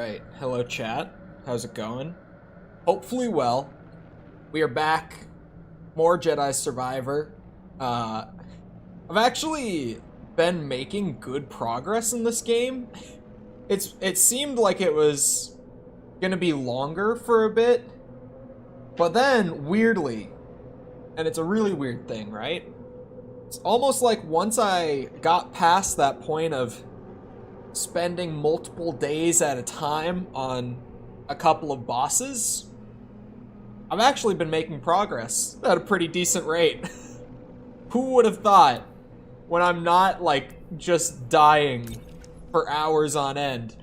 Alright, hello chat. How's it going? Hopefully well. We are back. More Jedi Survivor. I've actually been making good progress in this game. It seemed like it was gonna be longer for a bit, but then, weirdly, and it's a really weird thing, right? It's almost like once I got past that point of spending multiple days at a time on a couple of bosses, I've actually been making progress at a pretty decent rate. Who would have thought, when I'm not, like, just dying for hours on end,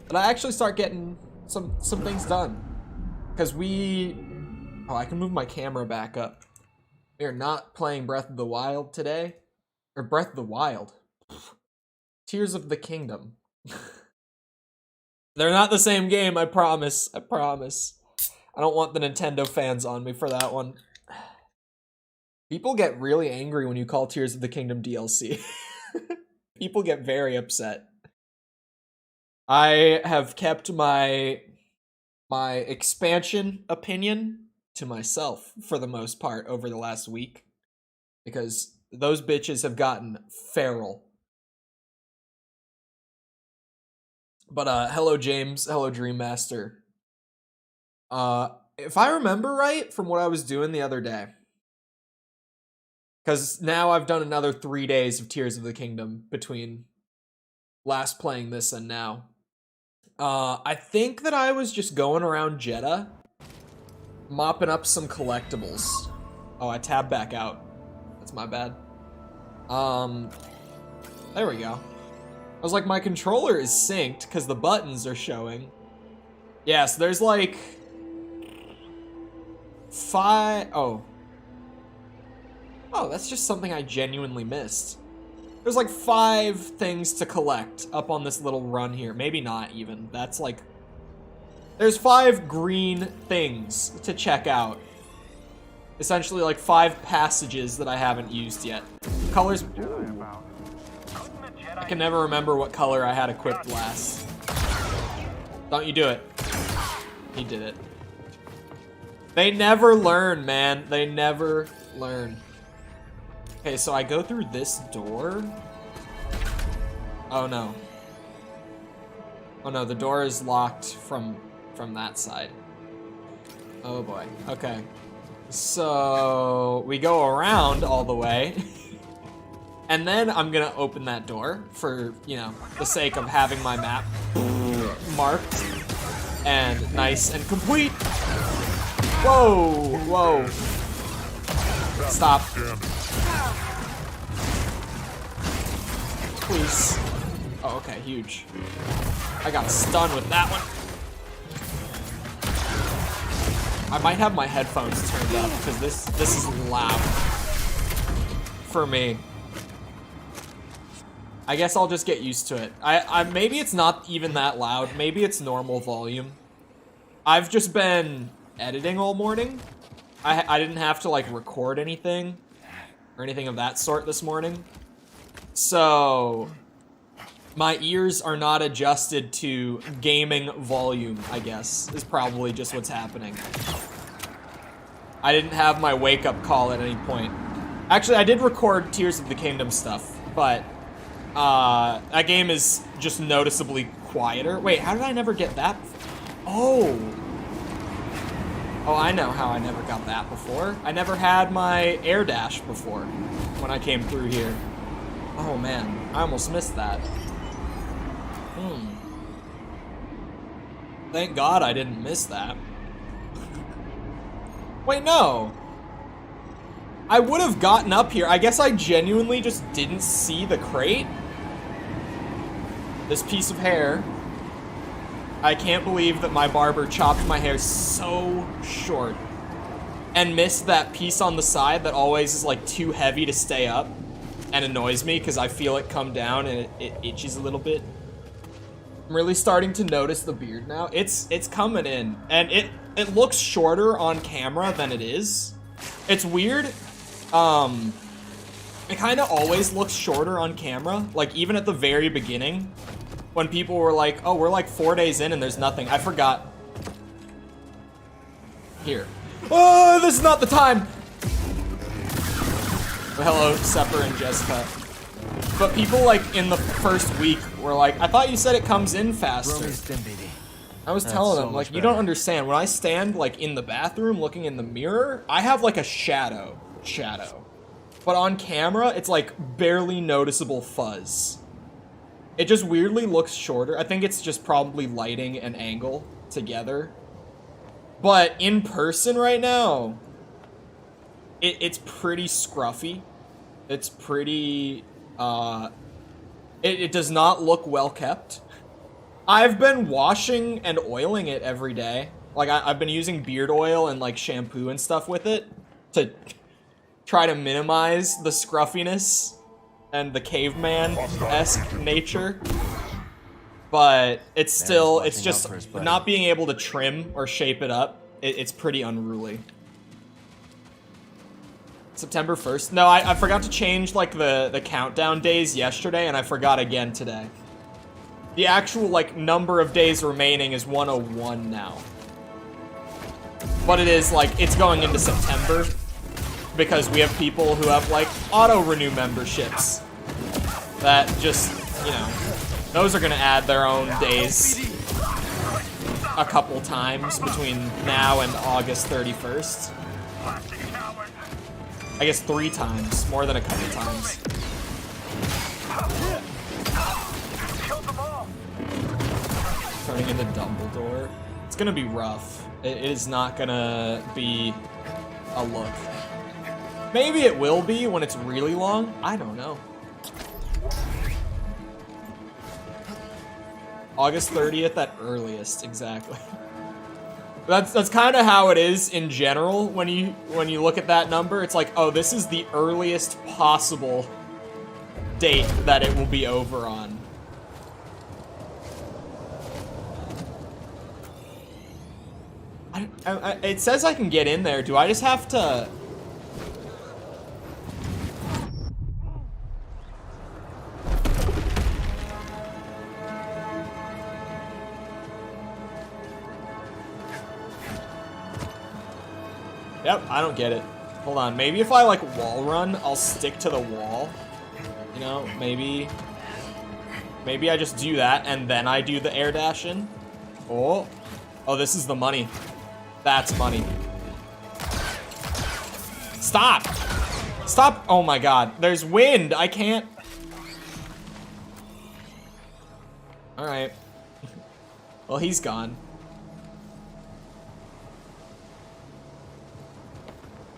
that I actually start getting some things done. Because oh, I can move my camera back up. We are not playing Breath of the Wild today. Or Breath of the Wild. Tears of the Kingdom. They're not the same game, I promise. I promise. I don't want the Nintendo fans on me for that one. People get really angry when you call Tears of the Kingdom DLC. People get very upset. I have kept my expansion opinion to myself for the most part over the last week, because those bitches have gotten feral. But hello James, hello Dream Master. If I remember right from what I was doing the other day, because now I've done another 3 days of Tears of the Kingdom between last playing this and now. I think that I was just going around Jeddah, mopping up some collectibles. Oh, I tabbed back out. That's my bad. There we go. I was like, my controller is synced because the buttons are showing. Yeah, so there's like 5. Oh, that's just something I genuinely missed. There's like 5 things to collect up on this little run here. Maybe not even. That's like... There's 5 green things to check out. Essentially like 5 passages that I haven't used yet. Colors... Ooh. I can never remember what color I had equipped last. Don't you do it. He did it. They never learn, man. They never learn. Okay, so I go through this door. Oh no. Oh no, the door is locked from that side. Oh boy. Okay. So we go around all the way. And then I'm gonna open that door for, you know, the sake of having my map marked and nice and complete. Whoa, whoa. Stop. Please. Oh, okay, huge. I got stunned with that one. I might have my headphones turned up because this is loud for me. I guess I'll just get used to it. Maybe it's not even that loud. Maybe it's normal volume. I've just been editing all morning. I didn't have to like record anything or anything of that sort this morning. So my ears are not adjusted to gaming volume, I guess, is probably just what's happening. I didn't have my wake-up call at any point. Actually, I did record Tears of the Kingdom stuff, but that game is just noticeably quieter. Wait, how did I never get that? Oh, I know how I never got that before. I never had my air dash before when I came through here. Oh man, I almost missed that. Thank God I didn't miss that. Wait, no. I would have gotten up here. I guess I genuinely just didn't see the crate. This piece of hair. I can't believe that my barber chopped my hair so short and missed that piece on the side that always is like too heavy to stay up and annoys me because I feel it come down and it itches a little bit. I'm really starting to notice the beard now. It's coming in, and it looks shorter on camera than it is. It's weird. It kind of always looks shorter on camera, like even at the very beginning. when people were like, oh, we're like 4 days in and there's nothing. I forgot. Here. Oh, this is not the time. Hello, Sepper and Jessica. But people like in the first week were like, I thought you said it comes in faster. I was telling them, like, you don't understand. When I stand like in the bathroom looking in the mirror, I have like a shadow. But on camera, it's like barely noticeable fuzz. It just weirdly looks shorter. I think it's just probably lighting and angle together. But in person right now, it's pretty scruffy. It's pretty, it does not look well kept. I've been washing and oiling it every day. Like, I've been using beard oil and, like, shampoo and stuff with it to try to minimize the scruffiness and the caveman-esque nature. But it's still, it's just not being able to trim or shape it up. It's pretty unruly. September 1st. No, I forgot to change, like, the countdown days yesterday, and I forgot again today. The actual, like, number of days remaining is 101 now. But it is, like, it's going into September because we have people who have, like, auto-renew memberships that just, you know, those are gonna add their own days a couple times between now and August 31st. I guess 3 times, more than a couple times. Turning into Dumbledore. It's gonna be rough. It is not gonna be a look. Maybe it will be when it's really long. I don't know. August 30th at earliest, exactly. That's kind of how it is in general when you look at that number. It's like, oh, this is the earliest possible date that it will be over on. It says I can get in there. Do I just have to? Yep, I don't get it. Hold on, maybe if I like wall run, I'll stick to the wall. You know, maybe I just do that and then I do the air dash in. Oh, this is the money. That's money. Stop! Stop! Oh my god, there's wind! I can't... Alright. Well, he's gone.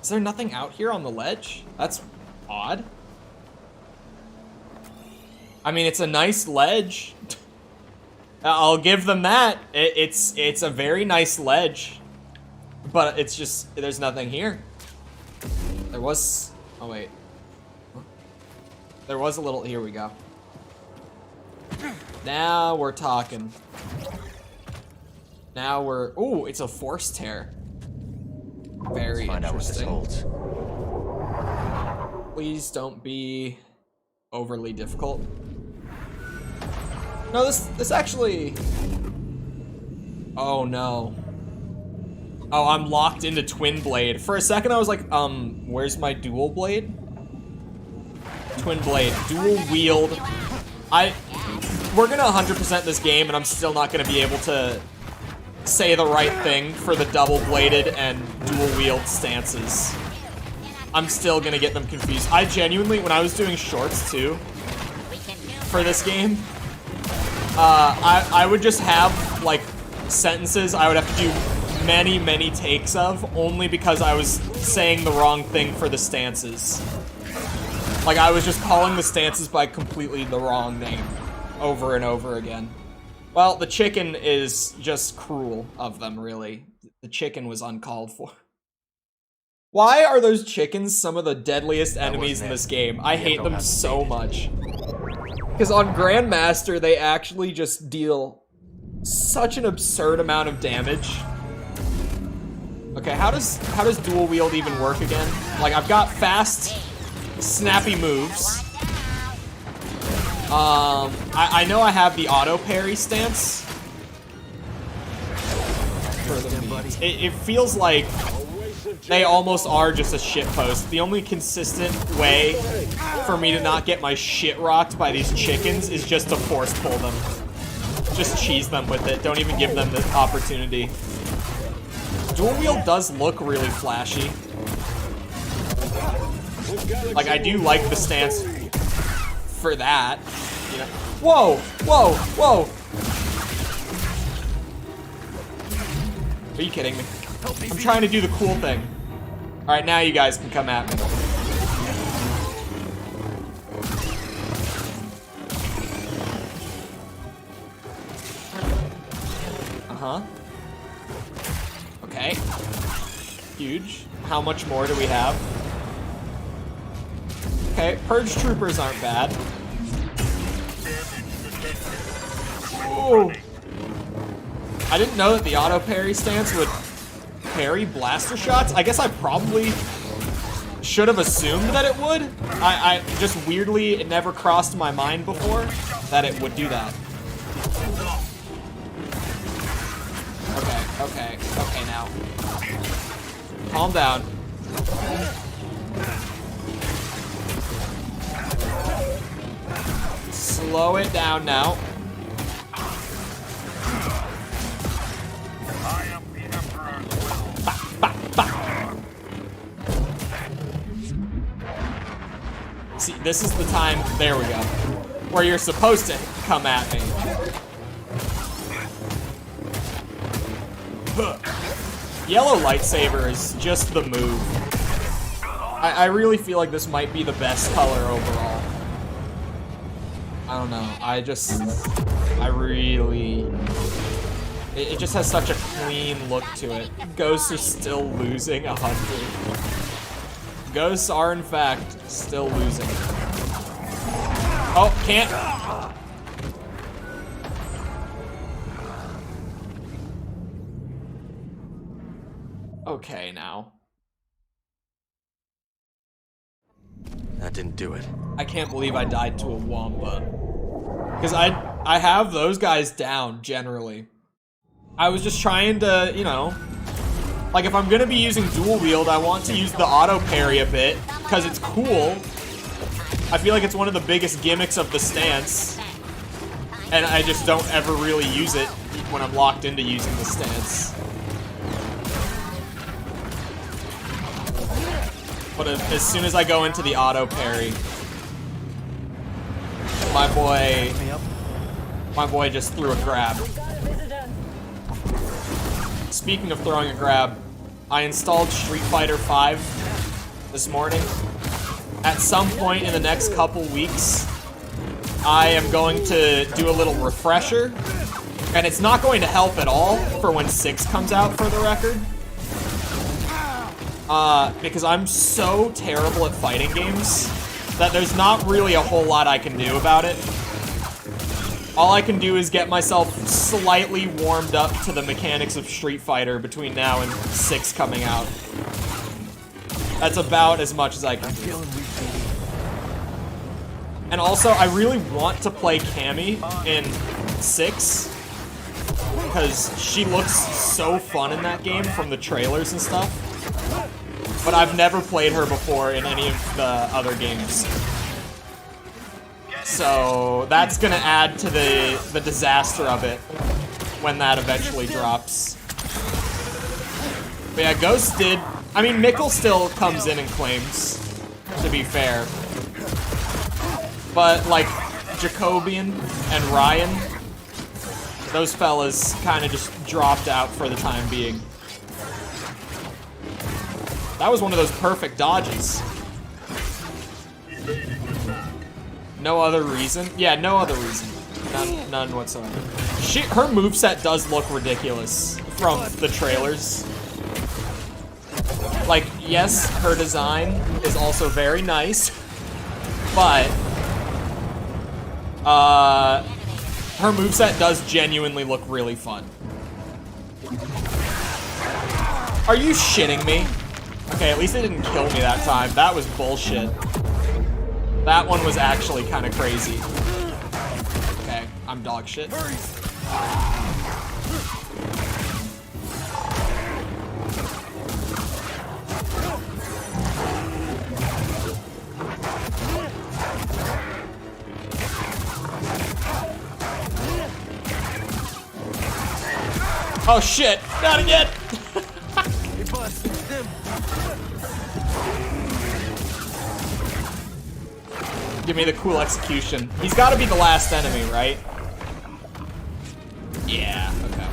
Is there nothing out here on the ledge? That's odd. I mean, it's a nice ledge. I'll give them that. It's a very nice ledge. But it's just, there's nothing here. There was, oh wait. There was a little, here we go. Now we're talking. Now we're, ooh, it's a force tear. Very interesting. Please don't be overly difficult. No, this actually, oh no. Oh, I'm locked into twin blade. For a second I was like, where's my dual blade? Twin blade, dual wield. We're gonna 100% this game and I'm still not gonna be able to say the right thing for the double bladed and dual wield stances. I'm still gonna get them confused. I genuinely, when I was doing shorts too, for this game, I would just have like sentences I would have to do many takes of, only because I was saying the wrong thing for the stances. Like, I was just calling the stances by completely the wrong name over and over again. Well, the chicken is just cruel of them, really. The chicken was uncalled for. Why are those chickens some of the deadliest enemies in this game? I hate them so much. Because on Grandmaster, they actually just deal such an absurd amount of damage. Okay, how does dual wield even work again? Like, I've got fast, snappy moves. I know I have the auto parry stance. For the memes. It feels like they almost are just a shitpost. The only consistent way for me to not get my shit rocked by these chickens is just to force pull them. Just cheese them with it. Don't even give them the opportunity. Dual wield does look really flashy. Like, I do like the stance for that. You know? Whoa! Whoa! Whoa! Are you kidding me? I'm trying to do the cool thing. Alright, now you guys can come at me. Uh-huh. Okay. Huge. How much more do we have? Okay, Purge Troopers aren't bad. Ooh. I didn't know that the auto parry stance would parry blaster shots. I guess I probably should have assumed that it would. I just weirdly, it never crossed my mind before that it would do that. Okay now. Calm down. Slow it down now. See, this is the time, there we go, where you're supposed to come at me. Yellow lightsaber is just the move. I really feel like this might be the best color overall. I don't know, it just has such a clean look to it. Ghosts are still losing 100. Ghosts are, in fact, still losing. Oh, can't. Okay, now. That didn't do it. I can't believe I died to a Wampa. Because I have those guys down, generally. I was just trying to, you know... Like, if I'm gonna be using dual wield, I want to use the auto parry a bit, because it's cool. I feel like it's one of the biggest gimmicks of the stance. And I just don't ever really use it when I'm locked into using the stance. But as soon as I go into the auto parry, my boy just threw a grab. Speaking of throwing a grab, I installed Street Fighter V this morning. At some point in the next couple weeks, I am going to do a little refresher, and it's not going to help at all for when 6 comes out, for the record. Because I'm so terrible at fighting games that there's not really a whole lot I can do about it. All I can do is get myself slightly warmed up to the mechanics of Street Fighter between now and 6 coming out. That's about as much as I can do. And also, I really want to play Cammy in 6, because she looks so fun in that game from the trailers and stuff. But I've never played her before in any of the other games. So that's gonna add to the disaster of it when that eventually drops. But yeah, Ghost did... I mean, Mikkel still comes in and claims, to be fair. But, like, Jacobian and Ryan, those fellas kind of just dropped out for the time being. That was one of those perfect dodges. No other reason? Yeah, no other reason. None whatsoever. Her moveset does look ridiculous from the trailers. Like, yes, her design is also very nice, but her moveset does genuinely look really fun. Are you shitting me? Okay, at least it didn't kill me that time. That was bullshit. That one was actually kind of crazy. I'm dog shit. Oh shit, not again! Give me the cool execution. He's gotta be the last enemy, right? Yeah, okay.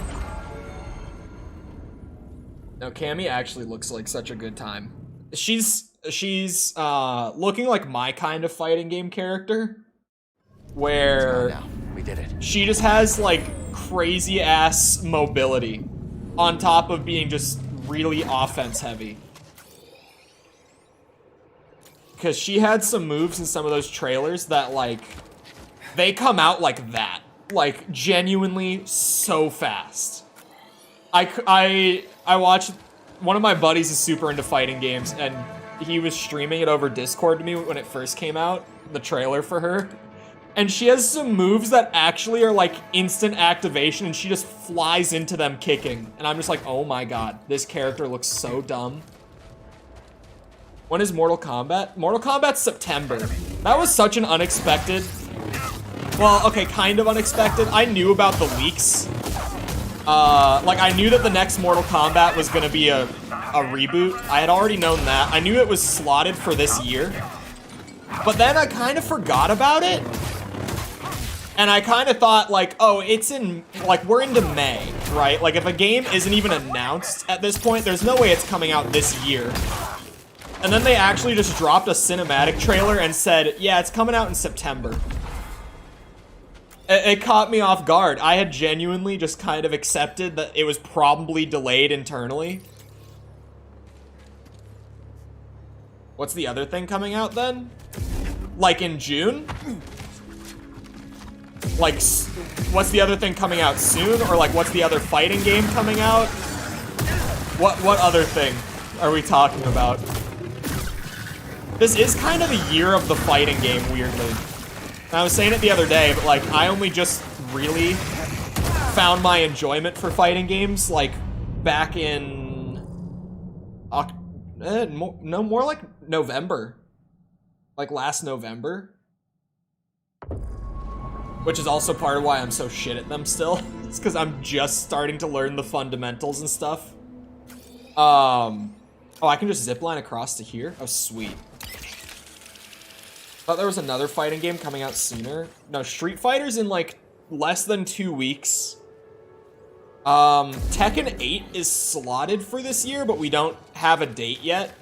No, Cammy actually looks like such a good time. She's looking like my kind of fighting game character, where we did it. She just has like crazy ass mobility on top of being just really offense heavy. Because she had some moves in some of those trailers that, like, they come out like that. Like, genuinely so fast. I watched, one of my buddies is super into fighting games, and he was streaming it over Discord to me when it first came out, the trailer for her. And she has some moves that actually are, like, instant activation, and she just flies into them kicking. And I'm just like, oh my god, this character looks so dumb. When is Mortal Kombat? Mortal Kombat's September. That was such an unexpected... Well, okay, kind of unexpected. I knew about the leaks. Like, I knew that the next Mortal Kombat was gonna be a reboot. I had already known that. I knew it was slotted for this year. But then I kind of forgot about it. And I kind of thought, like, oh, it's in... Like, we're into May, right? Like, if a game isn't even announced at this point, there's no way it's coming out this year. And then they actually just dropped a cinematic trailer and said, yeah, it's coming out in September. It caught me off guard. I had genuinely just kind of accepted that it was probably delayed internally. What's the other thing coming out then? Like in June? Like, what's the other thing coming out soon? Or like, what's the other fighting game coming out? What other thing are we talking about? This is kind of the year of the fighting game, weirdly. And I was saying it the other day, but like, I only just really found my enjoyment for fighting games, like, back in... no, more like November. Like, last November. Which is also part of why I'm so shit at them still. It's because I'm just starting to learn the fundamentals and stuff. Oh, I can just zipline across to here? Oh, sweet. Thought there was another fighting game coming out sooner. No, Street Fighter's in like less than 2 weeks. Tekken 8 is slotted for this year, but we don't have a date yet.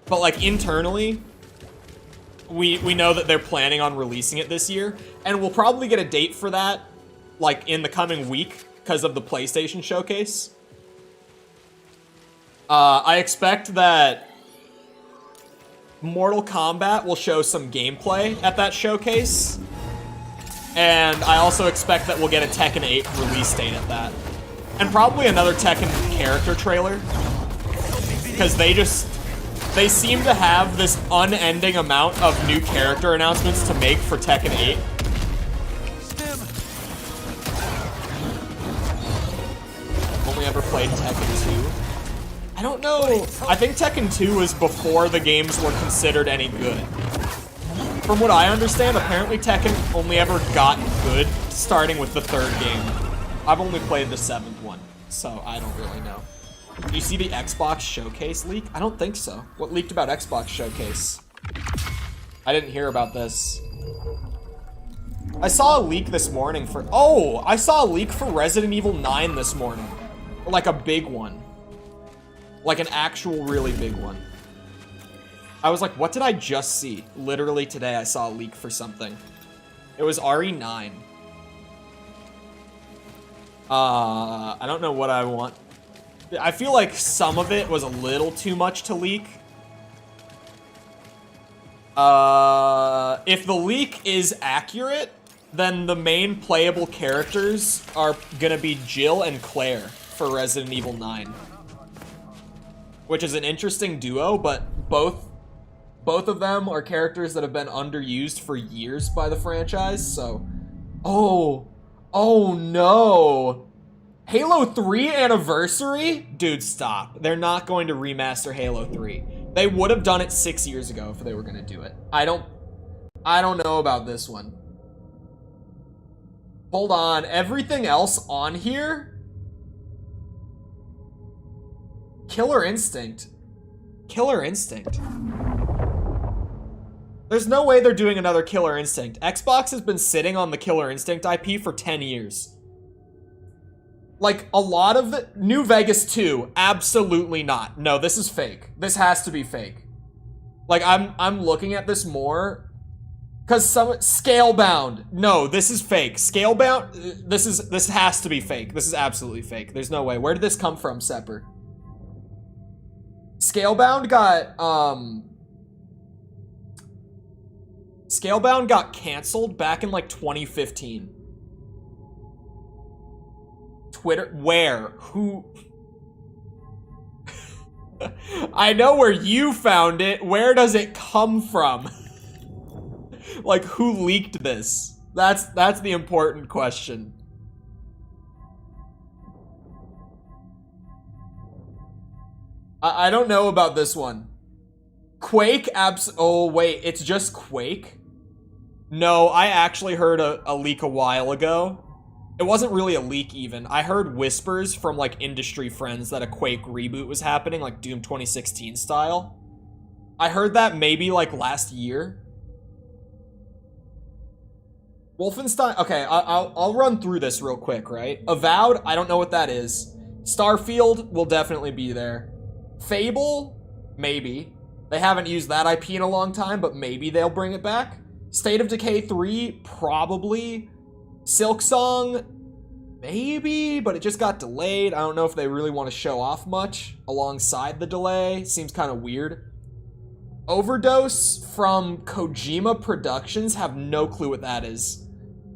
But like internally, we know that they're planning on releasing it this year, and we'll probably get a date for that like in the coming week because of the PlayStation showcase. I expect that Mortal Kombat will show some gameplay at that showcase. And I also expect that we'll get a Tekken 8 release date at that. And probably another Tekken character trailer. Because they seem to have this unending amount of new character announcements to make for Tekken 8. Only ever played Tekken 2. I don't know. I think Tekken 2 was before the games were considered any good. From what I understand, apparently Tekken only ever got good starting with the 3rd game. I've only played the 7th one, so I don't really know. Do you see the Xbox Showcase leak? I don't think so. What leaked about Xbox Showcase? I didn't hear about this. I saw a leak this morning for... Oh! I saw a leak for Resident Evil 9 this morning. Like a big one. Like an actual really big one. I was like, what did I just see? Literally today I saw a leak for something. It was RE9. I don't know what I want. I feel like some of it was a little too much to leak. If the leak is accurate, then the main playable characters are gonna be Jill and Claire for Resident Evil 9. Which is an interesting duo, but both of them are characters that have been underused for years by the franchise, so... Oh, Oh no. Halo 3 anniversary? Dude, stop. They're not going to remaster Halo 3. They would have done it 6 years ago if they were gonna do it. I don't know about this one. Hold on, everything else on here? Killer Instinct. Killer Instinct. There's no way they're doing another Killer Instinct. Xbox has been sitting on the Killer Instinct IP for 10 years. Like, a lot of the... New Vegas 2, absolutely not. No, this is fake. This has to be fake. Like, I'm looking at this more... Because some... Scalebound. No, this is fake. Scalebound... This has to be fake. This is absolutely fake. There's no way. Where did this come from, Sepper? Scalebound got, Scalebound got canceled back in, like, 2015. Twitter, where? Who? I know where you found it. Where does it come from? Like, who leaked this? That's the important question. I don't know about this one. Quake oh wait, it's just Quake? No, I actually heard a leak a while ago. It wasn't really a leak even. I heard whispers from like industry friends that a Quake reboot was happening, like Doom 2016 style. I heard that maybe like last year. Wolfenstein, okay, I'll run through this real quick, right? Avowed, I don't know what that is. Starfield will definitely be there. Fable, maybe. They haven't used that IP in a long time, but maybe they'll bring it back. State of Decay 3, probably. Silksong, maybe, but it just got delayed. I don't know if they really want to show off much alongside the delay. Seems kind of weird. Overdose from Kojima Productions, have no clue what that is.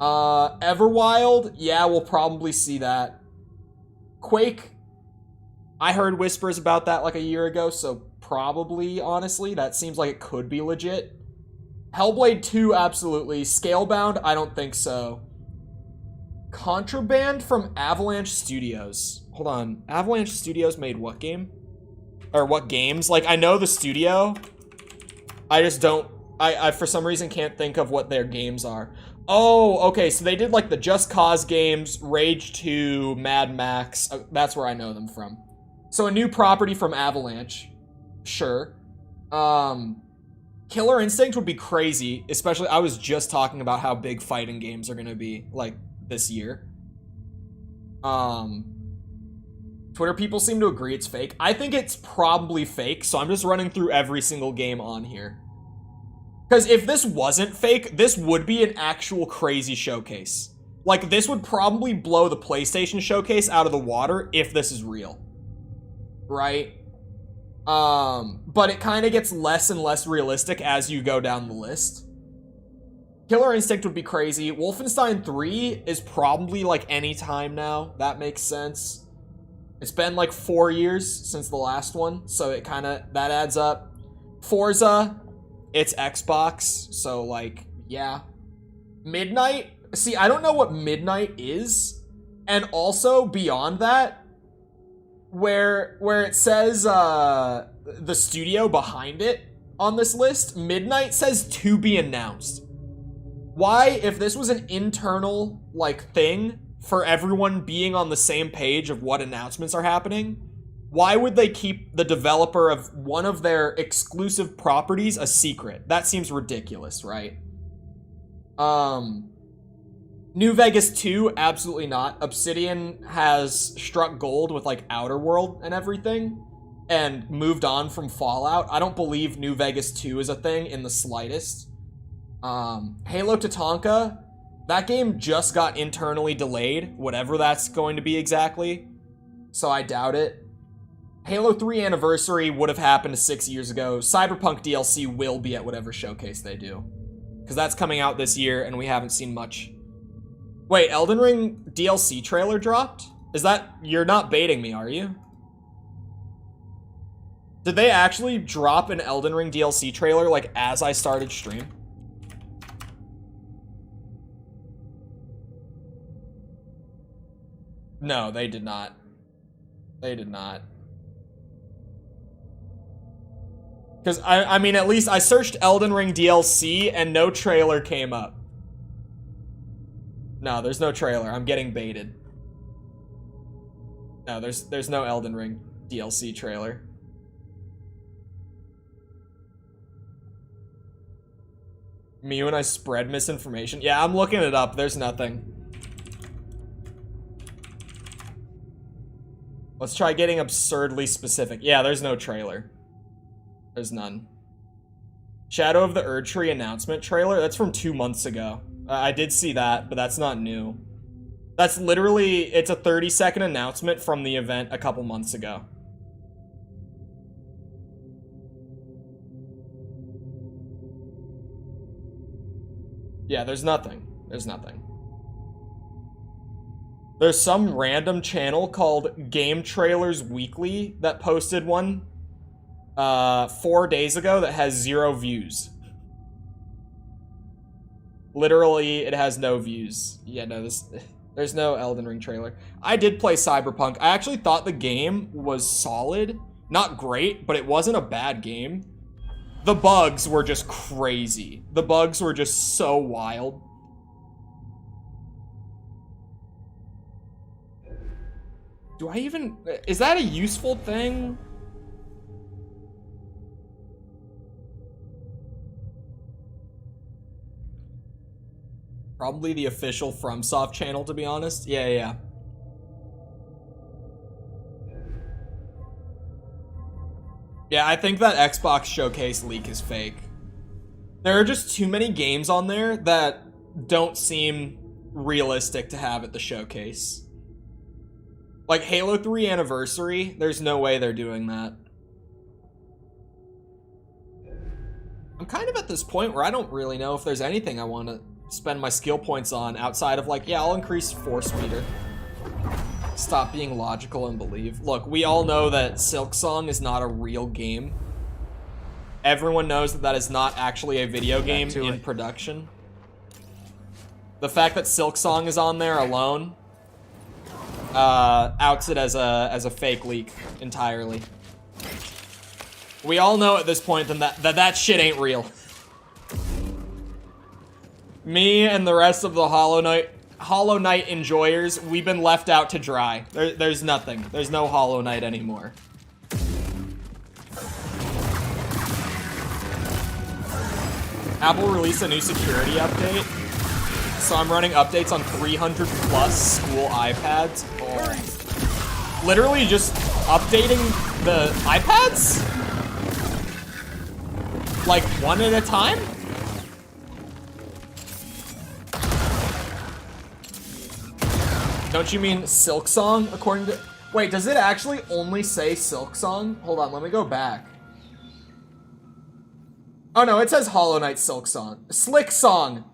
Everwild, yeah, we'll probably see that. Quake, I heard whispers about that like a year ago, so probably, honestly, that seems like it could be legit. Hellblade 2, absolutely. Scalebound, I don't think so. Contraband from Avalanche Studios. Hold on, Avalanche Studios made what game? Or what games? Like, I know the studio. I just don't, I for some reason can't think of what their games are. Oh, okay, so they did like the Just Cause games, Rage 2, Mad Max. That's where I know them from. So a new property from Avalanche. Sure. Killer Instinct would be crazy, especially, I was just talking about how big fighting games are gonna be, like, this year. Twitter people seem to agree it's fake. I think it's probably fake, so I'm just running through every single game on here. Because if this wasn't fake, this would be an actual crazy showcase. Like, this would probably blow the PlayStation showcase out of the water if this is real. Right? But it kind of gets less and less realistic as you go down the list. Killer Instinct would be crazy. Wolfenstein 3 is probably like any time now. That makes sense. It's been like 4 years since the last one, so it kind of, that adds up. Forza, it's Xbox, so like, yeah. Midnight, see, I don't know what Midnight is, and also beyond that, where it says the studio behind it on this list, Midnight says to be announced. Why, if this was an internal like thing for everyone being on the same page of what announcements are happening, why would they keep the developer of one of their exclusive properties a secret? That seems ridiculous, right? New Vegas 2, absolutely not. Obsidian has struck gold with like Outer World and everything and moved on from Fallout. I don't believe New Vegas 2 is a thing in the slightest. Halo Tatanka, that game just got internally delayed, whatever that's going to be exactly, so I doubt it. Halo 3 Anniversary would have happened 6 years ago. Cyberpunk DLC will be at whatever showcase they do, because that's coming out this year and we haven't seen much. Wait, Elden Ring DLC trailer dropped? Is that, you're not baiting me, are you? Did they actually drop an Elden Ring DLC trailer like as I started stream? No, they did not. They did not. Because, I mean, at least I searched Elden Ring DLC and no trailer came up. No, there's no trailer. I'm getting baited. No, there's no Elden Ring DLC trailer. Me and I spread misinformation. Yeah, I'm looking it up. There's nothing. Let's try getting absurdly specific. Yeah, there's no trailer. There's none. Shadow of the Erdtree announcement trailer? That's from 2 months ago. I did see that, but that's not new. That's literally, it's a 30-second announcement from the event a couple months ago. Yeah, there's nothing. There's nothing. There's some random channel called Game Trailers Weekly that posted one 4 days ago that has 0 views. Literally, it has no views. Yeah, no, there's no Elden Ring trailer. I did play Cyberpunk. I actually thought the game was solid. Not great, but it wasn't a bad game. The bugs were just crazy. The bugs were just so wild. Do I even... Is that a useful thing? Probably the official FromSoft channel, to be honest. Yeah. Yeah, I think that Xbox Showcase leak is fake. There are just too many games on there that don't seem realistic to have at the showcase. Like Halo 3 Anniversary, there's no way they're doing that. I'm kind of at this point where I don't really know if there's anything I want to spend my skill points on outside of like, yeah, I'll increase force meter. Stop being logical and believe. Look, we all know that Silksong is not a real game. Everyone knows that that is not actually a video game in production. The fact that Silksong is on there alone outs it as a fake leak entirely. We all know at this point that shit ain't real. Me and the rest of the Hollow Knight enjoyers, we've been left out to dry. There's nothing. There's no Hollow Knight anymore. Apple released a new security update, so I'm running updates on 300 plus school iPads. Oh. Literally just updating the iPads? Like one at a time? Don't you mean Silksong, according to... Wait, does it actually only say Silksong? Hold on, let me go back. Oh no, it says Hollow Knight Silksong. Slicksong!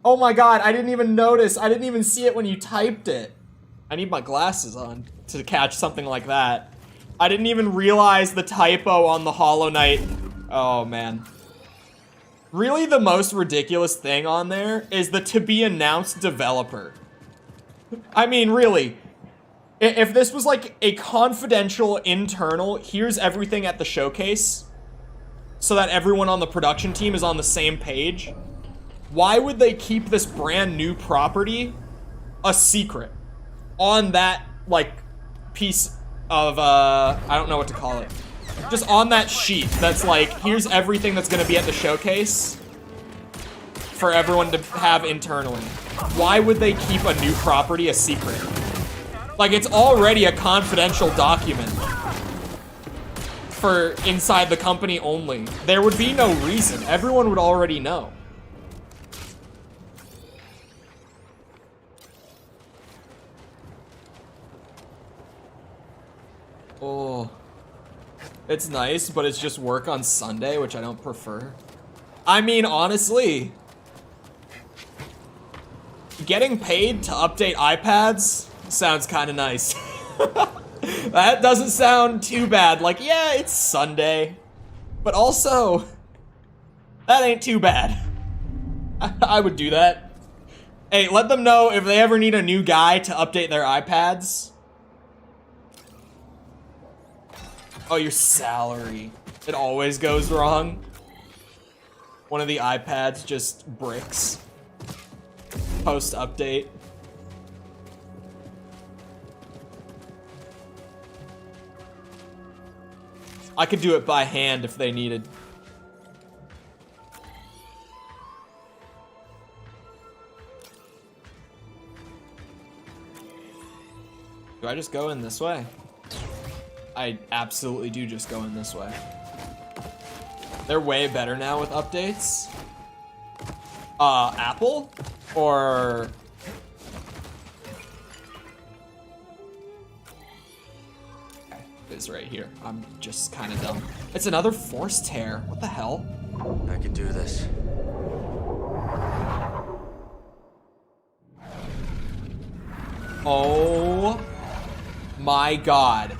Oh my god, I didn't even notice. I didn't even see it when you typed it. I need my glasses on to catch something like that. I didn't even realize the typo on the Hollow Knight. Oh man. Really, the most ridiculous thing on there is the to-be-announced developer. I mean, really, if this was like a confidential internal, here's everything at the showcase, so that everyone on the production team is on the same page, why would they keep this brand new property a secret on that, like, piece of, I don't know what to call it, just on that sheet that's like, here's everything that's gonna be at the showcase for everyone to have internally? Why would they keep a new property a secret? Like, it's already a confidential document for inside the company only. There would be no reason. Everyone would already know. Oh. It's nice, but it's just work on Sunday, which I don't prefer. I mean, honestly, getting paid to update iPads sounds kind of nice. That doesn't sound too bad. Like, yeah, it's Sunday, but also, that ain't too bad. I would do that. Hey, let them know if they ever need a new guy to update their iPads. Oh, your salary. It always goes wrong. One of the iPads just bricks. Post update. I could do it by hand if they needed. Do I just go in this way? I absolutely do just go in this way. They're way better now with updates. Apple? Or... Okay, it's right here. I'm just kind of dumb. It's another force tear. What the hell? I can do this. Oh my god.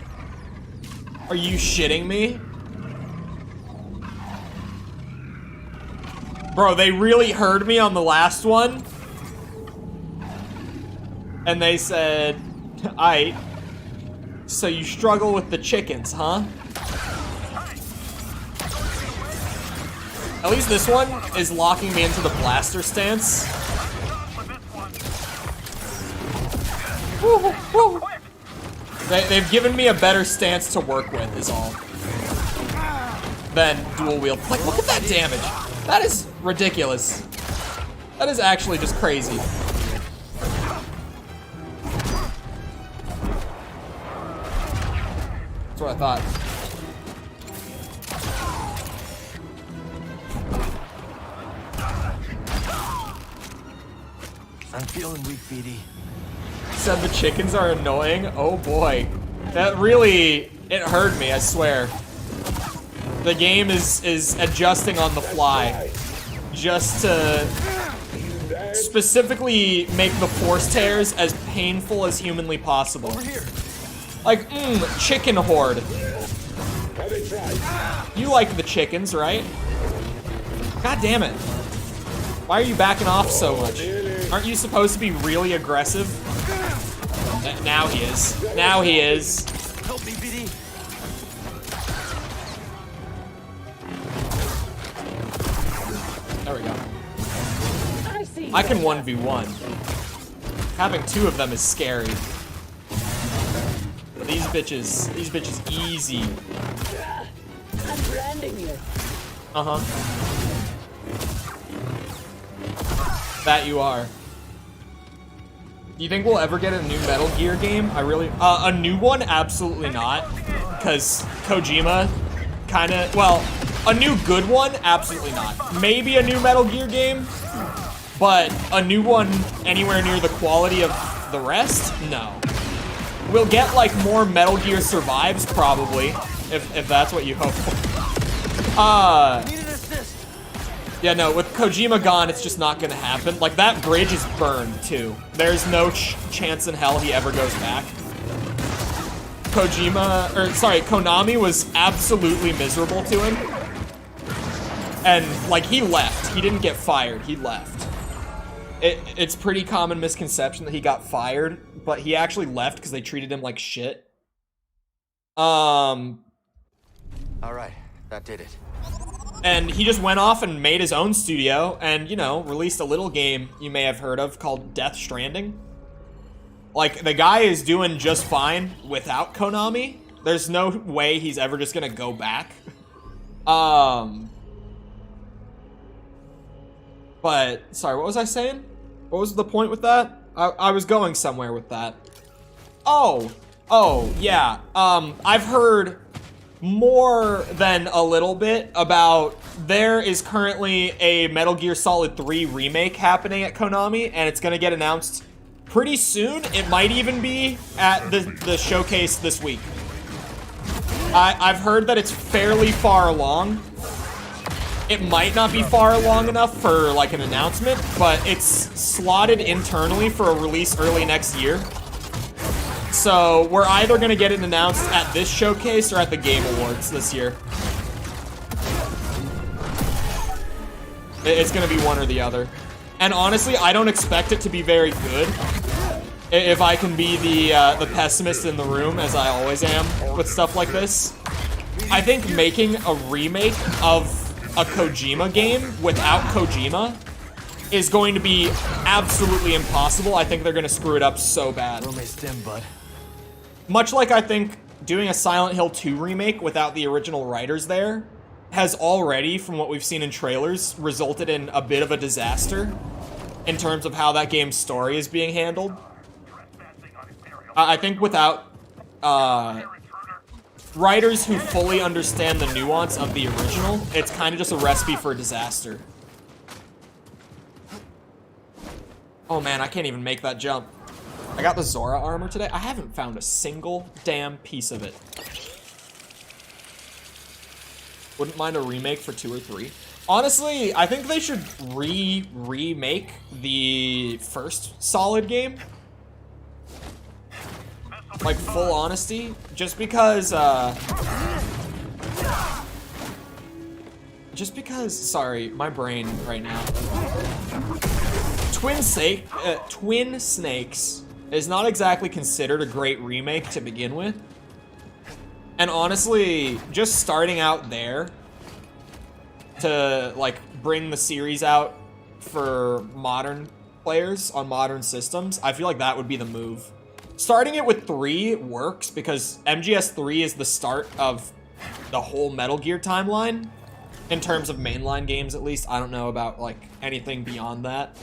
Are you shitting me? Bro, they really heard me on the last one. And they said, aight. So you struggle with the chickens, huh? At least this one is locking me into the blaster stance. Woo, woo. They've given me a better stance to work with, is all. Than dual wield. Like, look at that damage. That is ridiculous. That is actually just crazy. That's what I thought. I'm feeling weak, BD. Said the chickens are annoying. Oh boy. That really, it hurt me, I swear. The game is adjusting on the fly. Just to specifically make the force tears as painful as humanly possible. Like, chicken horde. You like the chickens, right? God damn it. Why are you backing off so much? Aren't you supposed to be really aggressive? Now he is. Now he is. Help me, BD. There we go. I can 1v1. Having two of them is scary. But these bitches easy. I'm branding you. Uh-huh. That you are. Do you think we'll ever get a new Metal Gear game? I really, a new one? Absolutely not. Because Kojima kinda, well, a new good one? Absolutely not. Maybe a new Metal Gear game, but a new one anywhere near the quality of the rest? No. We'll get like more Metal Gear Survives probably, if that's what you hope for. Yeah, no, with Kojima gone, it's just not gonna happen. Like, that bridge is burned, too. There's no chance in hell he ever goes back. Konami was absolutely miserable to him. And, like, he left. He didn't get fired, he left. It's pretty common misconception that he got fired, but he actually left because they treated him like shit. All right, that did it. And he just went off and made his own studio and, you know, released a little game you may have heard of called Death Stranding. Like, the guy is doing just fine without Konami. There's no way he's ever just gonna go back. But, sorry, what was I saying? What was the point with that? I was going somewhere with that. Oh, yeah. I've heard more than a little bit about there is currently a Metal Gear Solid 3 remake happening at Konami, and it's gonna get announced pretty soon. It might even be at the showcase this week. I've heard that it's fairly far along. It might not be far along enough for like an announcement, but it's slotted internally for a release early next year. So we're either gonna get it announced at this showcase or at the Game Awards this year. It's gonna be one or the other. And honestly, I don't expect it to be very good. If I can be the pessimist in the room, as I always am with stuff like this. I think making a remake of a Kojima game without Kojima is going to be absolutely impossible. I think they're going to screw it up so bad. Where may stem, bud? Much like I think doing a Silent Hill 2 remake without the original writers there has already, from what we've seen in trailers, resulted in a bit of a disaster in terms of how that game's story is being handled. I think without writers who fully understand the nuance of the original, it's kind of just a recipe for disaster. Oh man, I can't even make that jump. I got the Zora armor today. I haven't found a single damn piece of it. Wouldn't mind a remake for 2 or 3. Honestly, I think they should remake the first Solid game. Like, full honesty. Just because, sorry, my brain right now. Twin Snakes is not exactly considered a great remake to begin with. And honestly, just starting out there to, like, bring the series out for modern players on modern systems, I feel like that would be the move. Starting it with 3 works because MGS 3 is the start of the whole Metal Gear timeline. In terms of mainline games, at least. I don't know about, like, anything beyond that.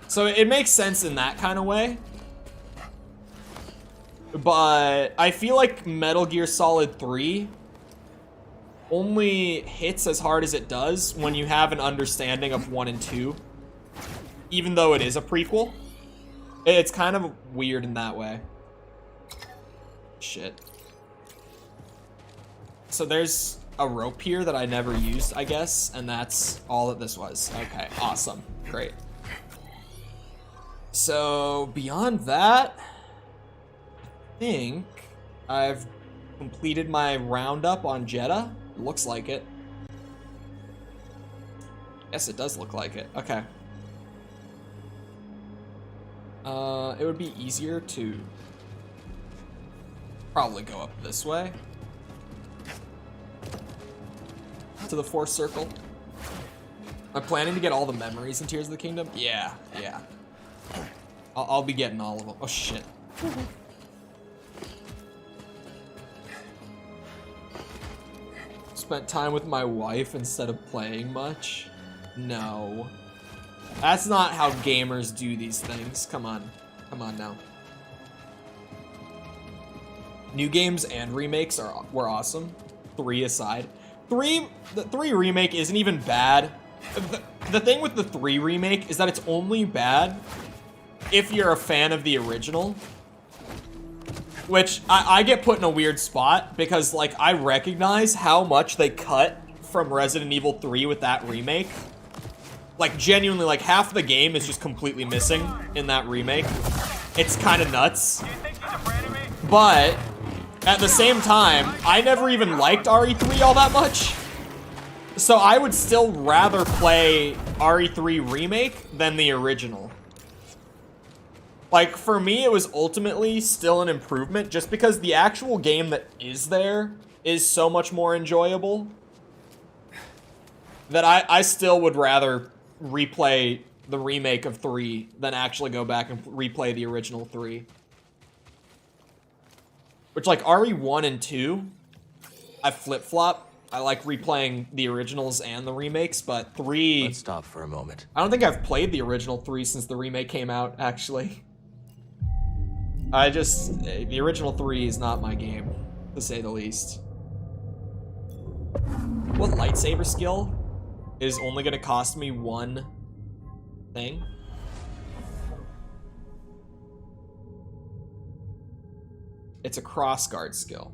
So it makes sense in that kind of way. But I feel like Metal Gear Solid 3 only hits as hard as it does when you have an understanding of 1 and 2. Even though it is a prequel. It's kind of weird in that way. Shit. So there's a rope here that I never used, I guess. And that's all that this was. Okay, awesome. Great. So, beyond that, I think I've completed my roundup on Jedi. Looks like it. Yes, it does look like it. Okay. It would be easier to probably go up this way to the fourth circle. I'm planning to get all the memories in Tears of the Kingdom. Yeah. I'll be getting all of them. Oh shit. Spent time with my wife instead of playing much? No. That's not how gamers do these things. Come on. Come on now. New games and remakes were awesome. 3 aside. The 3 remake isn't even bad. The thing with the 3 remake is that it's only bad if you're a fan of the original. Which, I get put in a weird spot because, like, I recognize how much they cut from Resident Evil 3 with that remake. Like, genuinely, like, half the game is just completely missing in that remake. It's kind of nuts. But, at the same time, I never even liked RE3 all that much. So I would still rather play RE3 Remake than the original. Like, for me, it was ultimately still an improvement just because the actual game that is there is so much more enjoyable that I still would rather replay the remake of 3 than actually go back and replay the original 3. Which, like, RE1 and 2, I flip-flop. I like replaying the originals and the remakes, but 3... Let's stop for a moment. I don't think I've played the original 3 since the remake came out, actually. The original 3 is not my game, to say the least. What lightsaber skill is only gonna cost me 1 thing? It's a crossguard skill.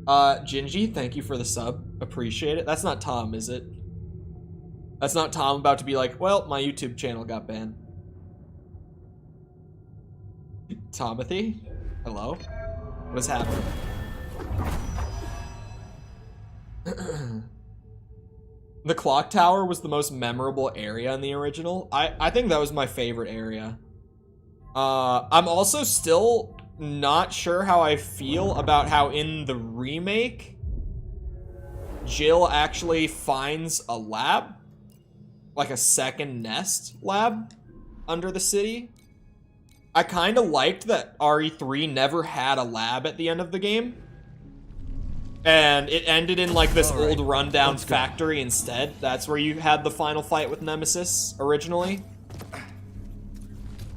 Gingy, thank you for the sub. Appreciate it. That's not Tom, is it? That's not Tom about to be like, well, my YouTube channel got banned. Tomothy? Hello? What's happening? The clock tower was the most memorable area in the original. I think that was my favorite area. I'm also still not sure how I feel about how in the remake, Jill actually finds a lab, like a second nest lab under the city. I kind of liked that RE3 never had a lab at the end of the game. And it ended in like this old rundown factory instead. That's where you had the final fight with Nemesis originally.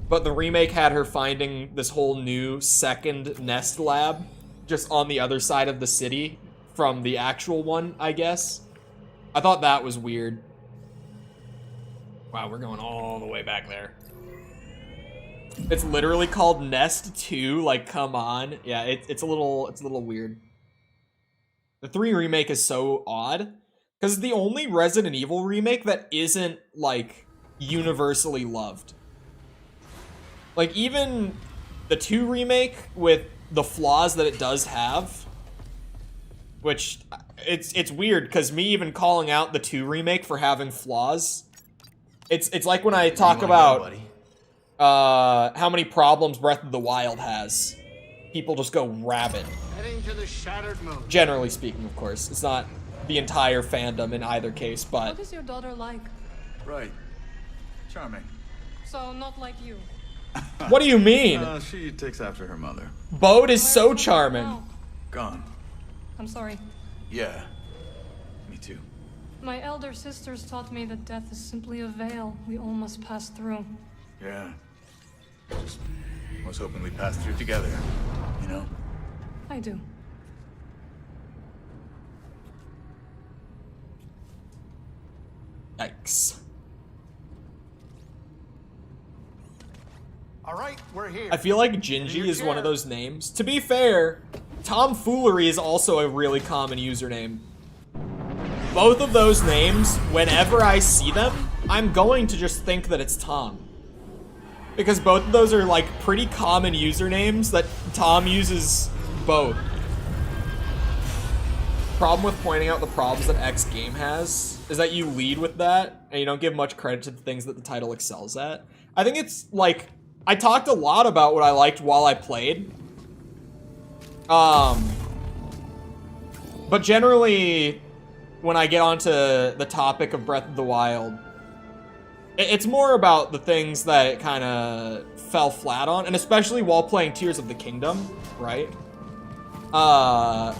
But the remake had her finding this whole new second nest lab just on the other side of the city from the actual one, I guess. I thought that was weird. Wow, we're going all the way back there. It's literally called Nest 2, like, come on. Yeah, it's a little weird. The 3 remake is so odd, because it's the only Resident Evil remake that isn't, like, universally loved. Like, even the 2 remake, with the flaws that it does have, which, it's weird, because me even calling out the 2 remake for having flaws, it's like when I talk about how many problems Breath of the Wild has. People just go rabid. Heading to the shattered moon. Generally speaking, of course. It's not the entire fandom in either case, but... What is your daughter like? Right. Charming. So, not like you. What do you mean? She takes after her mother. Bode is so charming. Now? Gone. I'm sorry. Yeah. Me too. My elder sisters taught me that death is simply a veil we all must pass through. Yeah. Just was hoping we passed through together, you know? I do. Yikes. All right, we're here. I feel like Gingy is one of those names. To be fair, Tomfoolery is also a really common username. Both of those names, whenever I see them, I'm going to just think that it's Tom. Because both of those are like pretty common usernames that Tom uses both. Problem with pointing out the problems that X game has is that you lead with that and you don't give much credit to the things that the title excels at. I think it's like, I talked a lot about what I liked while I played. But generally, when I get onto the topic of Breath of the Wild, it's more about the things that it kind of fell flat on, and especially while playing Tears of the Kingdom, right?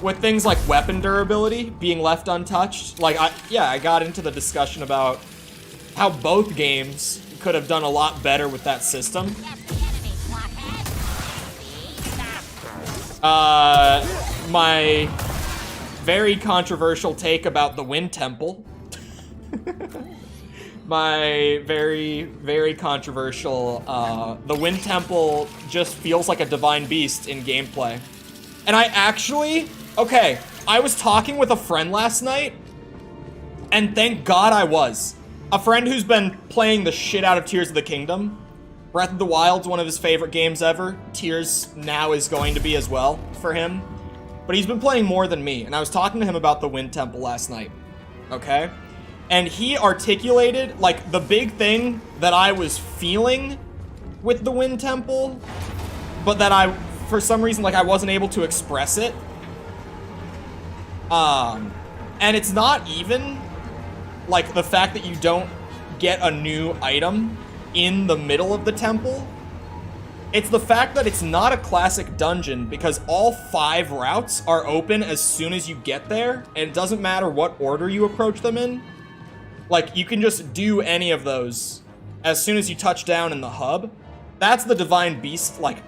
With things like weapon durability being left untouched. Like, I got into the discussion about how both games could have done a lot better with that system. My very controversial take about the Wind Temple. My very, very controversial, the Wind Temple just feels like a divine beast in gameplay. And I actually, okay, I was talking with a friend last night, and thank God I was. A friend who's been playing the shit out of Tears of the Kingdom. Breath of the Wild's one of his favorite games ever. Tears now is going to be as well for him. But he's been playing more than me, and I was talking to him about the Wind Temple last night, okay? And he articulated, like, the big thing that I was feeling with the Wind Temple, but that I, for some reason, like, I wasn't able to express it. And it's not even, like, the fact that you don't get a new item in the middle of the temple. It's the fact that it's not a classic dungeon because all 5 routes are open as soon as you get there, and it doesn't matter what order you approach them in. Like, you can just do any of those as soon as you touch down in the hub. That's the Divine Beast, like,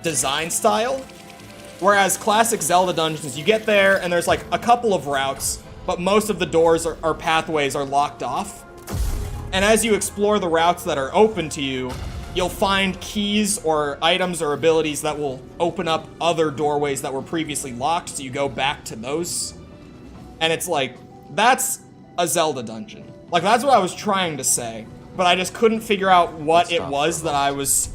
design style. Whereas classic Zelda dungeons, you get there and there's like a couple of routes, but most of the doors or pathways are locked off. And as you explore the routes that are open to you, you'll find keys or items or abilities that will open up other doorways that were previously locked, so you go back to those. And it's like, that's a Zelda dungeon. Like, that's what I was trying to say, but I just couldn't figure out what it was that I was,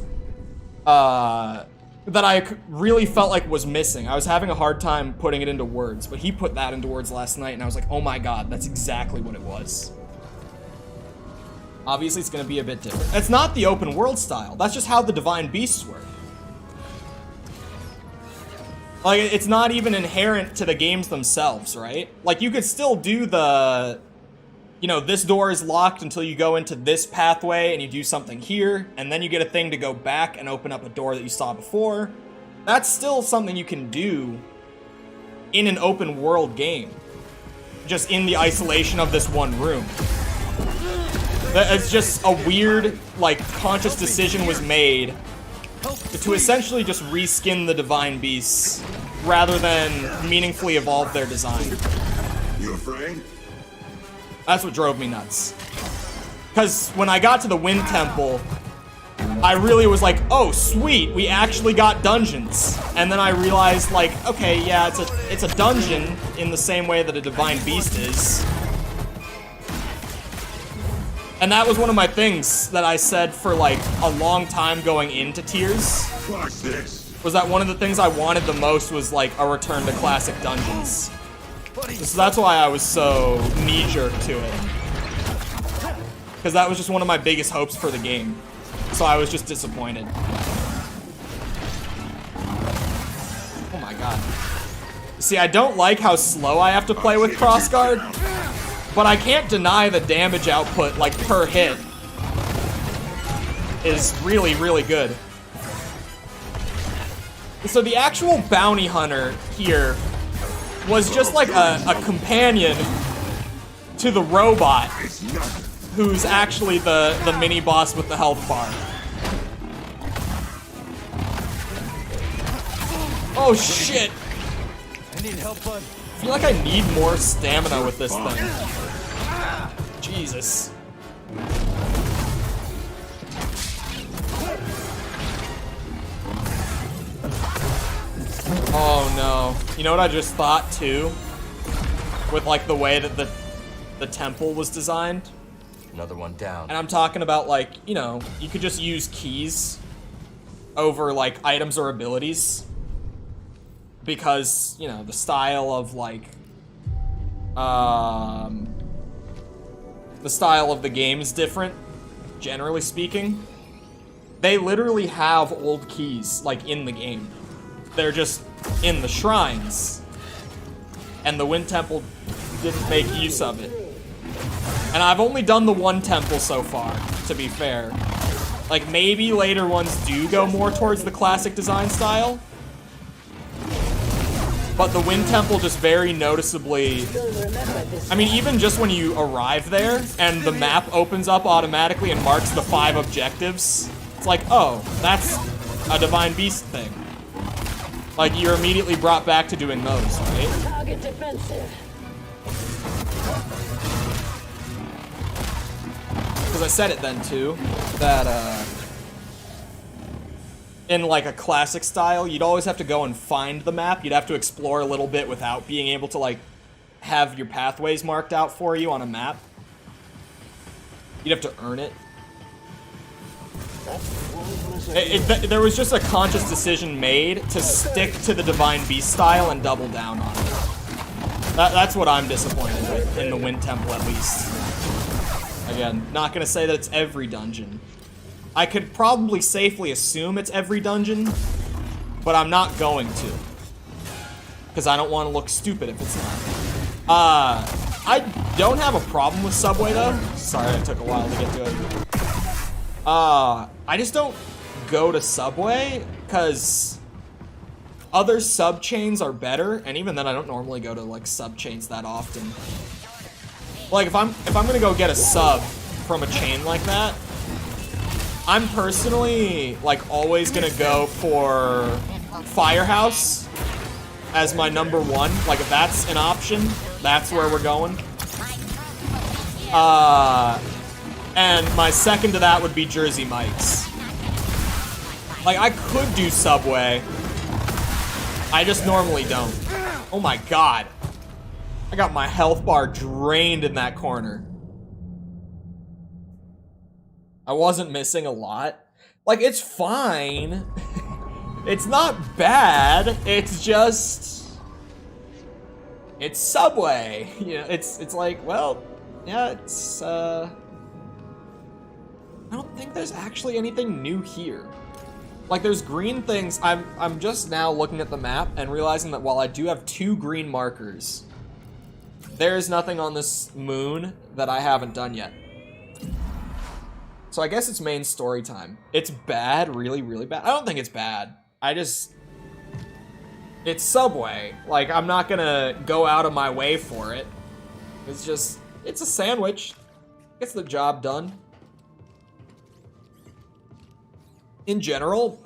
that I really felt like was missing. I was having a hard time putting it into words, but he put that into words last night, and I was like, oh my god, that's exactly what it was. Obviously, it's going to be a bit different. It's not the open world style. That's just how the Divine Beasts work. Like, it's not even inherent to the games themselves, right? Like, you could still do the, you know, this door is locked until you go into this pathway and you do something here, and then you get a thing to go back and open up a door that you saw before. That's still something you can do in an open world game, just in the isolation of this one room. It's just a weird, like, conscious decision was made to essentially just reskin the Divine Beasts rather than meaningfully evolve their design. You afraid? That's what drove me nuts. Because when I got to the Wind Temple, I really was like, oh, sweet, we actually got dungeons. And then I realized, like, okay, yeah, it's a dungeon in the same way that a Divine Beast is. And that was one of my things that I said for, like, a long time going into Tears. Watch this. Was that one of the things I wanted the most was, like, a return to classic dungeons. So that's why I was so knee-jerk to it. Because that was just one of my biggest hopes for the game. So I was just disappointed. Oh my god. See, I don't like how slow I have to play with crossguard, but I can't deny the damage output, like, per hit is really, really good. So the actual bounty hunter here was just like a companion to the robot, who's actually the mini boss with the health bar. Oh shit! I need help, bud. I feel like I need more stamina with this thing. Jesus. Oh no. You know what I just thought too? With like the way that the temple was designed? Another one down. And I'm talking about, like, you know, you could just use keys over, like, items or abilities. Because, you know, the style of, like, the style of the game is different, generally speaking. They literally have old keys, like, in the game. They're just in the shrines. And the Wind Temple didn't make use of it. And I've only done the one temple so far, to be fair. Like, maybe later ones do go more towards the classic design style. But the Wind Temple just very noticeably... I mean, even just when you arrive there, and the map opens up automatically and marks the 5 objectives, it's like, oh, that's a Divine Beast thing. Like, you're immediately brought back to doing those, right? Target defensive. Because I said it then, too, that, in, like, a classic style, you'd always have to go and find the map. You'd have to explore a little bit without being able to, like, have your pathways marked out for you on a map. You'd have to earn it. There was just a conscious decision made to stick to the Divine Beast style and double down on it. That's what I'm disappointed with, in the Wind Temple at least. Again, not gonna say that it's every dungeon. I could probably safely assume it's every dungeon, but I'm not going to. Because I don't want to look stupid if it's not. I don't have a problem with Subway, though. Sorry, it took a while to get to it. I just don't go to Subway, because other sub-chains are better, and even then I don't normally go to, like, sub-chains that often. Like, if I'm gonna go get a sub from a chain like that, I'm personally, like, always gonna go for Firehouse as my number 1. Like, if that's an option, that's where we're going. And my second to that would be Jersey Mike's. Like, I could do Subway. I just normally don't. Oh my god. I got my health bar drained in that corner. I wasn't missing a lot. Like, it's fine. It's not bad. It's just... it's Subway. You know, it's like, well, yeah, it's, I don't think there's actually anything new here. Like, there's green things. I'm just now looking at the map and realizing that while I do have 2 green markers, there's nothing on this moon that I haven't done yet. So I guess it's main story time. It's bad, really, really bad. I don't think it's bad. It's Subway. Like, I'm not gonna go out of my way for it. It's a sandwich. Gets the job done. In general,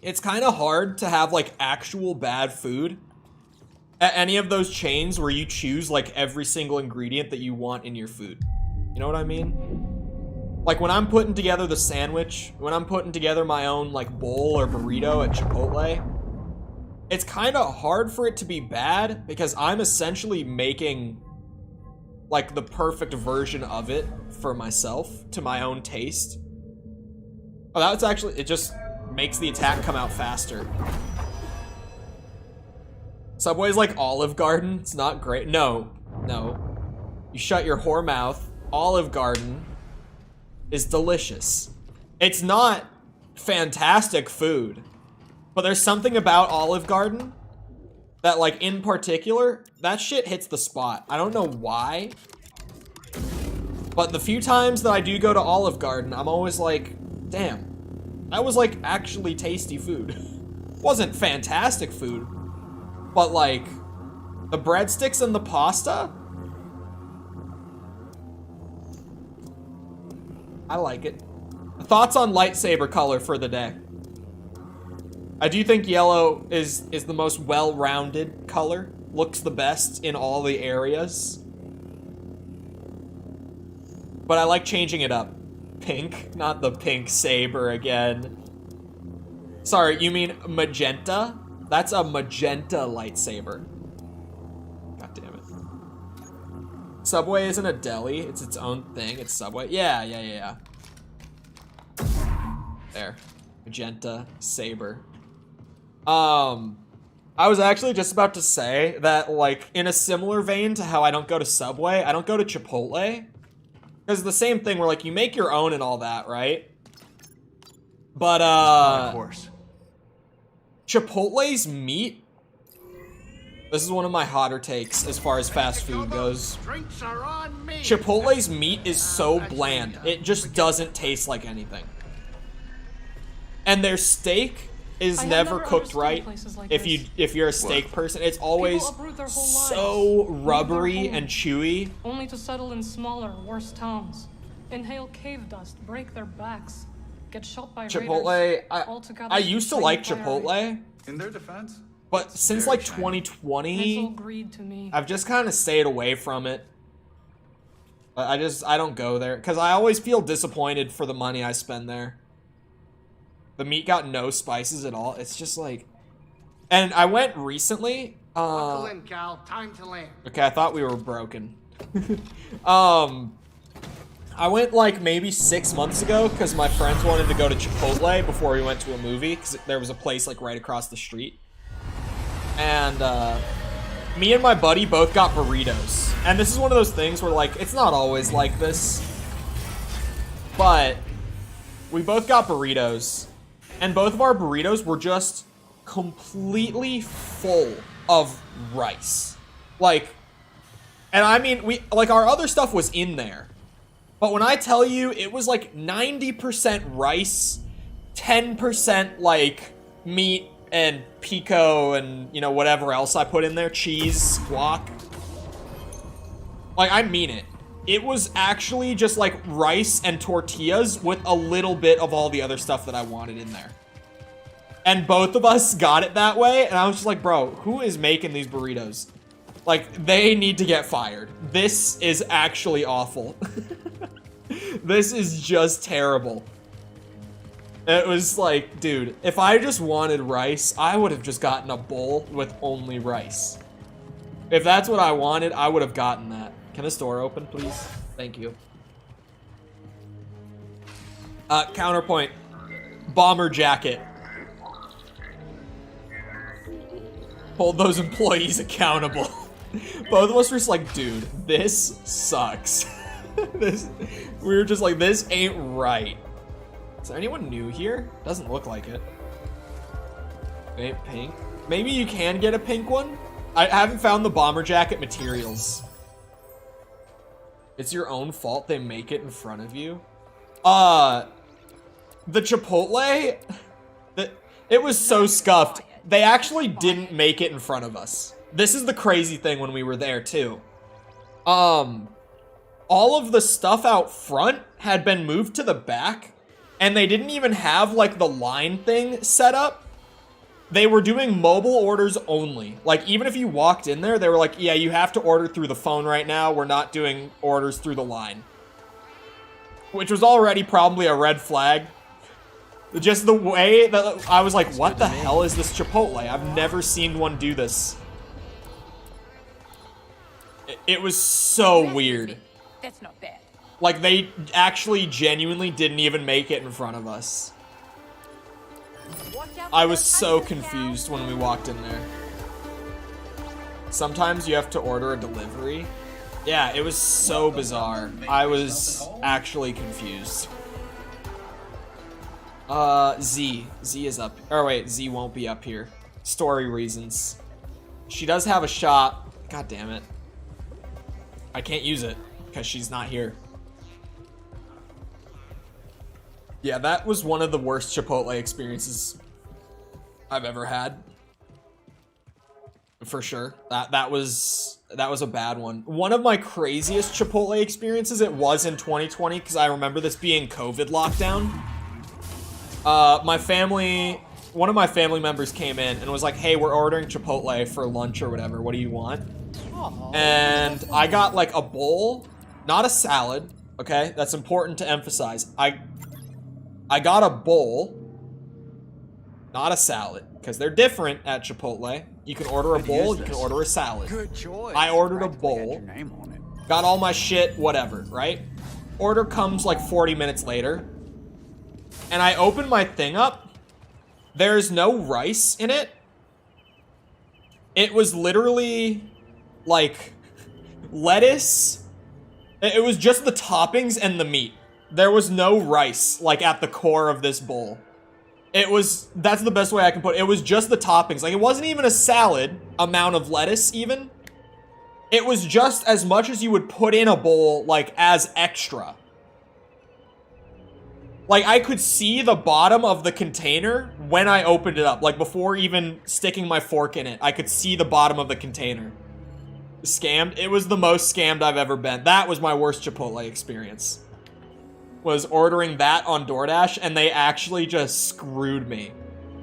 it's kind of hard to have, like, actual bad food at any of those chains where you choose, like, every single ingredient that you want in your food. You know what I mean? Like, when I'm putting together the sandwich, when I'm putting together my own, like, bowl or burrito at Chipotle, it's kind of hard for it to be bad because I'm essentially making, like, the perfect version of it for myself to my own taste. Oh, that's actually, it just makes the attack come out faster. Subway's like Olive Garden. It's not great. No. You shut your whore mouth. Olive Garden is delicious. It's not fantastic food, but there's something about Olive Garden that, like, in particular, that shit hits the spot. I don't know why, but the few times that I do go to Olive Garden, I'm always like, damn, that was, like, actually tasty food. Wasn't fantastic food, but, like, the breadsticks and the pasta, I like it. Thoughts on lightsaber color for the day? I do think yellow is the most well-rounded color. Looks the best in all the areas. But I like changing it up. Pink, not the pink saber again. Sorry, you mean magenta? That's a magenta lightsaber. God damn it. Subway isn't a deli, it's its own thing. It's Subway. Yeah. There. Magenta saber. I was actually just about to say that, like, in a similar vein to how I don't go to Subway, I don't go to Chipotle. Because the same thing where, like, you make your own and all that, right? But, Of course. Chipotle's meat, this is one of my hotter takes as far as fast food goes. Drinks are on me. Chipotle's meat is so bland. It just doesn't taste like anything. And their steak is I have never never cooked understood right. places like If you're a steak person, it's always People uproot their whole so lives, leave their rubbery home, and chewy. only to settle in smaller, worse towns. Inhale cave dust, break their backs, get shot by Chipotle, raiders. Altogether, I used to like plain fire. Chipotle, In their defense, but it's since very like shiny. It's all 2020, greed to me. I've just kind of stayed away from it. I don't go there because I always feel disappointed for the money I spend there. The meat got no spices at all. It's just like, and I went recently. Buckle in, Cal. Time to land. Okay, I thought we were broken. I went like maybe 6 months ago because my friends wanted to go to Chipotle before we went to a movie because there was a place like right across the street. And me and my buddy both got burritos. And this is one of those things where, like, it's not always like this, but we both got burritos. And both of our burritos were just completely full of rice. Like, and I mean, our other stuff was in there. But when I tell you, it was like 90% rice, 10% like meat and pico and, you know, whatever else I put in there, cheese, guac. Like, I mean it. It was actually just like rice and tortillas with a little bit of all the other stuff that I wanted in there. And both of us got it that way, and I was just like, bro, who is making these burritos? Like, they need to get fired. This is actually awful. This is just terrible. It was like, dude, if I just wanted rice, I would have just gotten a bowl with only rice. If that's what I wanted, I would have gotten that. Can this door open, please? Thank you. Counterpoint. Bomber jacket. Hold those employees accountable. Both of us were just like, dude, this sucks. We were just like, this ain't right. Is there anyone new here? Doesn't look like it. Okay, pink. Maybe you can get a pink one? I haven't found the bomber jacket materials. It's your own fault they make it in front of you. The Chipotle, it was so scuffed. They actually didn't make it in front of us. This is the crazy thing when we were there too. All of the stuff out front had been moved to the back, and they didn't even have like the line thing set up. They were doing mobile orders only. Like, even if you walked in there, they were like, yeah, you have to order through the phone right now. We're not doing orders through the line. Which was already probably a red flag. Just the way that I was like, what the hell is this Chipotle? I've never seen one do this. It was so weird. That's not bad. Like, they actually genuinely didn't even make it in front of us. I was so confused when we walked in there. Sometimes you have to order a delivery. Yeah, it was so bizarre. I was actually confused. Z is up. Or wait, Z won't be up here. Story reasons. She does have a shot. God damn it. I can't use it because she's not here. Yeah, that was one of the worst Chipotle experiences I've ever had. For sure. That was a bad one. One of my craziest Chipotle experiences, it was in 2020, because I remember this being COVID lockdown. One of my family members came in and was like, hey, we're ordering Chipotle for lunch or whatever. What do you want? And I got like a bowl, not a salad. Okay, that's important to emphasize. I got a bowl, not a salad, because they're different at Chipotle. You can order a bowl, you can order a salad. Good choice. I ordered a bowl, got all my shit, whatever, right? Order comes like 40 minutes later, and I open my thing up. There's no rice in it. It was literally like lettuce. It was just the toppings and the meat. There was no rice, like, at the core of this bowl. That's the best way I can put it. It was just the toppings. Like, it wasn't even a salad amount of lettuce, even. It was just as much as you would put in a bowl, like, as extra. Like, I could see the bottom of the container when I opened it up. Like, before even sticking my fork in it, I could see the bottom of the container. Scammed? It was the most scammed I've ever been. That was my worst Chipotle experience. Was ordering that on DoorDash, and they actually just screwed me.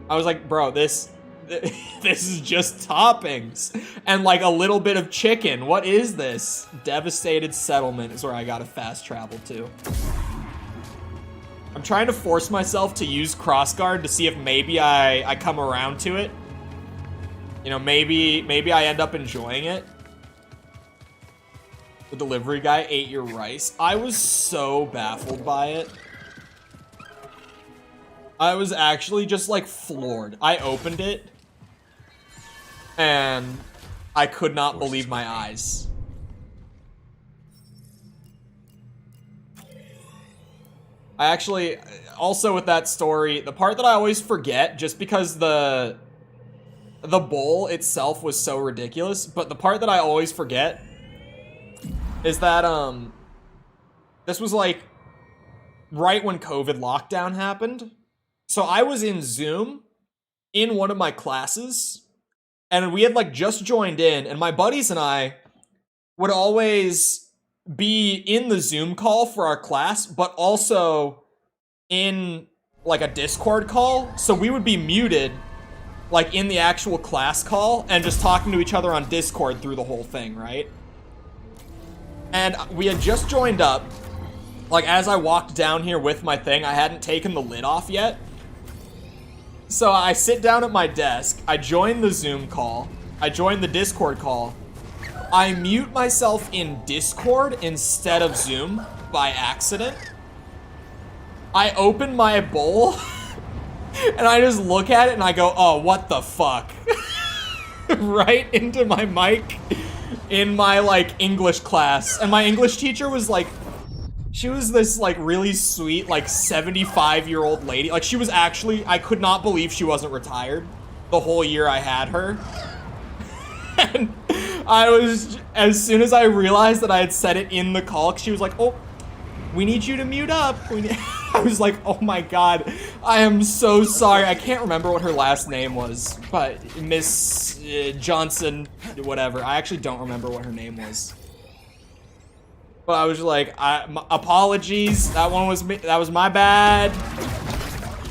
I was like, bro, this is just toppings and like a little bit of chicken. What is this? Devastated Settlement is where I gotta fast travel to. I'm trying to force myself to use crossguard to see if maybe I come around to it. You know, maybe I end up enjoying it. The delivery guy ate your rice. I was so baffled by it. I was actually just like floored. I opened it and I could not believe my eyes. I actually, also with that story, the part that I always forget, just because the bowl itself was so ridiculous, but the part that I always forget is that, this was like right when COVID lockdown happened. So I was in Zoom in one of my classes, and we had like just joined in, and my buddies and I would always be in the Zoom call for our class, but also in like a Discord call. So we would be muted like in the actual class call and just talking to each other on Discord through the whole thing, right? And we had just joined up. Like, as I walked down here with my thing, I hadn't taken the lid off yet. So I sit down at my desk, I join the Zoom call, I join the Discord call, I mute myself in Discord instead of Zoom by accident. I open my bowl, and I just look at it and I go, oh, what the fuck? Right into my mic in my, like, English class. And my English teacher was like, She was this like really sweet, like 75-year-old lady. Like she was actually, I could not believe she wasn't retired the whole year I had her. And I was, as soon as I realized that I had said it in the call, she was like, oh, we need you to mute up. I was like, oh my god, I am so sorry. I can't remember what her last name was, but Miss Johnson, whatever. I actually don't remember what her name was. But I was like, apologies. That one was me. That was my bad.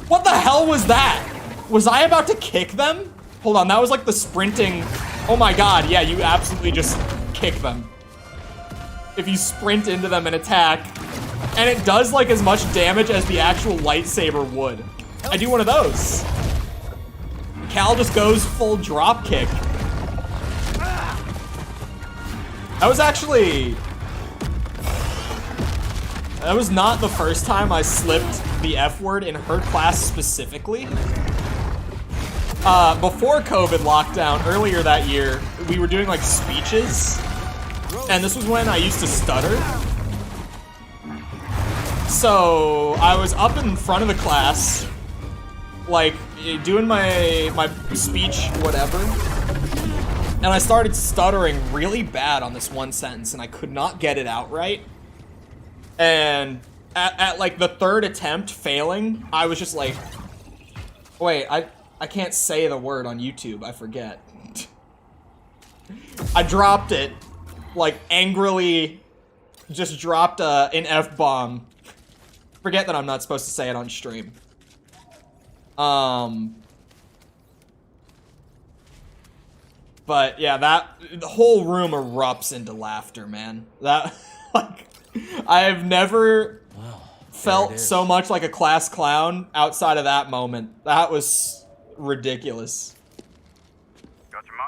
What the hell was that? Was I about to kick them? Hold on, that was like the sprinting. Oh my god, yeah, you absolutely just kick them. If you sprint into them and attack. And it does like as much damage as the actual lightsaber would. I do one of those. Cal just goes full drop kick. That was actually... That was not the first time I slipped the F word in her class specifically. Before COVID lockdown, earlier that year, we were doing like speeches. And this was when I used to stutter. So I was up in front of the class, like doing my speech, whatever. And I started stuttering really bad on this one sentence and I could not get it out right. And at like the third attempt failing, I was just like, wait, I can't say the word on YouTube, I forget. I dropped it, like angrily just dropped an F-bomb. Forget that I'm not supposed to say it on stream. But yeah, the whole room erupts into laughter, man. That, like, I have never felt so much like a class clown outside of that moment. That was ridiculous.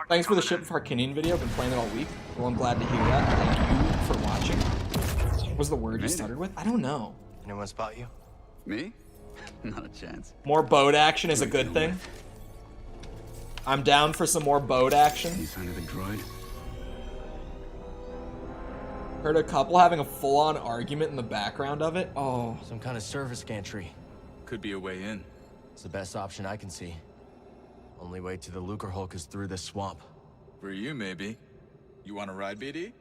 Thanks for the Ship of Harkinian video. Been playing it all week. Well, I'm glad to hear that. Thank you for watching. What was the word you started with? I don't know. Anyone spot you? Me? Not a chance. More boat action is a good thing. I'm down for some more boat action. Any sign of the droid? Heard a couple having a full-on argument in the background of it. Oh. Some kind of service gantry. Could be a way in. It's the best option I can see. Only way to the Lucre Hulk is through this swamp. For you, maybe. You want to ride, BD?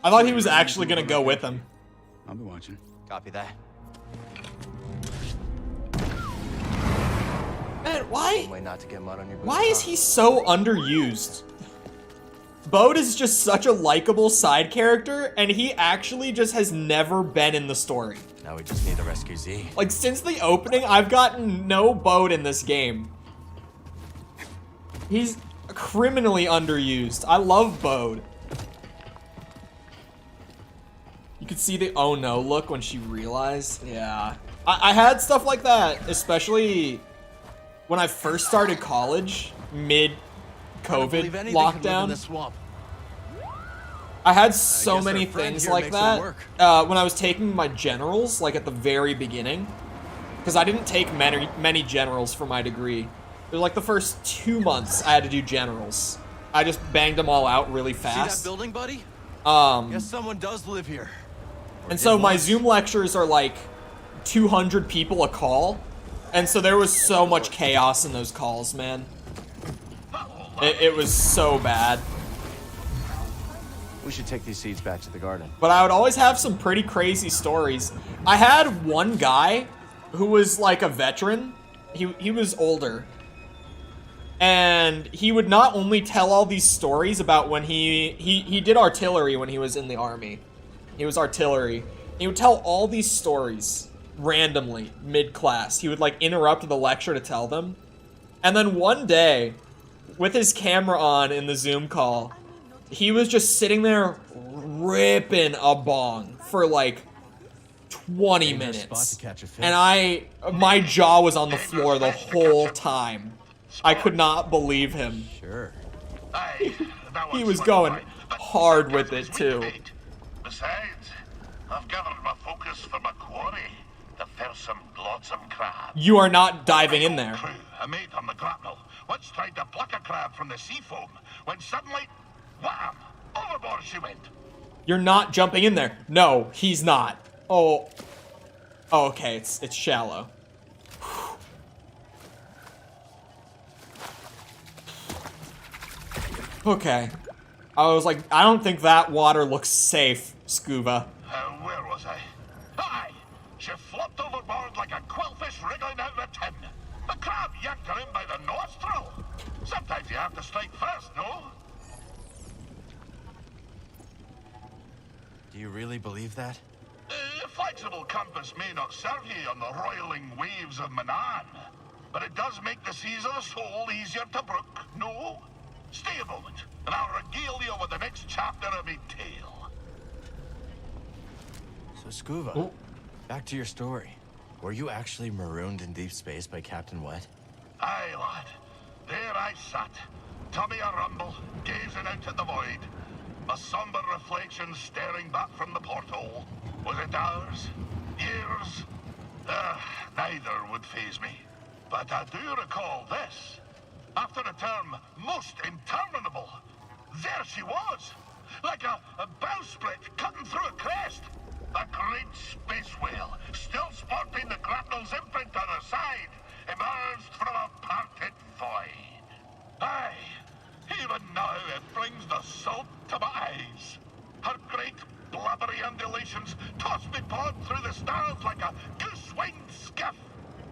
I thought he was actually gonna go with him. I'll be watching. Copy that. Man, Way not to get mud on your boots. why is he so underused? Bode is just such a likable side character, and he actually just has never been in the story. Now we just need to rescue Z. Like, since the opening, I've gotten no Bode in this game. He's criminally underused. I love Bode. You could see the oh no look when she realized. Yeah. I had stuff like that, especially when I first started college, mid-COVID lockdown. I had so many things like that when I was taking my generals, like at the very beginning. Because I didn't take many generals for my degree. It was like the first 2 months I had to do generals. I just banged them all out really fast. See that building, buddy? Guess someone does live here. And so my Zoom lectures are like 200 people a call. And so there was so much chaos in those calls, man. It was so bad. We should take these seeds back to the garden. But I would always have some pretty crazy stories. I had one guy who was like a veteran. He was older. And he would not only tell all these stories about when he did artillery when he was in the army. He was artillery. He would tell all these stories randomly, mid-class. He would like interrupt the lecture to tell them. And then one day, with his camera on in the Zoom call, he was just sitting there ripping a bong for like 20 minutes. And my jaw was on the floor the whole time. I could not believe him. Sure. He was going hard with it too. Besides, I've gathered my focus for my quarry, the fearsome glotsome crab. You are not diving in there. Crew, a mate on the grapnel, once tried to pluck a crab from the sea foam, when suddenly, wham! Overboard she went. You're not jumping in there. No, he's not. Oh. Oh, okay, it's shallow. Okay. I was like, I don't think that water looks safe, Scuba. Where was I? Aye! She flopped overboard like a quillfish wriggling out of a tin. The crab yanked her in by the nostril. Sometimes you have to strike first, no? Do you really believe that? A flexible compass may not serve you on the roiling waves of Manan, but it does make the seas of the soul easier to brook, no? Stay a moment, and I'll regale you with the next chapter of my tale. So, Scuba, Oh. back to your story. Were you actually marooned in deep space by Captain Wet? Aye, lad. There I sat, tummy a rumble, gazing out at the void. A somber reflection staring back from the porthole. Was it hours? Years? Neither would faze me. But I do recall this. After a term most interminable, there she was, like a bowsprit cutting through a crest. A great space whale, still sporting the grapnel's imprint on her side, emerged from a parted void. Aye, even now it brings the salt to my eyes. Her great blubbery undulations tossed me pod through the stars like a goose-winged skiff.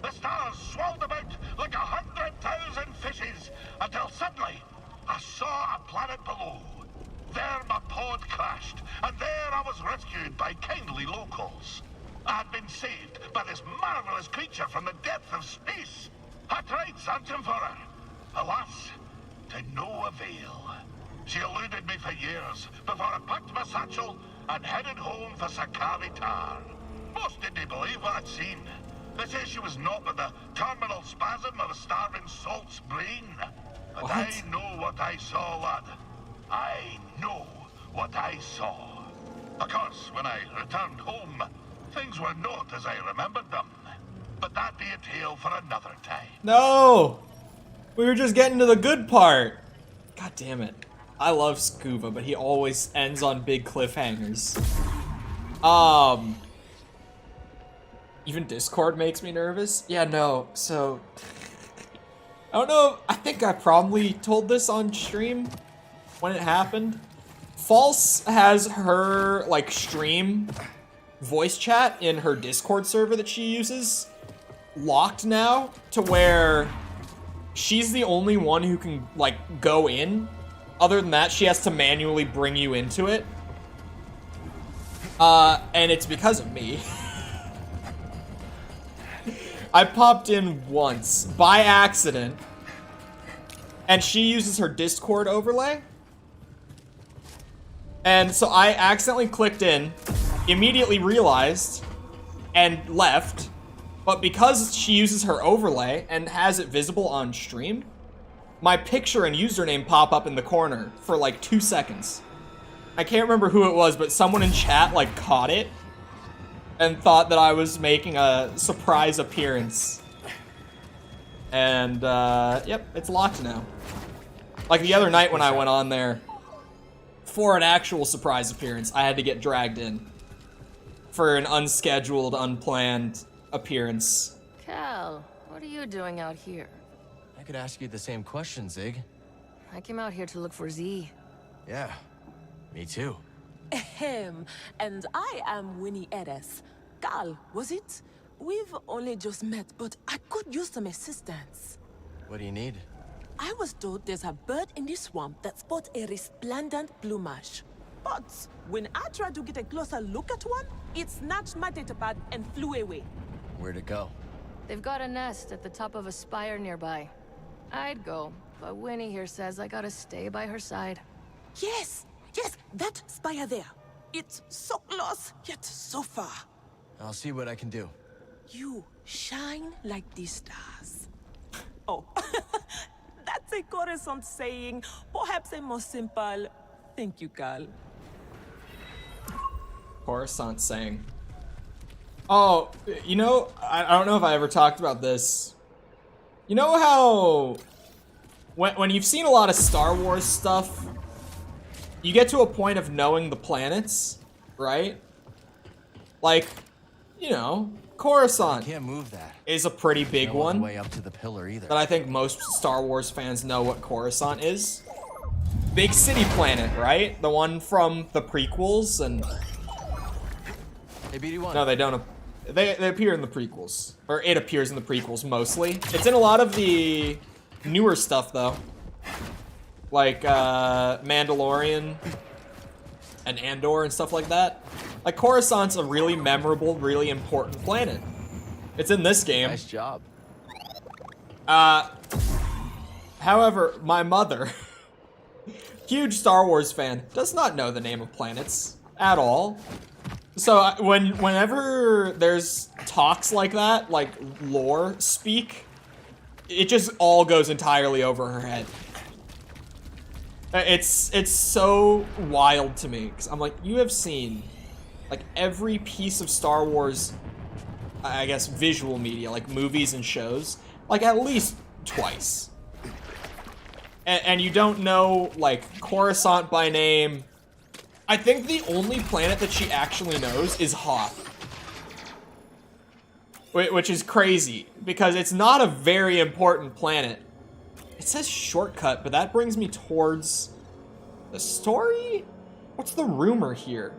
The stars swirled about like 100,000 fishes, until suddenly I saw a planet below. There my pod crashed, and there I was rescued by kindly locals. I had been saved by this marvelous creature from the depth of space. I tried searching for her. Alas, to no avail. She eluded me for years before I packed my satchel and headed home for Sakari Tar. Most didn't believe what I'd seen. They say she was not but the terminal spasm of a starving salt's brain. But What? I know what I saw, lad. I know what I saw. Of course, when I returned home, things were not as I remembered them. But that be a tale for another time. No! We were just getting to the good part. God damn it. I love Scuba, but he always ends on big cliffhangers. Even Discord makes me nervous. Yeah, no, so... I don't know, I think I probably told this on stream when it happened. False has her, like, stream voice chat in her Discord server that she uses locked now to where she's the only one who can, like, go in. Other than that, she has to manually bring you into it. And it's because of me. I popped in once by accident, and she uses her Discord overlay. And so I accidentally clicked in, immediately realized, and left. But because she uses her overlay and has it visible on stream, my picture and username pop up in the corner for like 2 seconds. I can't remember who it was, but someone in chat like caught it and thought that I was making a surprise appearance. And, yep, it's locked now. Like the other night when I went on there for an actual surprise appearance, I had to get dragged in for an unscheduled, unplanned appearance. Cal, what are you doing out here? I could ask you the same question, Zig. I came out here to look for Z. Yeah, me too. Ahem. And I am Winnie Edes. Cal, was it? We've only just met, but I could use some assistance. What do you need? I was told there's a bird in the swamp that spots a resplendent plumage. But when I tried to get a closer look at one, it snatched my datapad and flew away. Where'd it go? They've got a nest at the top of a spire nearby. I'd go, but Winnie here says I gotta stay by her side. Yes, that spire there. It's so close, yet so far. I'll see what I can do. You shine like the stars. Oh, that's a Coruscant saying, perhaps a more simple, thank you, Cal. Coruscant saying. Oh, you know, I don't know if I ever talked about this. You know how when you've seen a lot of Star Wars stuff, you get to a point of knowing the planets, right? Like, you know, Coruscant Can't move that. is a pretty big No other one. way up to the pillar either. But I think most Star Wars fans know what Coruscant is. Big city planet, right? The one from the prequels and... Hey, BD1. No, they don't. They appear in the prequels. Or it appears in the prequels, mostly. It's in a lot of the newer stuff, though. Like, Mandalorian and Andor and stuff like that. Like, Coruscant's a really memorable, really important planet. It's in this game. Nice job. However, my mother, huge Star Wars fan, does not know the name of planets at all. So whenever there's talks like that, like lore speak, it just all goes entirely over her head. It's so wild to me, because I'm like, you have seen like every piece of Star Wars, I guess, visual media, like movies and shows, like at least twice. And you don't know, like, Coruscant by name. I think the only planet that she actually knows is Hoth. Which is crazy, because it's not a very important planet. It says shortcut, but that brings me towards the story? What's the rumor here?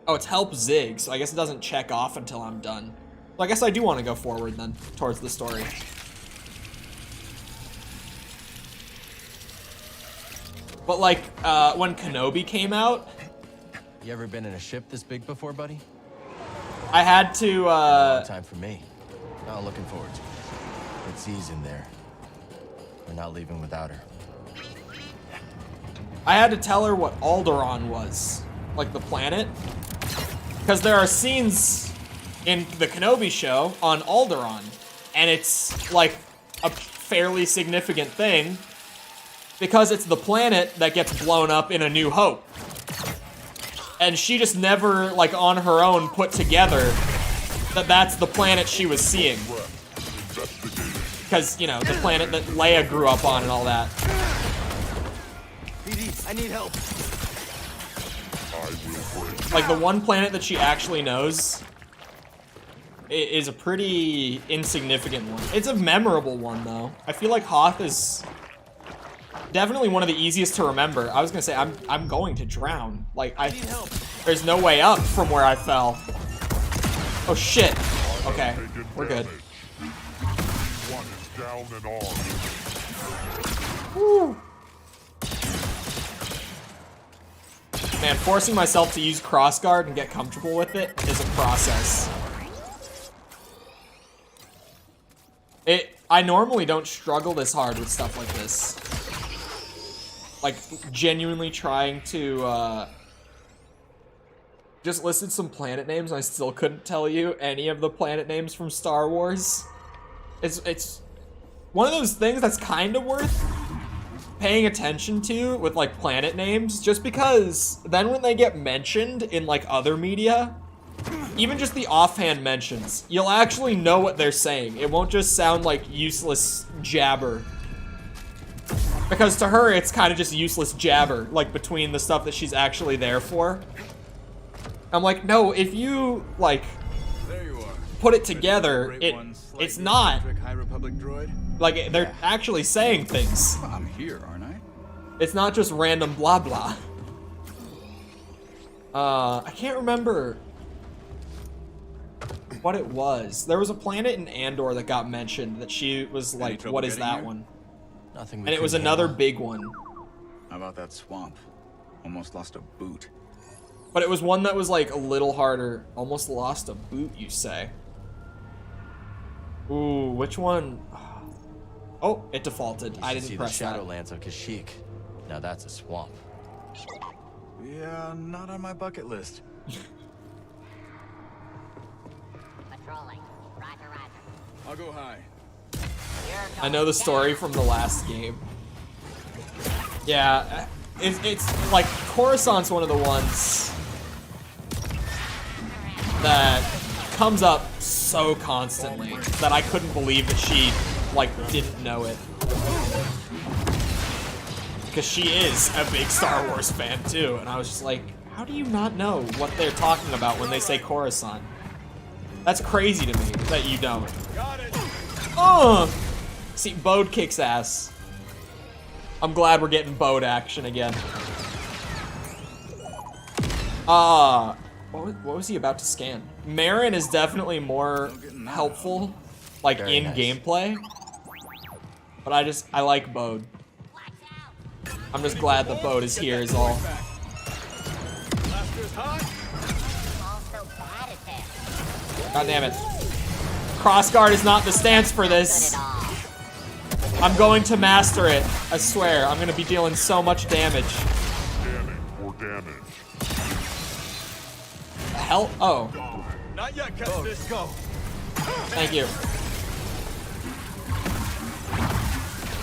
Oh, it's help Zig, so I guess it doesn't check off until I'm done. So I guess I do want to go forward then, towards the story. But like, when Kenobi came out... You ever been in a ship this big before, buddy? I had to, Long time for me. Not looking forward to it. It's Z's in there. We're not leaving without her. I had to tell her what Alderaan was. Like, the planet. Because there are scenes in the Kenobi show on Alderaan. And it's, like, a fairly significant thing. Because it's the planet that gets blown up in A New Hope. And she just never, like, on her own put together that that's the planet she was seeing. Because, you know, the planet that Leia grew up on and all that. BD, I need help. Like, the one planet that she actually knows is a pretty insignificant one. It's a memorable one, though. I feel like Hoth is... definitely one of the easiest to remember. I was gonna say, I'm going to drown. Like, there's no way up from where I fell. Oh shit. Okay, we're good. One is down and on. Woo. Man, forcing myself to use crossguard and get comfortable with it is a process. I normally don't struggle this hard with stuff like this. Like, genuinely trying to, just listed some planet names, and I still couldn't tell you any of the planet names from Star Wars. It's one of those things that's kind of worth paying attention to with, like, planet names, just because then when they get mentioned in, like, other media, even just the offhand mentions, you'll actually know what they're saying. It won't just sound like useless jabber. Because to her, it's kind of just useless jabber, like, between the stuff that she's actually there for. I'm like, no, if you, like, There you are. put it together, it's not. High Republic droid. Like, they're actually saying things. I'm here, aren't I? It's not just random blah blah. I can't remember what it was. There was a planet in Andor that got mentioned that she was like, trouble what is getting that here? one? Nothing. And it was another big one. How about that swamp? Almost lost a boot. But it was one that was like a little harder. Almost lost a boot, you say? Ooh, which one? Oh, it defaulted. I didn't press the that. Shadowlands of Kashyyyk. Now that's a swamp. Yeah, not on my bucket list. Patrolling. Roger, roger. I'll go high. I know the story from the last game. Yeah, it's like Coruscant's one of the ones that comes up so constantly that I couldn't believe that she, like, didn't know it. because she is a big Star Wars fan too, and I was just like, how do you not know what they're talking about when they say Coruscant? That's crazy to me that you don't. Oh! See, Bode kicks ass. I'm glad we're getting Bode action again. What was he about to scan? Marin is definitely more helpful, like, in gameplay. But I like Bode. I'm just glad that Bode is here is all. God damn it. Crossguard is not the stance for this. I'm going to master it. I swear. I'm going to be dealing so much damage. Hell? Oh. Not yet, let's go. Thank you.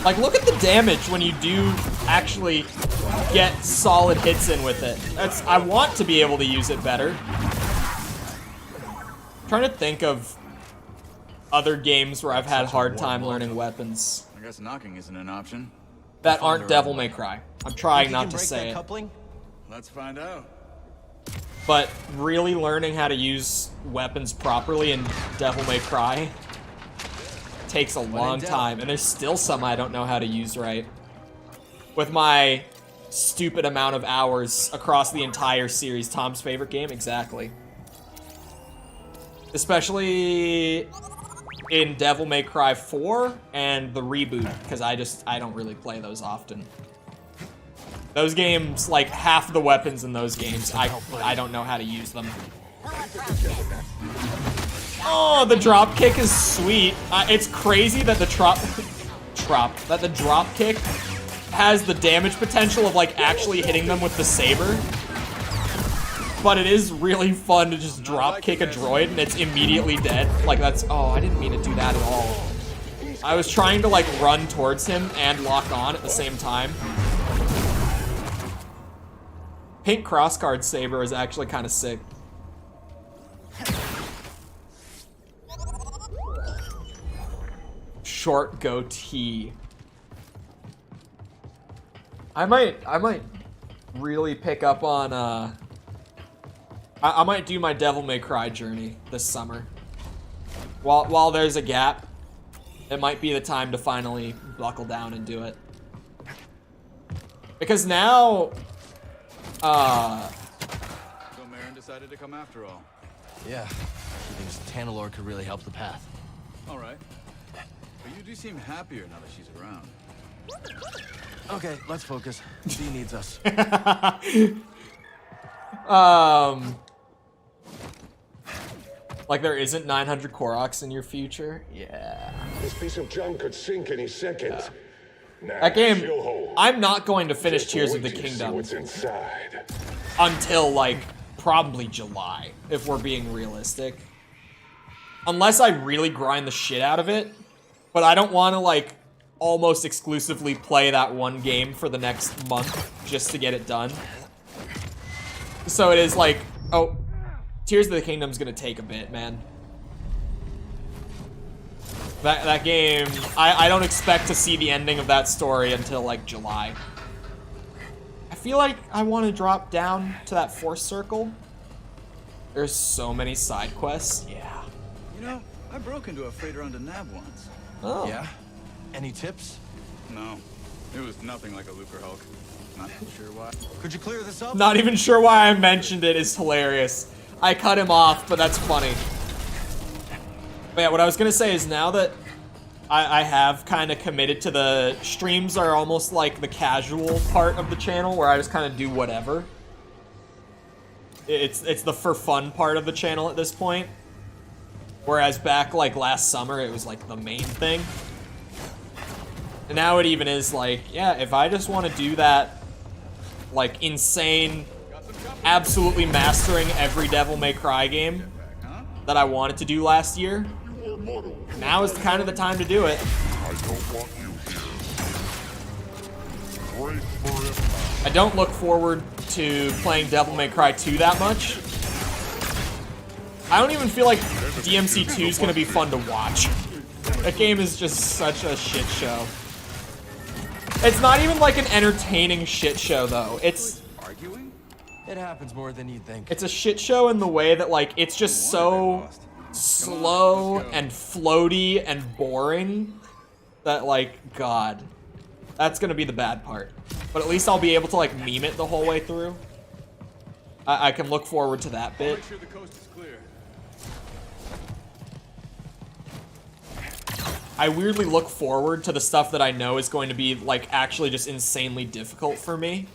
Like, look at the damage when you do actually get solid hits in with it. I want to be able to use it better. I'm trying to think of other games where I've had a hard time learning weapons. I guess knocking isn't an option. That aren't Devil May Cry. I'm trying not to say it. Let's find out. But really learning how to use weapons properly in Devil May Cry takes a long time, and there's still some I don't know how to use right. With my stupid amount of hours across the entire series, Tom's favorite game, exactly. Especially in Devil May Cry 4 and the reboot, because I don't really play those often. Those games, like, half the weapons in those games, I don't know how to use them. Oh, the drop kick is sweet. It's crazy that the drop kick has the damage potential of, like, actually hitting them with the saber. But it is really fun to just drop kick a droid and it's immediately dead. Like, that's, oh, I didn't mean to do that at all. I was trying to, like, run towards him and lock on at the same time. Pink crossguard saber is actually kind of sick. Short goatee. I might really pick up on I might do my Devil May Cry journey this summer. While there's a gap, it might be the time to finally buckle down and do it. Because now So Marin decided to come after all. Yeah. He thinks Tanalorr could really help the path. Alright. But you do seem happier now that she's around. Okay, let's focus. She needs us. Like there isn't 900 Koroks in your future? Yeah. This piece of junk could sink any second. Nah, That game, she'll hold. I'm not going to finish Just Tears wait of the till you see Kingdom what's inside. until, like, probably July, if we're being realistic. Unless I really grind the shit out of it, but I don't want to, like, almost exclusively play that one game for the next month just to get it done. So it is like, oh, Tears of the Kingdom's gonna take a bit, man. That game, I don't expect to see the ending of that story until, like, July. I feel like I want to drop down to that Force Circle. There's so many side quests. Yeah. You know, I broke into a freighter on Nab once. Oh. Yeah? Any tips? No. It was nothing like a Lucre Hulk. Not sure why. Could you clear this up? Not even sure why I mentioned it is hilarious. I cut him off, but that's funny. But yeah, what I was gonna say is now that I have kind of committed to the streams are almost like the casual part of the channel where I just kind of do whatever. It's the for fun part of the channel at this point. Whereas back like last summer, it was like the main thing. And now it even is like, yeah, if I just want to do that, like insane, absolutely mastering every Devil May Cry game that I wanted to do last year, now is kind of the time to do it. I don't look forward to playing Devil May Cry 2 that much. I don't even feel like DMC 2 is going to be fun to watch. That game is just such a shit show. It's not even like an entertaining shit show though. It's Arguing? It happens more than you'd think. it's a shit show in the way that like it's just so slow and floaty and boring that like God, that's gonna be the bad part. But at least I'll be able to like meme it the whole way through. I can look forward to that bit. Make sure the coast is clear. I weirdly look forward to the stuff that I know is going to be like actually just insanely difficult for me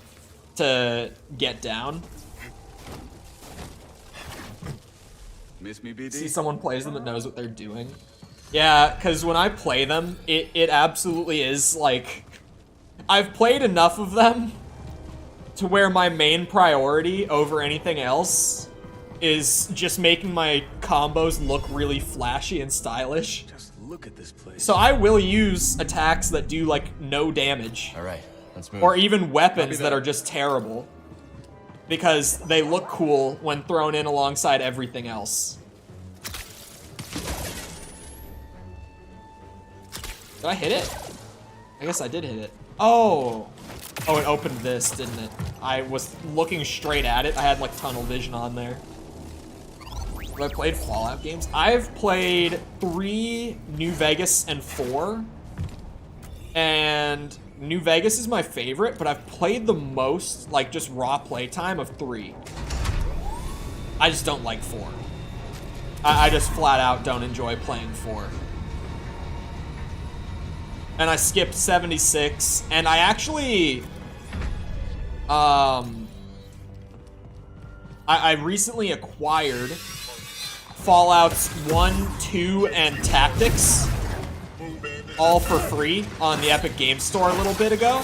to get down. Miss me, BD? See someone plays them that knows what they're doing. Yeah, because when I play them, it absolutely is like... I've played enough of them to where my main priority over anything else is just making my combos look really flashy and stylish. Just look at this place. So I will use attacks that do like no damage. All right, let's move. Or even weapons that are just terrible. Because they look cool when thrown in alongside everything else. Did I hit it? I guess I did hit it. Oh! Oh, it opened this, didn't it? I was looking straight at it. I had like tunnel vision on there. Have I played Fallout games? I've played 3, New Vegas, and 4. And New Vegas is my favorite, but I've played the most, like, just raw playtime of 3. I just don't like 4. I just flat out don't enjoy playing 4. And I skipped 76, and I actually, I recently acquired Fallouts 1, 2, and Tactics, all for free on the Epic Games Store a little bit ago.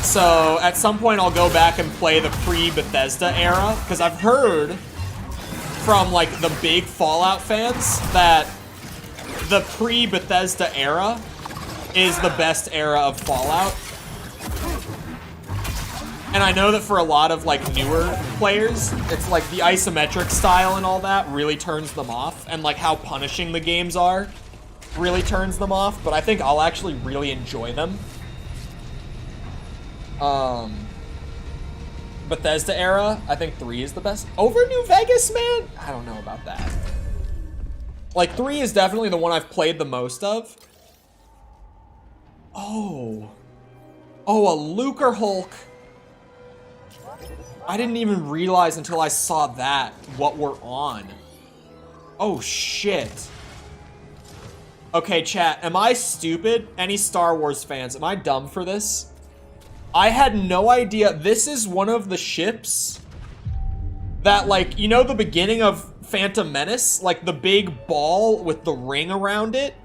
So at some point I'll go back and play the pre-Bethesda era, because I've heard from like the big Fallout fans that the pre-Bethesda era is the best era of Fallout. And I know that for a lot of like newer players, it's like the isometric style and all that really turns them off, and like how punishing the games are really turns them off, but I think I'll actually really enjoy them. Bethesda era, I think 3 is the best. Over New Vegas, man? I don't know about that. Like, 3 is definitely the one I've played the most of. Oh. Oh, a Lucre Hulk. I didn't even realize until I saw that what we're on. Oh, shit. Okay, chat, am I stupid? Any Star Wars fans, am I dumb for this? I had no idea. This is one of the ships that, like, you know the beginning of Phantom Menace? Like, the big ball with the ring around it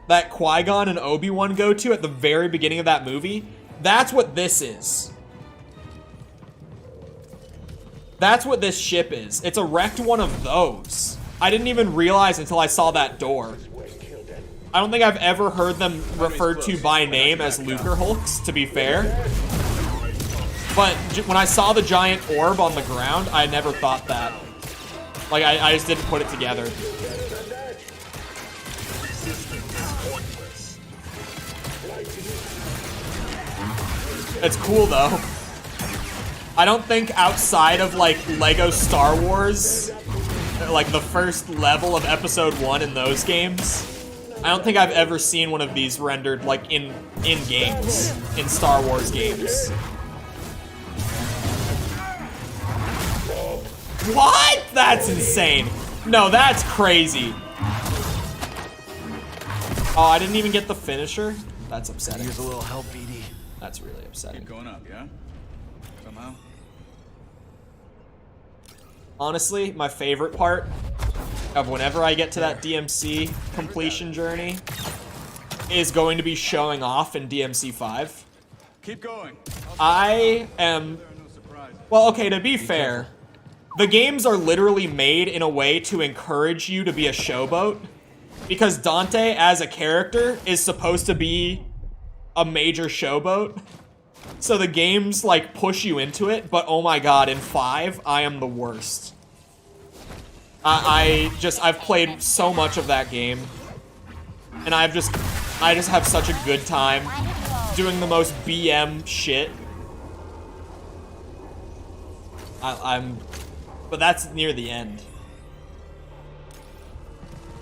that Qui-Gon and Obi-Wan go to at the very beginning of that movie? That's what this is. That's what this ship is. It's a wrecked one of those. I didn't even realize until I saw that door. I don't think I've ever heard them referred to by name as Lucre Hulks, to be fair. But when I saw the giant orb on the ground, I never thought that. Like, I just didn't put it together. It's cool, though. I don't think outside of, like, Lego Star Wars, like, the first level of Episode 1 in those games, I don't think I've ever seen one of these rendered, like, in games, in Star Wars games. What? That's insane. No, that's crazy. Oh, I didn't even get the finisher? That's upsetting. Here's a little help, BD. That's really upsetting. Keep going up, yeah? Somehow? Honestly, my favorite part of whenever I get to that DMC completion journey is going to be showing off in DMC 5. Keep going. I am... Well, okay, to be fair, the games are literally made in a way to encourage you to be a showboat, because Dante, as a character, is supposed to be a major showboat. So the games, like, push you into it, but oh my god, in 5, I am the worst. I've played so much of that game, and I've just I just have such a good time doing the most BM shit. But that's near the end.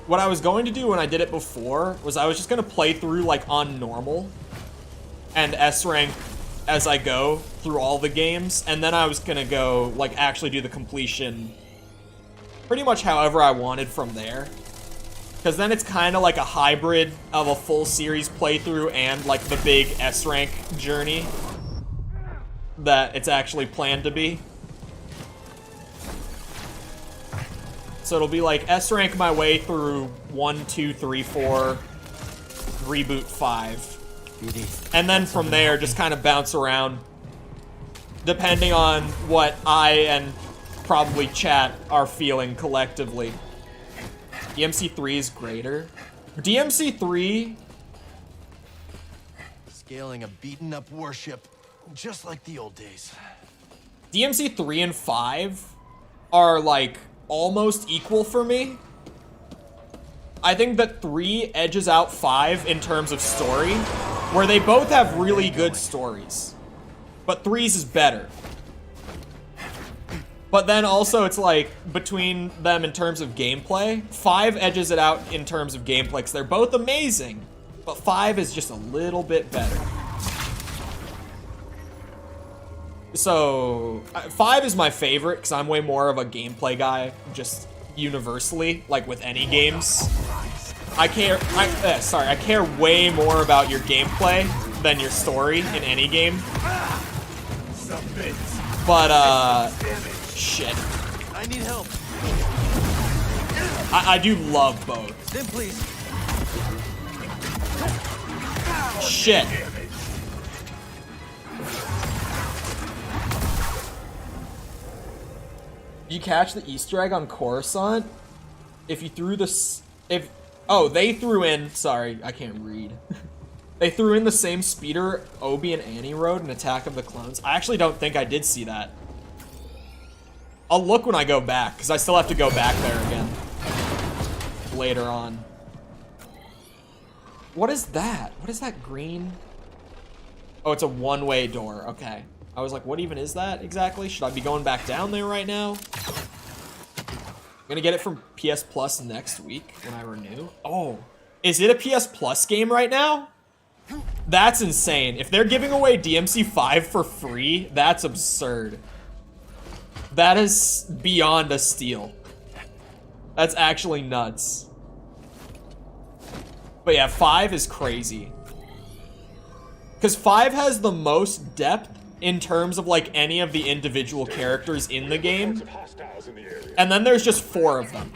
What I was going to do when I did it before was I was just gonna play through like on normal and S rank as I go through all the games, and then I was gonna go like actually do the completion pretty much however I wanted from there. Because then it's kind of like a hybrid of a full series playthrough and like the big S rank journey that it's actually planned to be. So it'll be like S rank my way through 1, 2, 3, 4, reboot 5. And then from there, just kind of bounce around depending on what I and probably chat are feeling collectively. DMC3 is greater. DMC3... Scaling a beaten up warship, just like the old days. DMC3 and 5 are like almost equal for me. I think that 3 edges out 5 in terms of story, where they both have really good stories. But 3's is better. But then also it's like, between them in terms of gameplay, 5 edges it out in terms of gameplay, because they're both amazing, but 5 is just a little bit better. So, 5 is my favorite, because I'm way more of a gameplay guy, just universally, like with any games. I care way more about your gameplay than your story in any game. But, shit. I need help. I do love both. Then please. Shit. You catch the Easter egg on Coruscant? If you threw oh, they threw in, sorry, I can't read. They threw in the same speeder Obi and Annie rode in Attack of the Clones. I actually don't think I did see that. I'll look when I go back, because I still have to go back there again later on. What is that? What is that green? Oh, it's a one-way door. Okay. I was like, what even is that exactly? Should I be going back down there right now? I'm gonna get it from PS Plus next week when I renew. Oh, is it a PS Plus game right now? That's insane. If they're giving away DMC 5 for free, that's absurd. That is beyond a steal. That's actually nuts. But yeah, 5 is crazy. Because 5 has the most depth in terms of like any of the individual characters in the game. And then there's just 4 of them.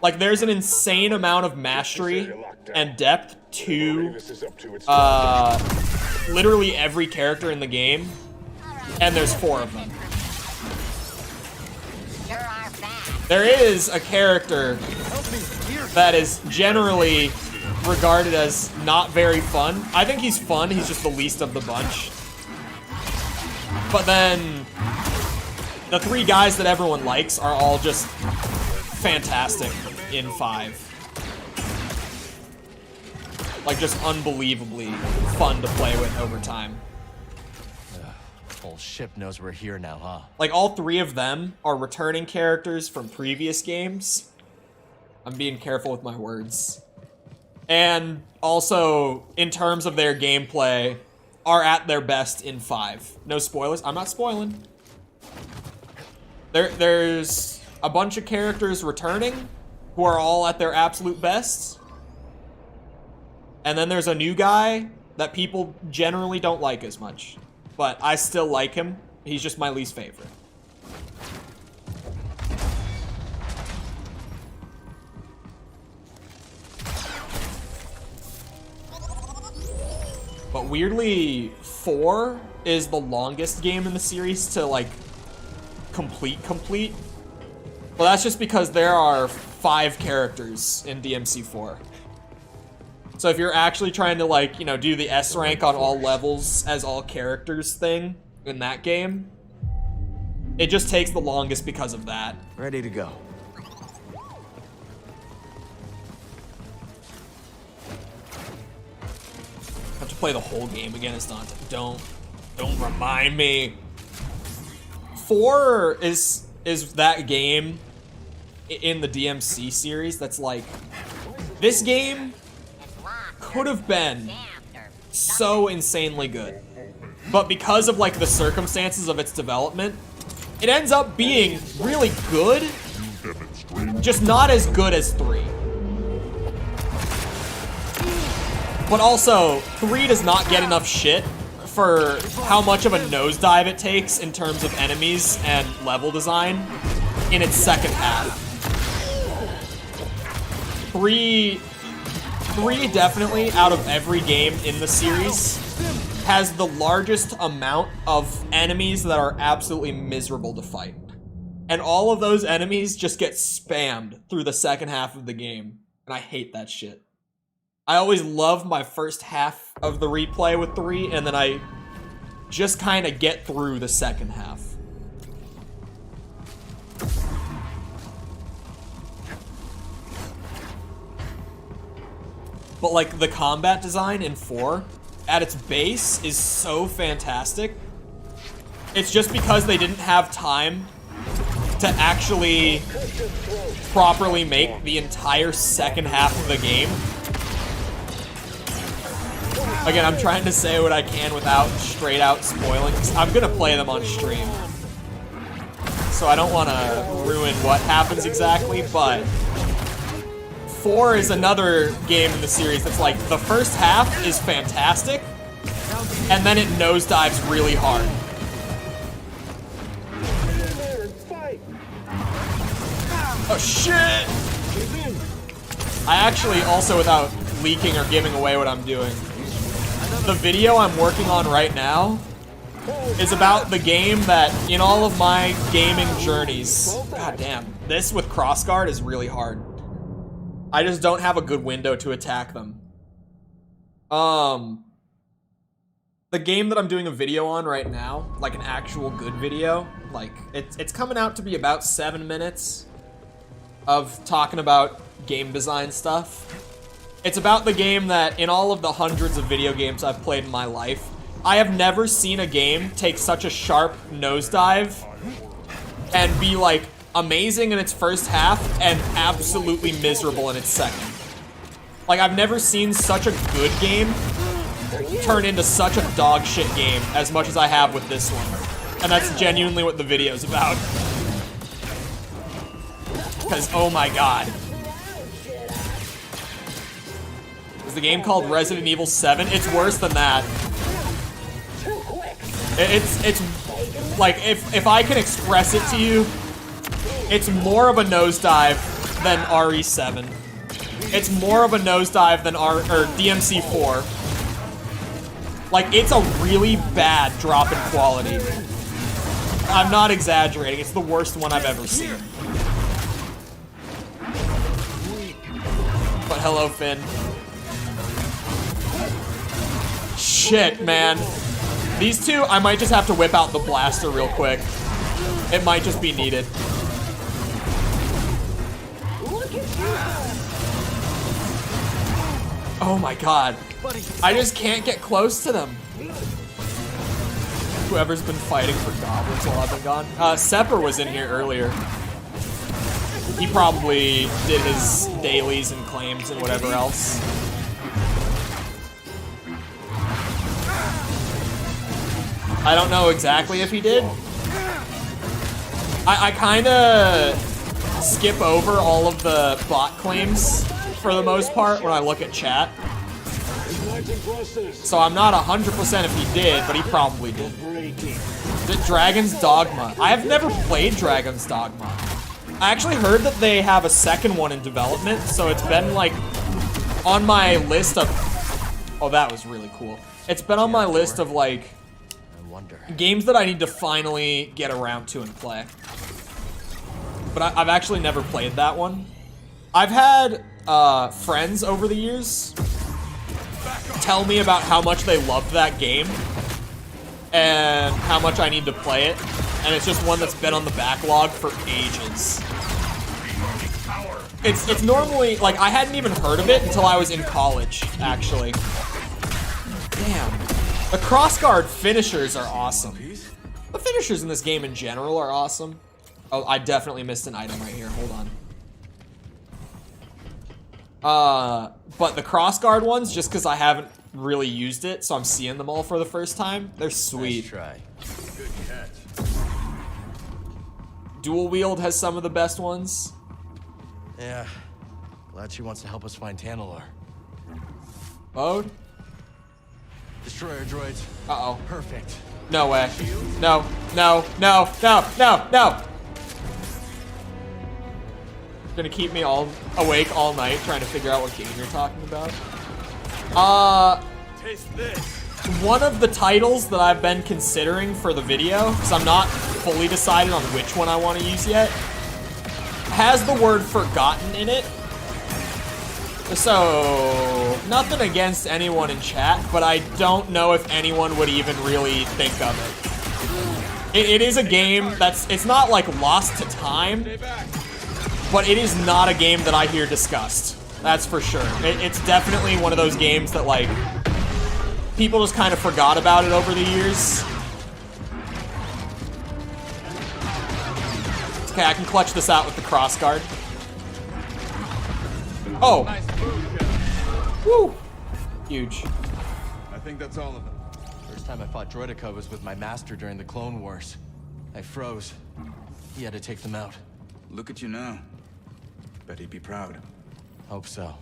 Like there's an insane amount of mastery and depth to literally every character in the game. And there's 4 of them. There is a character that is generally regarded as not very fun. I think he's fun, he's just the least of the bunch. But then the 3 guys that everyone likes are all just fantastic in 5. Like just unbelievably fun to play with over time. Whole ship knows we're here now, huh? Like all 3 of them are returning characters from previous games. I'm being careful with my words. And also, in terms of their gameplay, are at their best in 5. No spoilers. I'm not spoiling. There's a bunch of characters returning who are all at their absolute best. And then there's a new guy that people generally don't like as much. But I still like him. He's just my least favorite. But weirdly, 4 is the longest game in the series to, like, complete. Well, that's just because there are 5 characters in DMC4. So if you're actually trying to, like, you know, do the S rank on all levels as all characters thing in that game, it just takes the longest because of that. Ready to go. I have to play the whole game again as Dante. Don't remind me. 4 is that game in the DMC series that's like, this game could have been so insanely good, but because of like the circumstances of its development, it ends up being really good, just not as good as 3. But also, 3 does not get enough shit for how much of a nosedive it takes in terms of enemies and level design in its second half. 3 definitely, out of every game in the series, has the largest amount of enemies that are absolutely miserable to fight. And all of those enemies just get spammed through the second half of the game. And I hate that shit. I always love my first half of the replay with 3, and then I just kind of get through the second half. But like the combat design in 4, at its base, is so fantastic. It's just because they didn't have time to actually properly make the entire second half of the game. Again, I'm trying to say what I can without straight out spoiling. I'm gonna play them on stream, so I don't want to ruin what happens exactly, but 4 is another game in the series that's like, the first half is fantastic, and then it nosedives really hard. Oh shit! I actually, also without leaking or giving away what I'm doing, the video I'm working on right now is about the game that, in all of my gaming journeys, god damn, this with crossguard is really hard. I just don't have a good window to attack them. The game that I'm doing a video on right now, like an actual good video, like, it's coming out to be about 7 minutes of talking about game design stuff. It's about the game that, in all of the hundreds of video games I've played in my life, I have never seen a game take such a sharp nosedive and be like amazing in its first half and absolutely miserable in its second. Like, I've never seen such a good game turn into such a dog shit game as much as I have with this one. And that's genuinely what the video's about. Because, oh my god. Is the game called Resident Evil 7? It's worse than that. It's like, if I can express it to you, it's more of a nosedive than RE7. It's more of a nosedive than DMC 4. Like, it's a really bad drop in quality. I'm not exaggerating, it's the worst one I've ever seen. But hello, Finn. Shit, man. These two, I might just have to whip out the blaster real quick. It might just be needed. Oh my god. I just can't get close to them. Whoever's been fighting for goblins while I've been gone. Sepper was in here earlier. He probably did his dailies and claims and whatever else. I don't know exactly if he did. I kinda skip over all of the bot claims for the most part when I look at chat. So I'm not 100% if he did, but he probably did. Dragon's Dogma. I have never played Dragon's Dogma. I actually heard that they have a second one in development, so it's been like on my list of... Oh, that was really cool. It's been on my list of like games that I need to finally get around to and play. But I've actually never played that one. I've had friends over the years tell me about how much they loved that game and how much I need to play it, and it's just one that's been on the backlog for ages. It's normally, like, I hadn't even heard of it until I was in college, actually. Damn. The crossguard finishers are awesome. The finishers in this game in general are awesome. Oh, I definitely missed an item right here. Hold on. But the crossguard ones, just because I haven't really used it, so I'm seeing them all for the first time, they're sweet. Nice try. Good catch. Dual wield has some of the best ones. Yeah. Glad she wants to help us find Tantalor. Bode? Destroyer droids. Uh-oh. Perfect. No way. No, no, no, no, no, no! Gonna keep me all awake all night trying to figure out what game you're talking about. Taste this. One of the titles that I've been considering for the video, because I'm not fully decided on which one I want to use yet, has the word forgotten in it. So, nothing against anyone in chat, but I don't know if anyone would even really think of it. It is a game it's not like lost to time, but it is not a game that I hear discussed. That's for sure. It's definitely one of those games that, like, people just kind of forgot about it over the years. Okay, I can clutch this out with the crossguard. Oh. Nice move, Woo. Huge. I think that's all of them. First time I fought Droideka was with my master during the Clone Wars. I froze. He had to take them out. Look at you now. Bet he'd be proud. Hope so.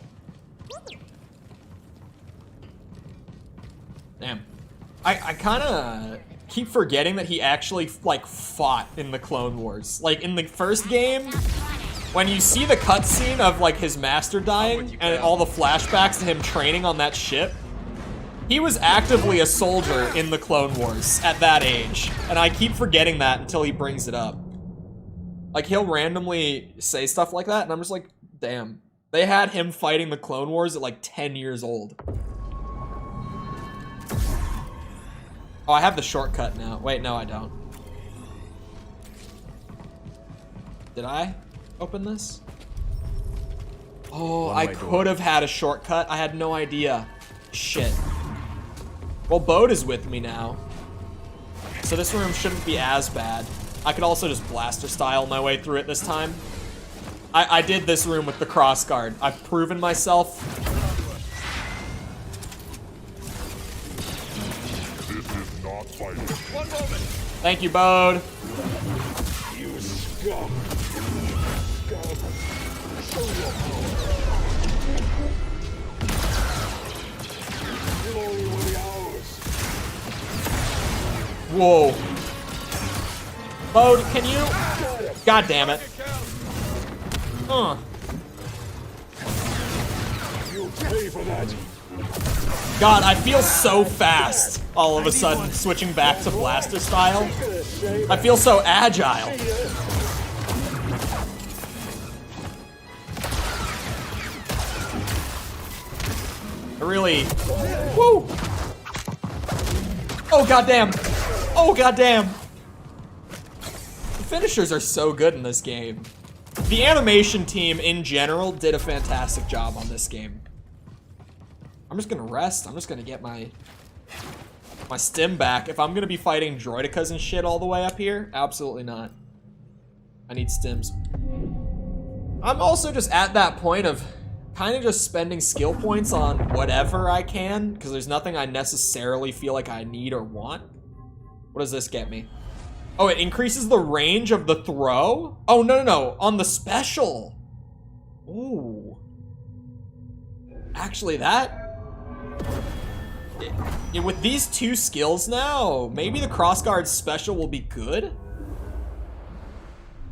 Damn. I kind of keep forgetting that he actually, like, fought in the Clone Wars. Like, in the first game, when you see the cutscene of, like, his master dying and all the flashbacks to him training on that ship, he was actively a soldier in the Clone Wars at that age. And I keep forgetting that until he brings it up. Like, he'll randomly say stuff like that, and I'm just like, damn. They had him fighting the Clone Wars at, like, 10 years old. Oh, I have the shortcut now. Wait, no, I don't. Did I open this? Oh, I could have had a shortcut. I had no idea. Shit. Well, Bode is with me now. So this room shouldn't be as bad. I could also just blaster style my way through it this time. I did this room with the crossguard. I've proven myself. One moment. Thank you, Bode. You scum. Show your power. Glory will be ours. Whoa. Bode, can you? God damn it. You pay for that. God, I feel so fast all of a sudden, switching back to blaster style. I feel so agile. I really... Woo! Oh, goddamn. Oh, goddamn. The finishers are so good in this game. The animation team in general did a fantastic job on this game. I'm just gonna rest. I'm just gonna get my stim back. If I'm gonna be fighting droidekas and shit all the way up here, absolutely not. I need stims. I'm also just at that point of kind of just spending skill points on whatever I can, because there's nothing I necessarily feel like I need or want. What does this get me? Oh, it increases the range of the throw? Oh, no, no, no. On the special. Ooh. Actually, that... with these two skills now, maybe the crossguard special will be good?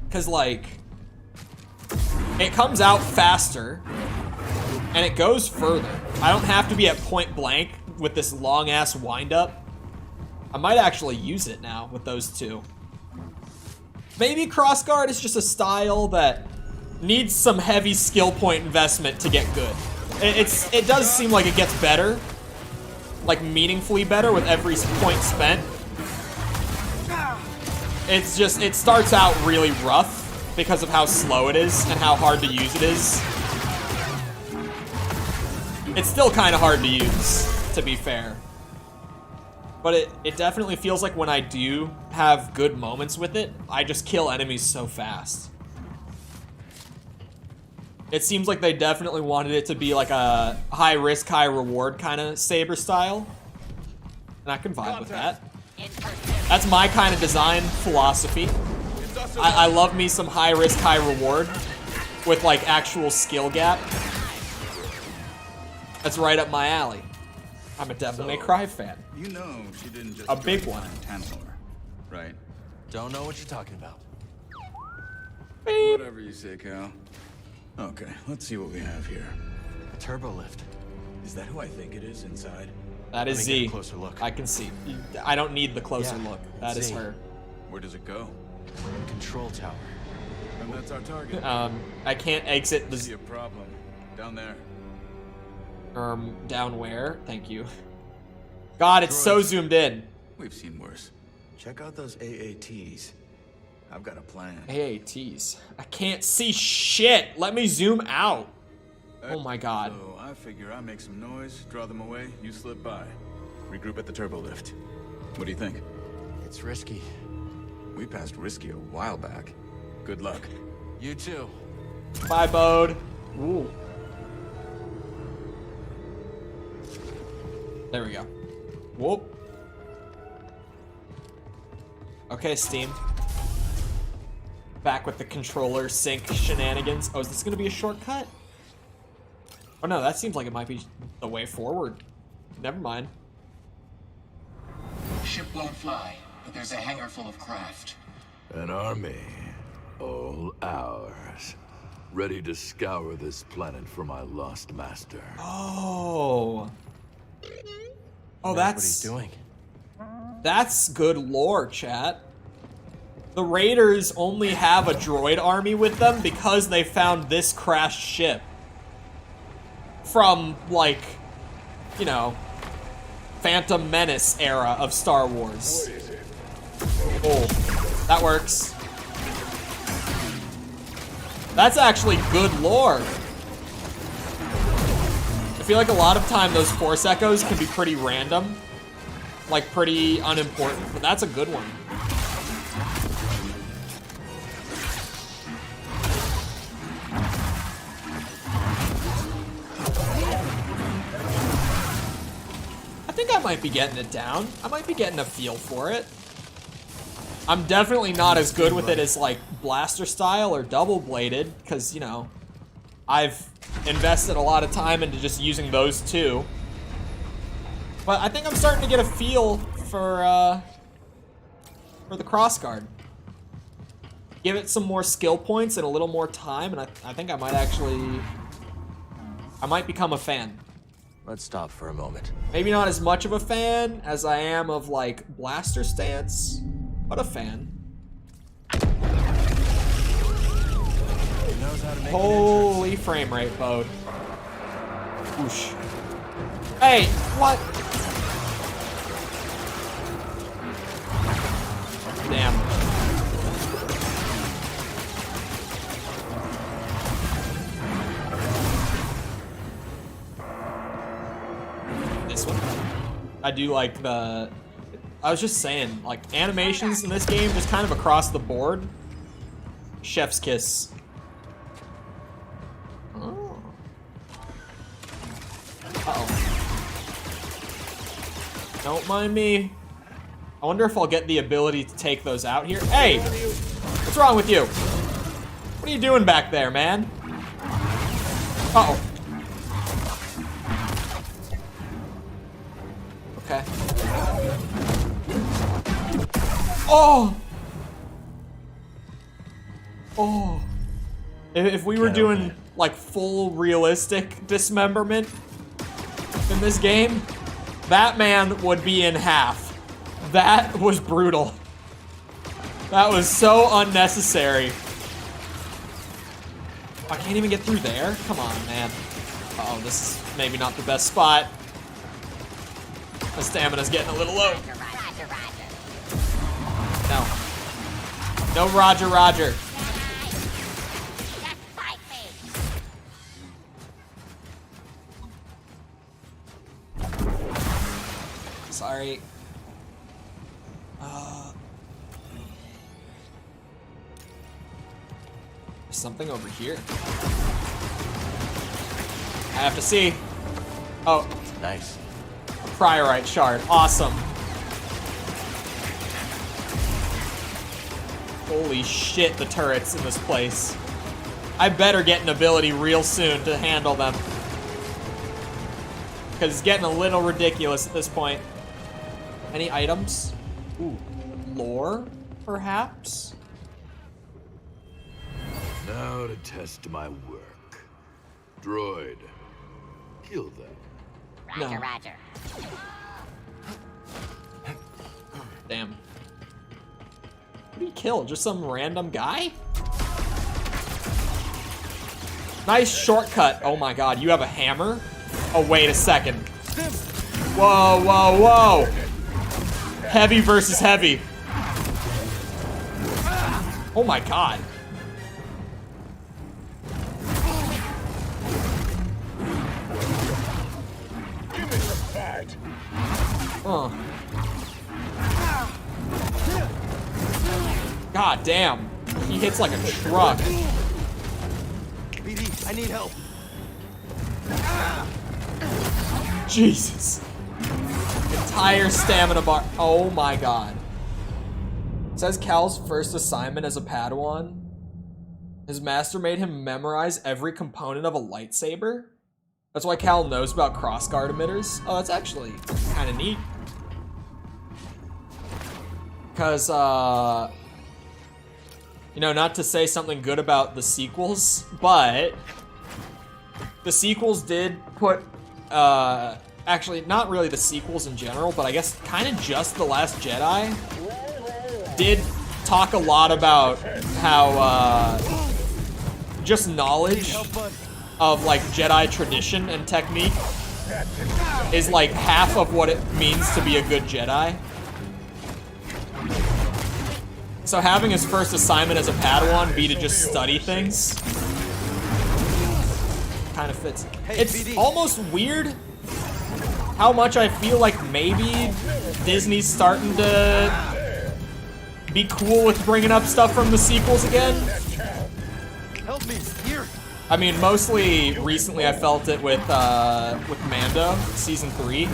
Because, like... it comes out faster. And it goes further. I don't have to be at point blank with this long-ass wind-up. I might actually use it now with those two. Maybe crossguard is just a style that needs some heavy skill point investment to get good. It does seem like it gets better, like meaningfully better with every point spent. It's just, it starts out really rough because of how slow it is and how hard to use it is. It's still kind of hard to use, to be fair. But it definitely feels like when I do have good moments with it, I just kill enemies so fast. It seems like they definitely wanted it to be like a high risk, high reward kind of Saber style. And I can vibe with that. That's my kind of design philosophy. I love me some high risk, high reward with like actual skill gap. That's right up my alley. I'm a Devil May Cry fan. You know she didn't just a big one. Right? Don't know what you're talking about. Beep. Whatever you say, Cal. Okay, let's see what we have here. A turbo lift. Is that who I think it is inside? That is Let me get Z. a closer look. I can see. I don't need the closer Yeah, look. That is Z. her. Where does it go? Control tower. And that's our target. I can't exit See the a problem. Down there. down where? Thank you. God, it's so zoomed in. We've seen worse. Check out those AATs. I've got a plan. AATs. I can't see shit. Let me zoom out. Oh my god. So I figure I make some noise, draw them away, you slip by. Regroup at the turbo lift. What do you think? It's risky. We passed risky a while back. Good luck. You too. Bye, Bode. Ooh. There we go. Whoop. Okay, Steam. Back with the controller sync shenanigans. Oh, is this gonna be a shortcut? Oh no, that seems like it might be the way forward. Never mind. Ship won't fly, but there's a hangar full of craft. An army, all ours, ready to scour this planet for my lost master. Oh. Oh, What he's doing. That's good lore, chat. The Raiders only have a droid army with them because they found this crashed ship. From, like, you know, Phantom Menace era of Star Wars. Oh, that works. That's actually good lore. I feel like a lot of time those Force Echoes can be pretty random. Like, pretty unimportant, but that's a good one. I think I might be getting it down. I might be getting a feel for it. I'm definitely not as good with it as, like, blaster style or double bladed, because, you know, I've invested a lot of time into just using those two. But I think I'm starting to get a feel for the crossguard. Give it some more skill points and a little more time, and I think I might actually... I might become a fan. Let's stop for a moment. Maybe not as much of a fan as I am of, like, blaster stance, but a fan. He knows how to make Holy frame rate, Bode. Whoosh. Hey, what? Damn. This one. I do like the... I was just saying, like, animations in this game just kind of across the board. Chef's kiss. Oh. Uh-oh. Don't mind me. I wonder if I'll get the ability to take those out here. Hey! What's wrong with you? What are you doing back there, man? Uh-oh. Okay. Oh! Oh. If we were doing, like, full realistic dismemberment in this game, that man would be in half. That was brutal. That was so unnecessary. I can't even get through there? Come on, man. Uh-oh, this is maybe not the best spot. My stamina's getting a little low. No. No Roger, Roger. Sorry. There's something over here. I have to see. Oh. Nice. A priorite shard. Awesome. Holy shit, the turrets in this place. I better get an ability real soon to handle them. Because it's getting a little ridiculous at this point. Any items? Ooh. Lore, perhaps? Now to test my work. Droid, kill them. Roger, No. roger. Damn. Who did he kill? Just some random guy? Nice shortcut. Oh my god, you have a hammer? Oh, wait a second. Whoa, whoa, whoa. Heavy versus heavy. Oh my god. Give me some fight. Oh. God damn. He hits like a truck. BD, I need help. Jesus. Entire stamina bar. Oh my god. It says Cal's first assignment as a Padawan. His master made him memorize every component of a lightsaber. That's why Cal knows about crossguard emitters. Oh, that's actually kind of neat. Because, you know, not to say something good about the sequels, but the sequels did put, actually, not really the sequels in general, but I guess kind of just The Last Jedi did talk a lot about how, just knowledge of, like, Jedi tradition and technique is, like, half of what it means to be a good Jedi. So having his first assignment as a Padawan be to just study things kind of fits. It's almost weird how much I feel like maybe Disney's starting to be cool with bringing up stuff from the sequels again. Help me, here. I mean, mostly recently I felt it with Mando, Season 3.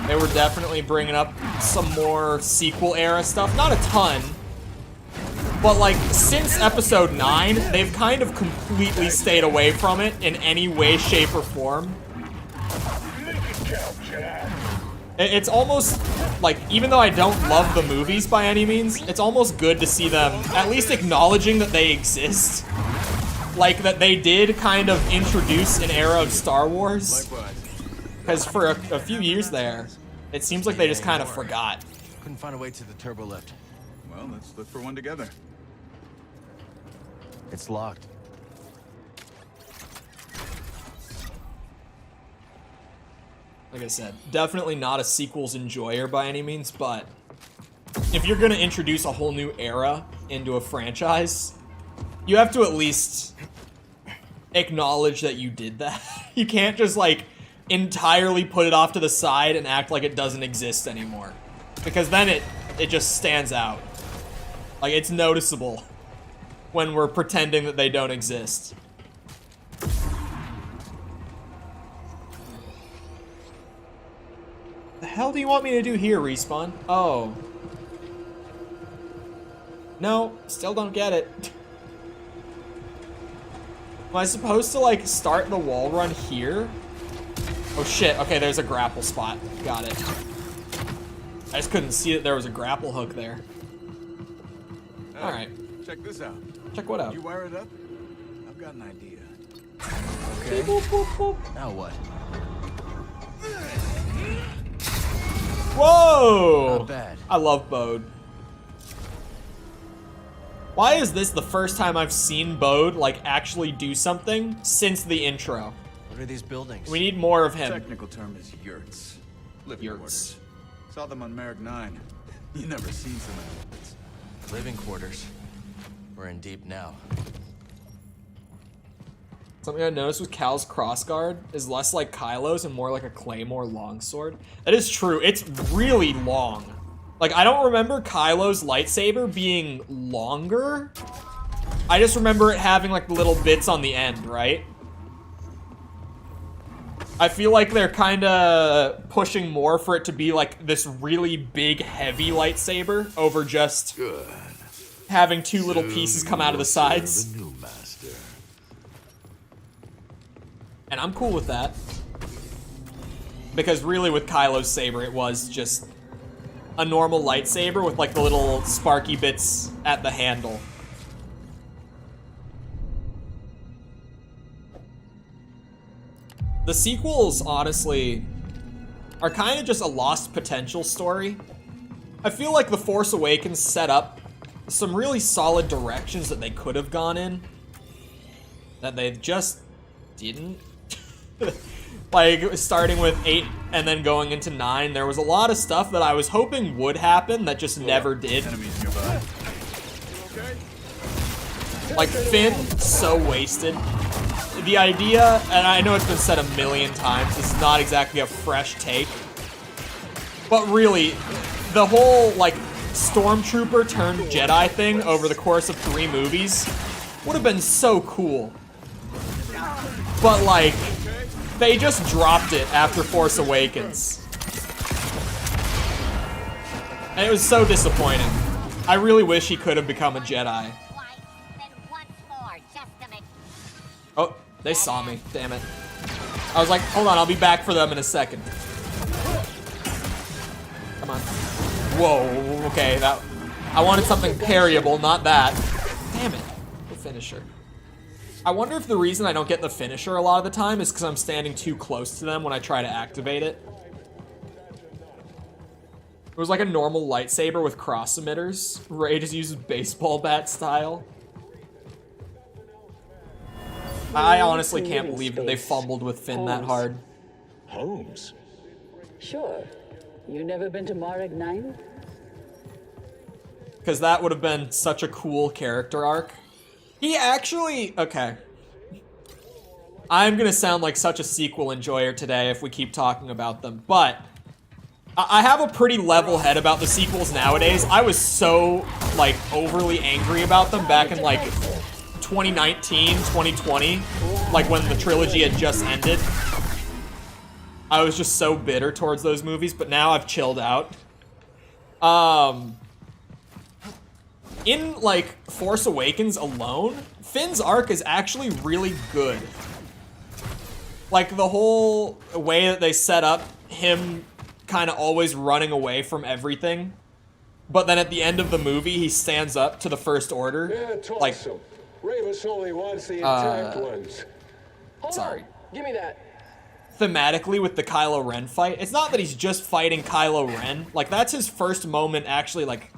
They were definitely bringing up some more sequel era stuff. Not a ton, but like since episode 9, they've kind of completely stayed away from it in any way, shape, or form. It's almost like, even though I don't love the movies by any means, it's almost good to see them at least acknowledging that they exist. Like that they did kind of introduce an era of Star Wars. Because for a few years there, it seems like they just kind of forgot. Couldn't find a way to the turbo lift. Well, let's look for one together. It's locked. Like I said, definitely not a sequels enjoyer by any means, but if you're gonna introduce a whole new era into a franchise, you have to at least acknowledge that you did that. You can't just like entirely put it off to the side and act like it doesn't exist anymore, because then it just stands out. Like, it's noticeable when we're pretending that they don't exist. The hell do you want me to do here, Respawn? Oh. No, still don't get it. Am I supposed to, like, start the wall run here? Oh shit, okay, there's a grapple spot. Got it. I just couldn't see that there was a grapple hook there. Alright. Check this out. Check what out? You wire it up? I've got an idea. Okay. Boop, boop, boop. Now what? Whoa! Not bad. I love Bode. Why is this the first time I've seen Bode, like, actually do something since the intro? What are these buildings? We need more of him. The technical term is yurts. Living quarters. Saw them on Merrick 9. You never seen so many yurts. Living quarters. We're in deep now. Something I noticed with Cal's crossguard is less like Kylo's and more like a Claymore longsword. That is true. It's really long. Like, I don't remember Kylo's lightsaber being longer. I just remember it having, like, little bits on the end, right? I feel like they're kind of pushing more for it to be, like, this really big, heavy lightsaber over just having two little pieces come out of the sides. And I'm cool with that. Because really with Kylo's saber, it was just a normal lightsaber with like the little sparky bits at the handle. The sequels, honestly, are kind of just a lost potential story. I feel like The Force Awakens set up some really solid directions that they could have gone in, that they just didn't. Like, starting with 8 and then going into 9, there was a lot of stuff that I was hoping would happen that just never did. Like, Finn, so wasted. The idea, and I know it's been said a million times, this is not exactly a fresh take, but really, the whole, like, Stormtrooper turned Jedi thing over the course of 3 movies would have been so cool. But, like, they just dropped it after Force Awakens. And it was so disappointing. I really wish he could have become a Jedi. Oh, they saw me. Damn it. I was like, hold on, I'll be back for them in a second. Come on. Whoa, okay, that... I wanted something parryable, not that. Damn it. The finisher. I wonder if the reason I don't get the finisher a lot of the time is because I'm standing too close to them when I try to activate it. It was like a normal lightsaber with cross emitters. Rey just uses baseball bat style. I honestly can't believe that they fumbled with Finn that hard. Holmes? Sure. You never been to Marek 9? Because that would have been such a cool character arc. He actually... Okay. I'm gonna sound like such a sequel enjoyer today if we keep talking about them, but... I have a pretty level head about the sequels nowadays. I was so, like, overly angry about them back in, like, 2019, 2020, like when the trilogy had just ended. I was just so bitter towards those movies, but now I've chilled out. In, like, Force Awakens alone, Finn's arc is actually really good. Like, the whole way that they set up him kind of always running away from everything, but then at the end of the movie, he stands up to the First Order. Yeah, toss like, him. Ravis only wants the intact ones. Sorry. Give me that. Thematically with the Kylo Ren fight, it's not that he's just fighting Kylo Ren. Like, that's his first moment actually, like,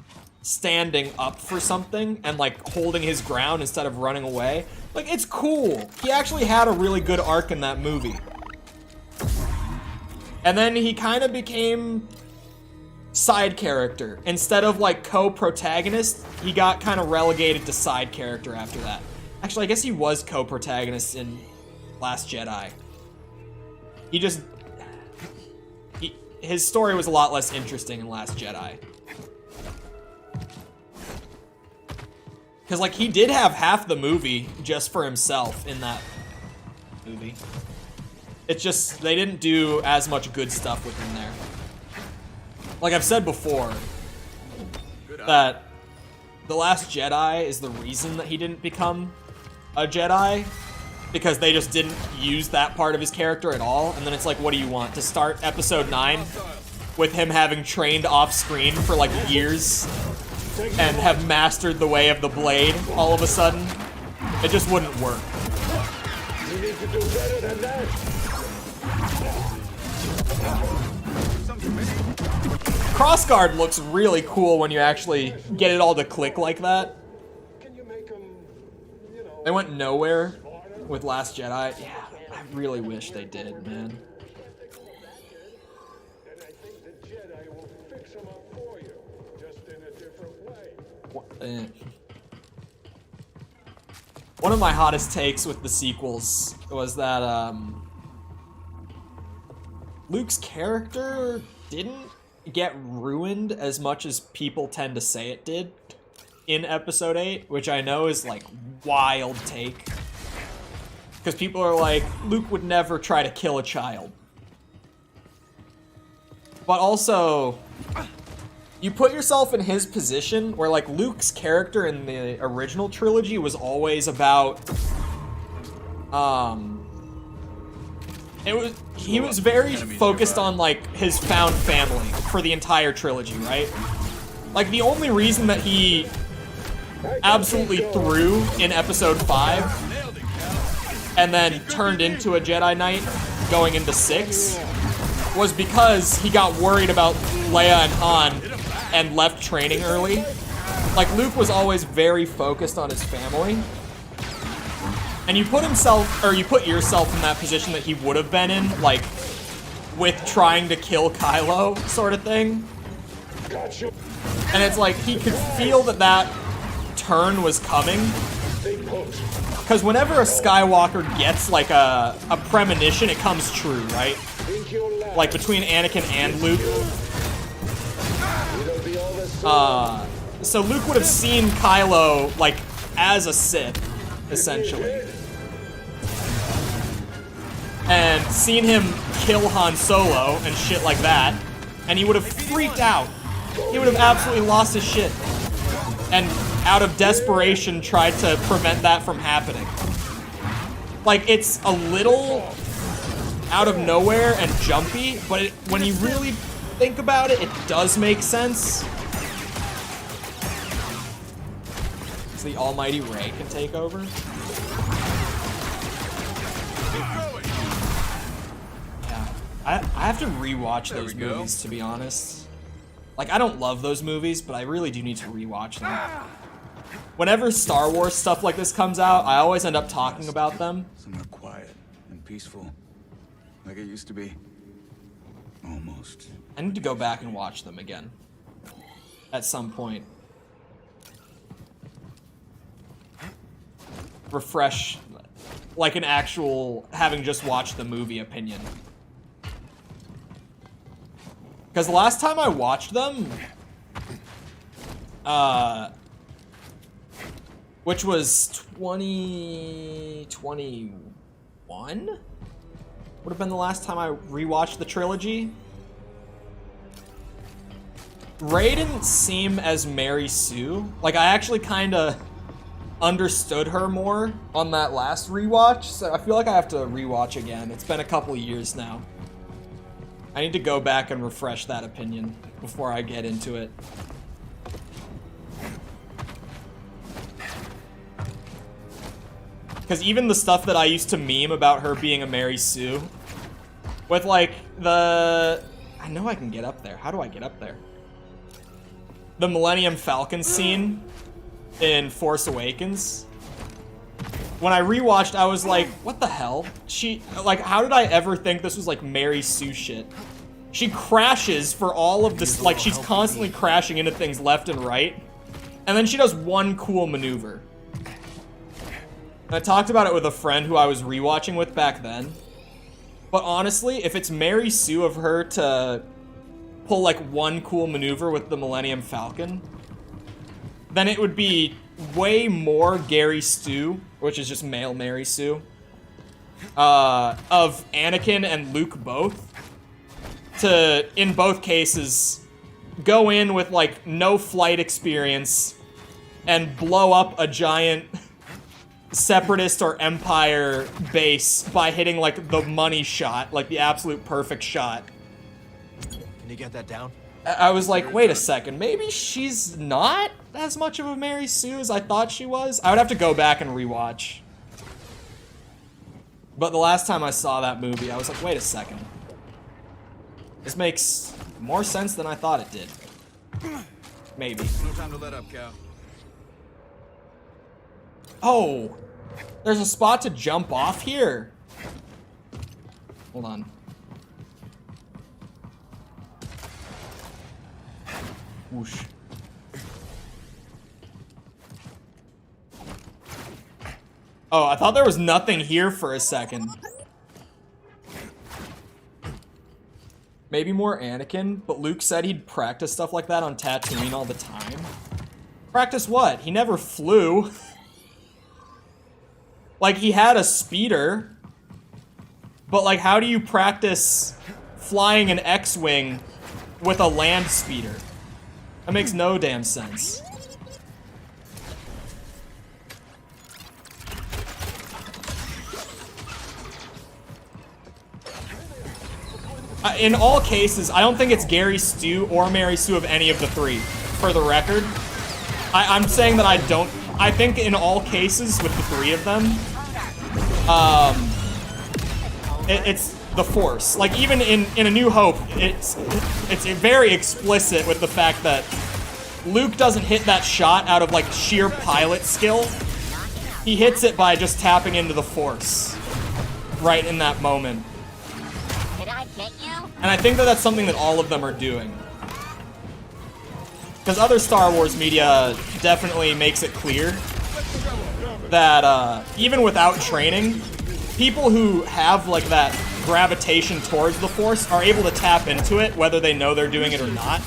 standing up for something and, like, holding his ground instead of running away. Like, it's cool. He actually had a really good arc in that movie. And then he kind of became side character. Instead of, like, co-protagonist, he got kind of relegated to side character after that. Actually, I guess he was co-protagonist in Last Jedi. He just... his story was a lot less interesting in Last Jedi. Because, like, he did have half the movie just for himself in that movie. It's just, they didn't do as much good stuff with him there. Like I've said before, that The Last Jedi is the reason that he didn't become a Jedi, because they just didn't use that part of his character at all. And then it's like, what do you want? To start episode 9 with him having trained off screen for like years and have mastered the way of the blade all of a sudden? It just wouldn't work. You need to do better than that. Crossguard looks really cool when you actually get it all to click like that. They went nowhere with Last Jedi. Yeah, I really wish they did, man. One of my hottest takes with the sequels was that Luke's character didn't get ruined as much as people tend to say it did in episode 8, which I know is like wild take. Because people are like, Luke would never try to kill a child. But also, you put yourself in his position where like Luke's character in the original trilogy was always about, he was very focused on like his found family for the entire trilogy, right? Like the only reason that he absolutely threw in episode 5 and then turned into a Jedi Knight going into 6 was because he got worried about Leia and Han and left training early. Like Luke was always very focused on his family. And you put yourself in that position that he would have been in, like with trying to kill Kylo sort of thing. And it's like he could feel that turn was coming. Because whenever a Skywalker gets like a premonition, it comes true, right? Like between Anakin and Luke. So Luke would have seen Kylo like as a Sith, essentially. And seen him kill Han Solo and shit like that. And he would have freaked out. He would have absolutely lost his shit. And out of desperation tried to prevent that from happening. Like, it's a little out of nowhere and jumpy, but when you really think about it, it does make sense. So the almighty Rey can take over. Yeah, I have to rewatch those movies, to be honest. Like, I don't love those movies, but I really do need to rewatch them. Whenever Star Wars stuff like this comes out, I always end up talking about them. Somewhere quiet and peaceful, like it used to be. Almost. I need to go back and watch them again. At some point. Refresh, like an actual, having just watched the movie opinion. Because the last time I watched them, which was 2021? Would have been the last time I rewatched the trilogy. Rey didn't seem as Mary Sue. Like, I actually kind of understood her more on that last rewatch, so I feel like I have to rewatch again. It's been a couple of years now. I need to go back and refresh that opinion before I get into it. Because even the stuff that I used to meme about her being a Mary Sue, with like the... I know I can get up there. How do I get up there? The Millennium Falcon scene in Force Awakens. When I rewatched, I was like, what the hell? Like, how did I ever think this was like Mary Sue shit? She crashes for all of this, like she's constantly crashing into things left and right. And then she does one cool maneuver. I talked about it with a friend who I was rewatching with back then. But honestly, if it's Mary Sue of her to pull like one cool maneuver with the Millennium Falcon, then it would be way more Stu, which is just male Mary Sue, of Anakin and Luke both, to, in both cases, go in with like no flight experience and blow up a giant Separatist or Empire base by hitting like the money shot, like the absolute perfect shot. Can you get that down? I was like, wait a second, maybe she's not as much of a Mary Sue as I thought she was? I would have to go back and rewatch. But the last time I saw that movie, I was like, wait a second. This makes more sense than I thought it did. Maybe. No time to let up, Cal. Oh, there's a spot to jump off here. Hold on. Whoosh. Oh, I thought there was nothing here for a second. Maybe more Anakin, but Luke said he'd practice stuff like that on Tatooine all the time. Practice what? He never flew. Like, he had a speeder. But, like, how do you practice flying an X-Wing with a land speeder? That makes no damn sense. In all cases, I don't think it's Gary Stu or Mary Sue of any of the three, for the record. I'm saying that I think in all cases with the three of them, it's the Force. Like, even in A New Hope, it's very explicit with the fact that Luke doesn't hit that shot out of, like, sheer pilot skill. He hits it by just tapping into the Force right in that moment. And I think that that's something that all of them are doing. Because other Star Wars media definitely makes it clear that even without training, people who have like that gravitation towards the Force are able to tap into it, whether they know they're doing it or not.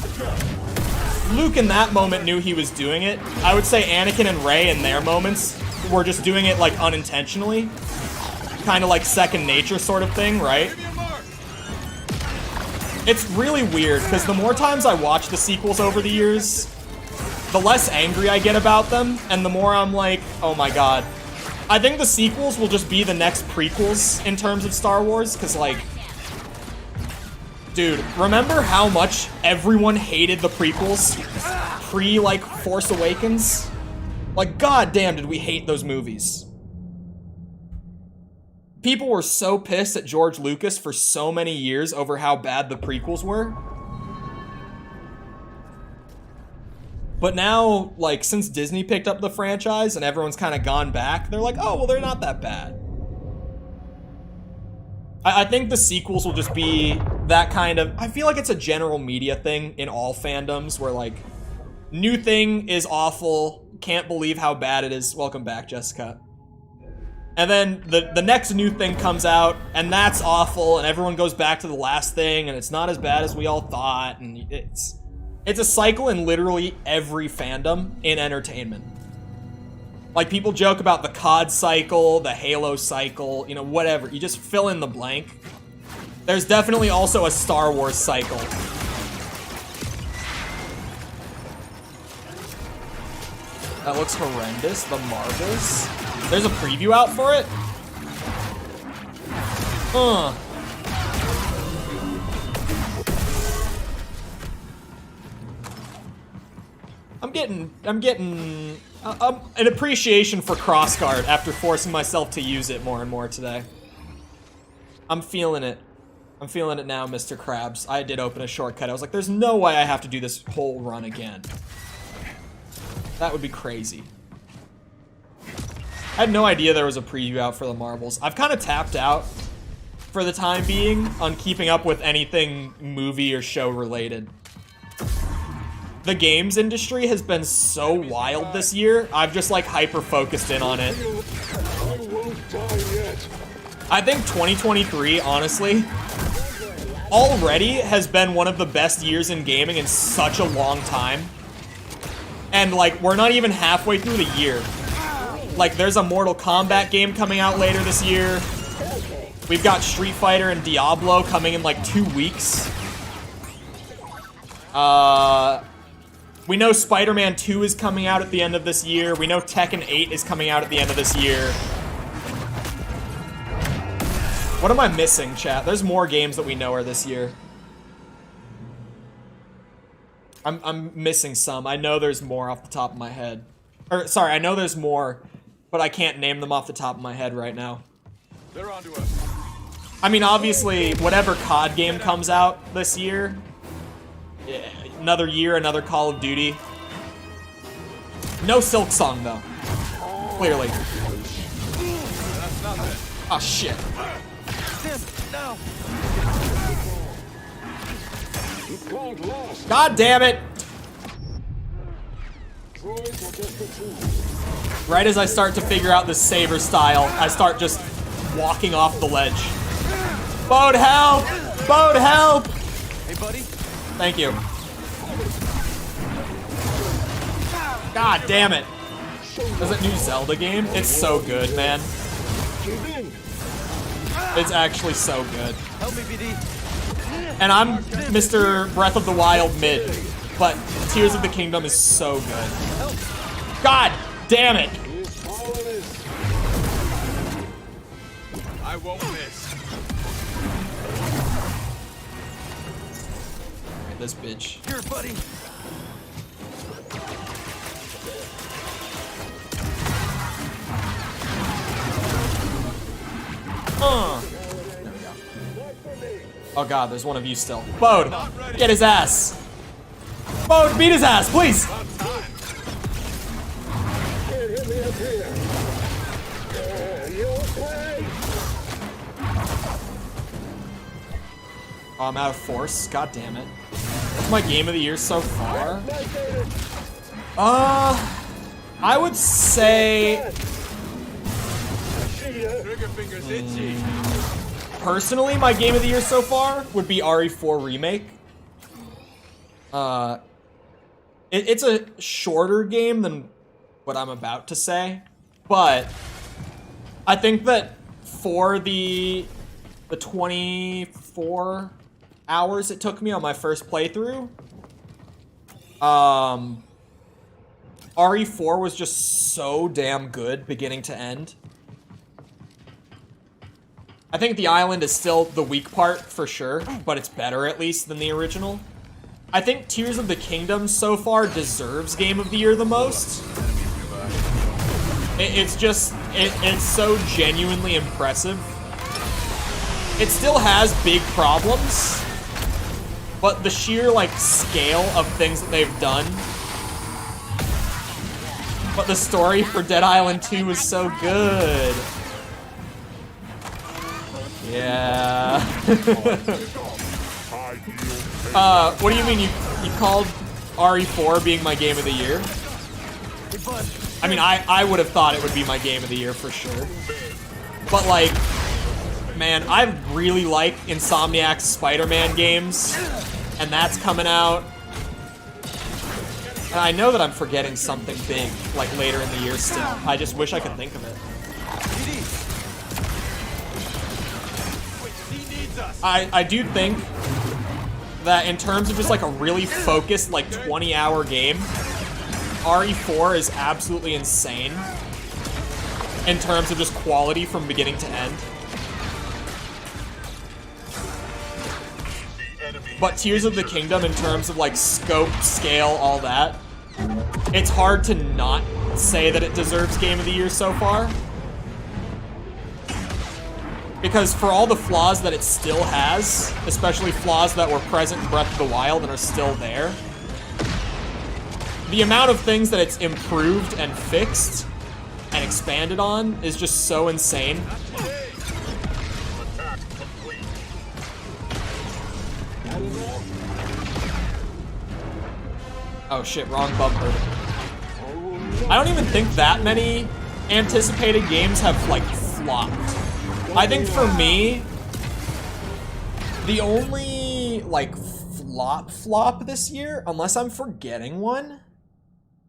Luke in that moment knew he was doing it. I would say Anakin and Rey in their moments were just doing it like unintentionally. Kind of like second nature sort of thing, right? It's really weird, because the more times I watch the sequels over the years, the less angry I get about them, and the more I'm like, oh my god. I think the sequels will just be the next prequels in terms of Star Wars, because, like, dude, remember how much everyone hated the prequels pre, like, Force Awakens? Like, goddamn, did we hate those movies. People were so pissed at George Lucas for so many years over how bad the prequels were. But now, like, since Disney picked up the franchise and everyone's kind of gone back, they're like, oh, well, they're not that bad. I think the sequels will just be that kind of... I feel like it's a general media thing in all fandoms where, like, new thing is awful, can't believe how bad it is. Welcome back, Jessica. And then the next new thing comes out, and that's awful, and everyone goes back to the last thing, and it's not as bad as we all thought, and it's a cycle in literally every fandom in entertainment. Like, people joke about the COD cycle, the Halo cycle, you know, whatever. You just fill in the blank. There's definitely also a Star Wars cycle. That looks horrendous. The Marvels. There's a preview out for it? I'm getting an appreciation for crossguard after forcing myself to use it more and more today. I'm feeling it. I'm feeling it now, Mr. Krabs. I did open a shortcut. I was like, there's no way I have to do this whole run again. That would be crazy. I had no idea there was a preview out for the Marvels. I've kind of tapped out for the time being on keeping up with anything movie or show related. The games industry has been so wild this year, I've just like hyper focused in on it. I think 2023, honestly, already has been one of the best years in gaming in such a long time. And like, we're not even halfway through the year. Like, there's a Mortal Kombat game coming out later this year. We've got Street Fighter and Diablo coming in like 2 weeks. We know Spider-Man 2 is coming out at the end of this year. We know Tekken 8 is coming out at the end of this year. What am I missing, chat? There's more games that we know are this year. I'm missing some. I know there's more off the top of my head. Or, sorry, I know there's more, but I can't name them off the top of my head right now. They're onto us. I mean, obviously, whatever COD game comes out this year, another year, another Call of Duty. No Silk Song, though. Clearly. Oh, shit. God damn it! Right as I start to figure out the saber style, I start just walking off the ledge. Boat help! Boat help! buddy. Thank you. God damn it. There's a new Zelda game. It's so good, man. It's actually so good. Help me, BD. And I'm Mr. Breath of the Wild mid, but Tears of the Kingdom is so good. God damn it. I won't miss. Alright, this bitch. Here, buddy. There we go. Oh god, there's one of you still. Bode, get his ass. Bode, beat his ass, please. Oh, I'm out of force. God damn it. What's my game of the year so far? I would say... Personally, my game of the year so far would be RE4 Remake. It's a shorter game than what I'm about to say, but I think that for the 24 hours it took me on my first playthrough, RE4 was just so damn good beginning to end. I think the island is still the weak part for sure, but it's better at least than the original. I think Tears of the Kingdom so far deserves Game of the Year the most. It's so genuinely impressive. It still has big problems, but the sheer like scale of things that they've done. But the story for Dead Island 2 is so good. Yeah. What do you mean you called RE4 being my game of the year? I mean, I would have thought it would be my game of the year for sure. But like, man, I really like Insomniac's Spider-Man games, and that's coming out. And I know that I'm forgetting something big, like later in the year still. I just wish I could think of it. I do think that in terms of just like a really focused like 20-hour game, RE4 is absolutely insane in terms of just quality from beginning to end. But Tears of the Kingdom, in terms of like scope, scale, all that, it's hard to not say that it deserves Game of the Year so far. Because for all the flaws that it still has, especially flaws that were present in Breath of the Wild and are still there, the amount of things that it's improved and fixed and expanded on is just so insane. Oh shit, wrong bumper. I don't even think that many anticipated games have like flopped. I think for me, the only like flop this year, unless I'm forgetting one,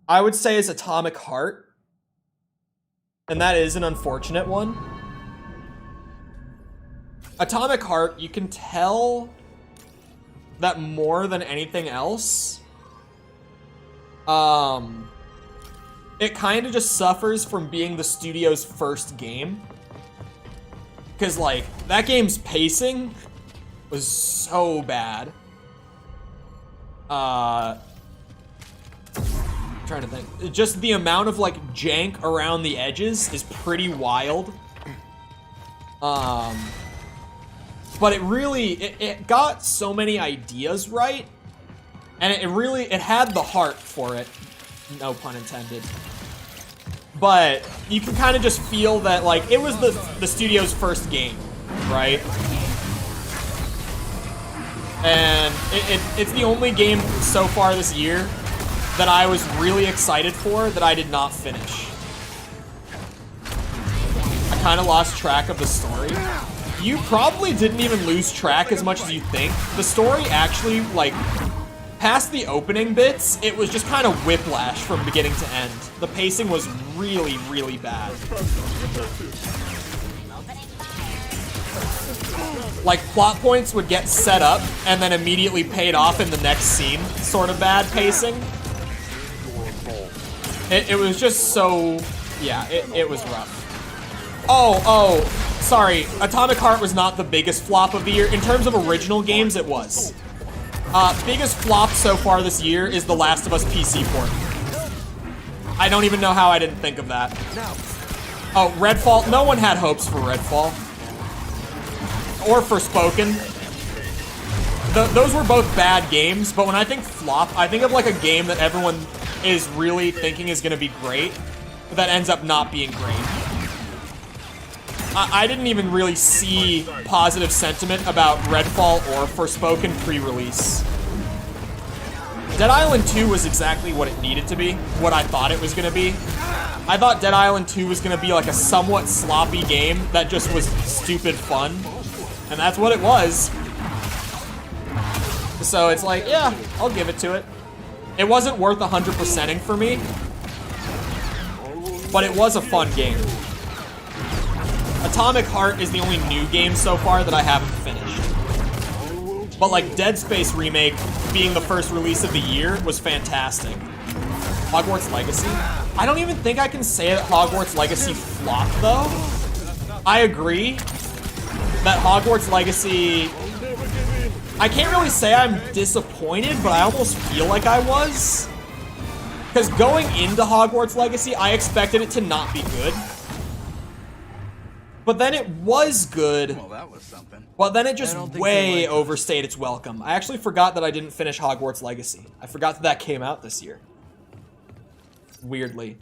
I would say is Atomic Heart. And that is an unfortunate one. Atomic Heart, you can tell that more than anything else, it kind of just suffers from being the studio's first game. Because, like, that game's pacing was so bad. I'm trying to think. Just the amount of, like, jank around the edges is pretty wild. But it really, it got so many ideas right. And it had the heart for it. No pun intended. But you can kind of just feel that, like, it was the studio's first game, right? And it's the only game so far this year that I was really excited for that I did not finish. I kind of lost track of the story. You probably didn't even lose track as much as you think. The story actually, like, past the opening bits, it was just kind of whiplash from beginning to end. The pacing was really, really bad. Like, plot points would get set up and then immediately paid off in the next scene. Sort of bad pacing. It was just so... Yeah, it was rough. Oh, sorry. Atomic Heart was not the biggest flop of the year. In terms of original games, it was. Biggest flop so far this year is The Last of Us PC port. I don't even know how I didn't think of that. Oh, Redfall. No one had hopes for Redfall. Or Forspoken. Those were both bad games, but when I think flop, I think of like a game that everyone is really thinking is going to be great, but that ends up not being great. I didn't even really see positive sentiment about Redfall or Forspoken pre-release. Dead Island 2 was exactly what it needed to be, what I thought it was going to be. I thought Dead Island 2 was going to be like a somewhat sloppy game that just was stupid fun, and that's what it was. So it's like, yeah, I'll give it to it. It wasn't worth 100%ing for me, but it was a fun game. Atomic Heart is the only new game so far that I haven't finished. But like Dead Space Remake being the first release of the year was fantastic. Hogwarts Legacy? I don't even think I can say that Hogwarts Legacy flopped though. I agree that Hogwarts Legacy... I can't really say I'm disappointed, but I almost feel like I was. Because going into Hogwarts Legacy, I expected it to not be good. But then it was good. Well, that was something. But then it just way overstayed its welcome. I actually forgot that I didn't finish Hogwarts Legacy. I forgot that that came out this year. Weirdly.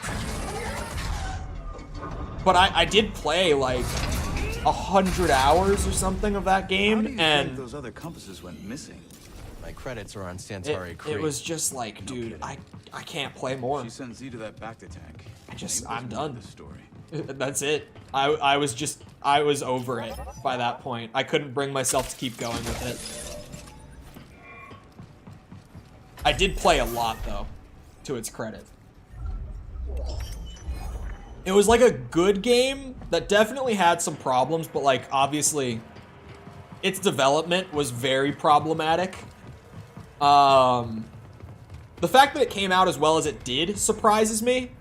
But I did play like 100 hours or something of that game, How do you and think those other compasses went missing? My credits are on Centauri Creek. it was just like, dude, I can't play more. She sent Z to that Bacta tank. I'm done. The story. That's it. I was over it by that point. I couldn't bring myself to keep going with it. I did play a lot though, to its credit. It was like a good game that definitely had some problems, but like obviously its development was very problematic. The fact that it came out as well as it did surprises me.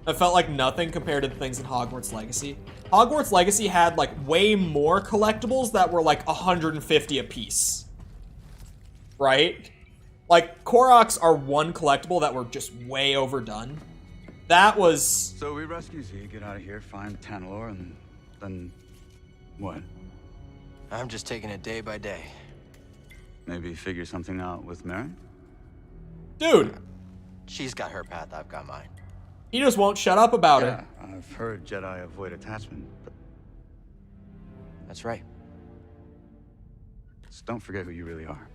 I felt like nothing compared to the things in Hogwarts Legacy. Hogwarts Legacy had like way more collectibles that were like 150 a piece. Right? Like Koroks are one collectible that were just way overdone. That was... So we rescue Z, get out of here, find Tanalor, and then what? I'm just taking it day by day. Maybe figure something out with Mary? Dude! She's got her path, I've got mine. He just won't shut up about it. I've heard Jedi avoid attachment, but... That's right. Just don't forget who you really are.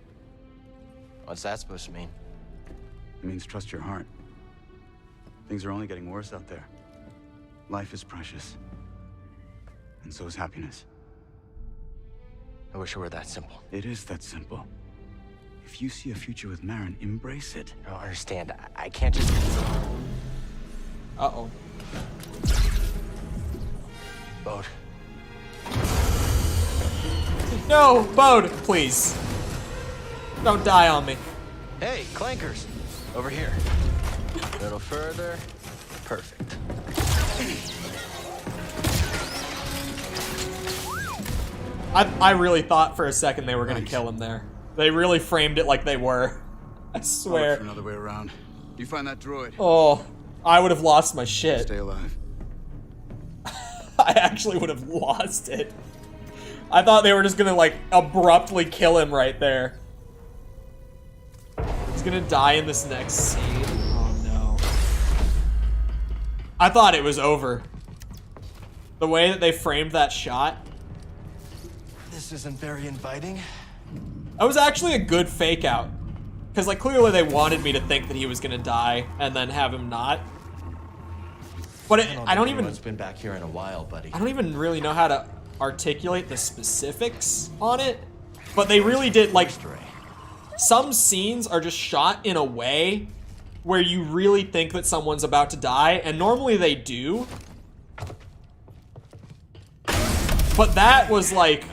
What's that supposed to mean? It means trust your heart. Things are only getting worse out there. Life is precious. And so is happiness. I wish it were that simple. It is that simple. If you see a future with Marin, embrace it. I don't understand. I can't just... Uh-oh. Bode. No, Bode, please. Don't die on me. Hey, clankers. Over here. A little further. Perfect. I really thought for a second they were gonna kill him there. They really framed it like they were. I swear. For another way around. You find that droid. Oh, I would have lost my shit. Stay alive. I actually would have lost it. I thought they were just gonna like abruptly kill him right there. He's gonna die in this next scene. Oh no. I thought it was over. The way that they framed that shot. This isn't very inviting. That was actually a good fake out. Because like clearly they wanted me to think that he was gonna die and then have him not. But I don't even. It's been back here in a while, buddy. I don't even really know how to articulate the specifics on it. But they really did, like, some scenes are just shot in a way where you really think that someone's about to die, and normally they do. But that was like,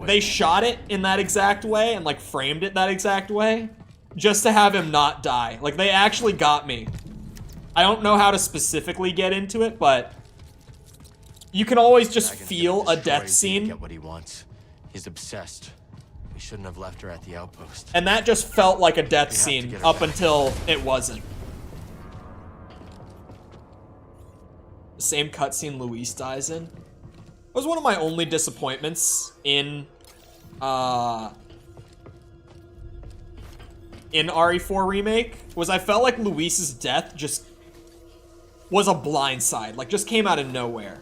they shot it in that exact way and like framed it that exact way just to have him not die. Like, they actually got me. I don't know how to specifically get into it, but you can always just feel a death scene. Get what he wants. He's obsessed. We shouldn't have left her at the outpost. And that just felt like a death scene up until it wasn't. The same cutscene Luis dies in. It was one of my only disappointments in RE4 Remake, was I felt like Luis's death just was a blindside, like just came out of nowhere.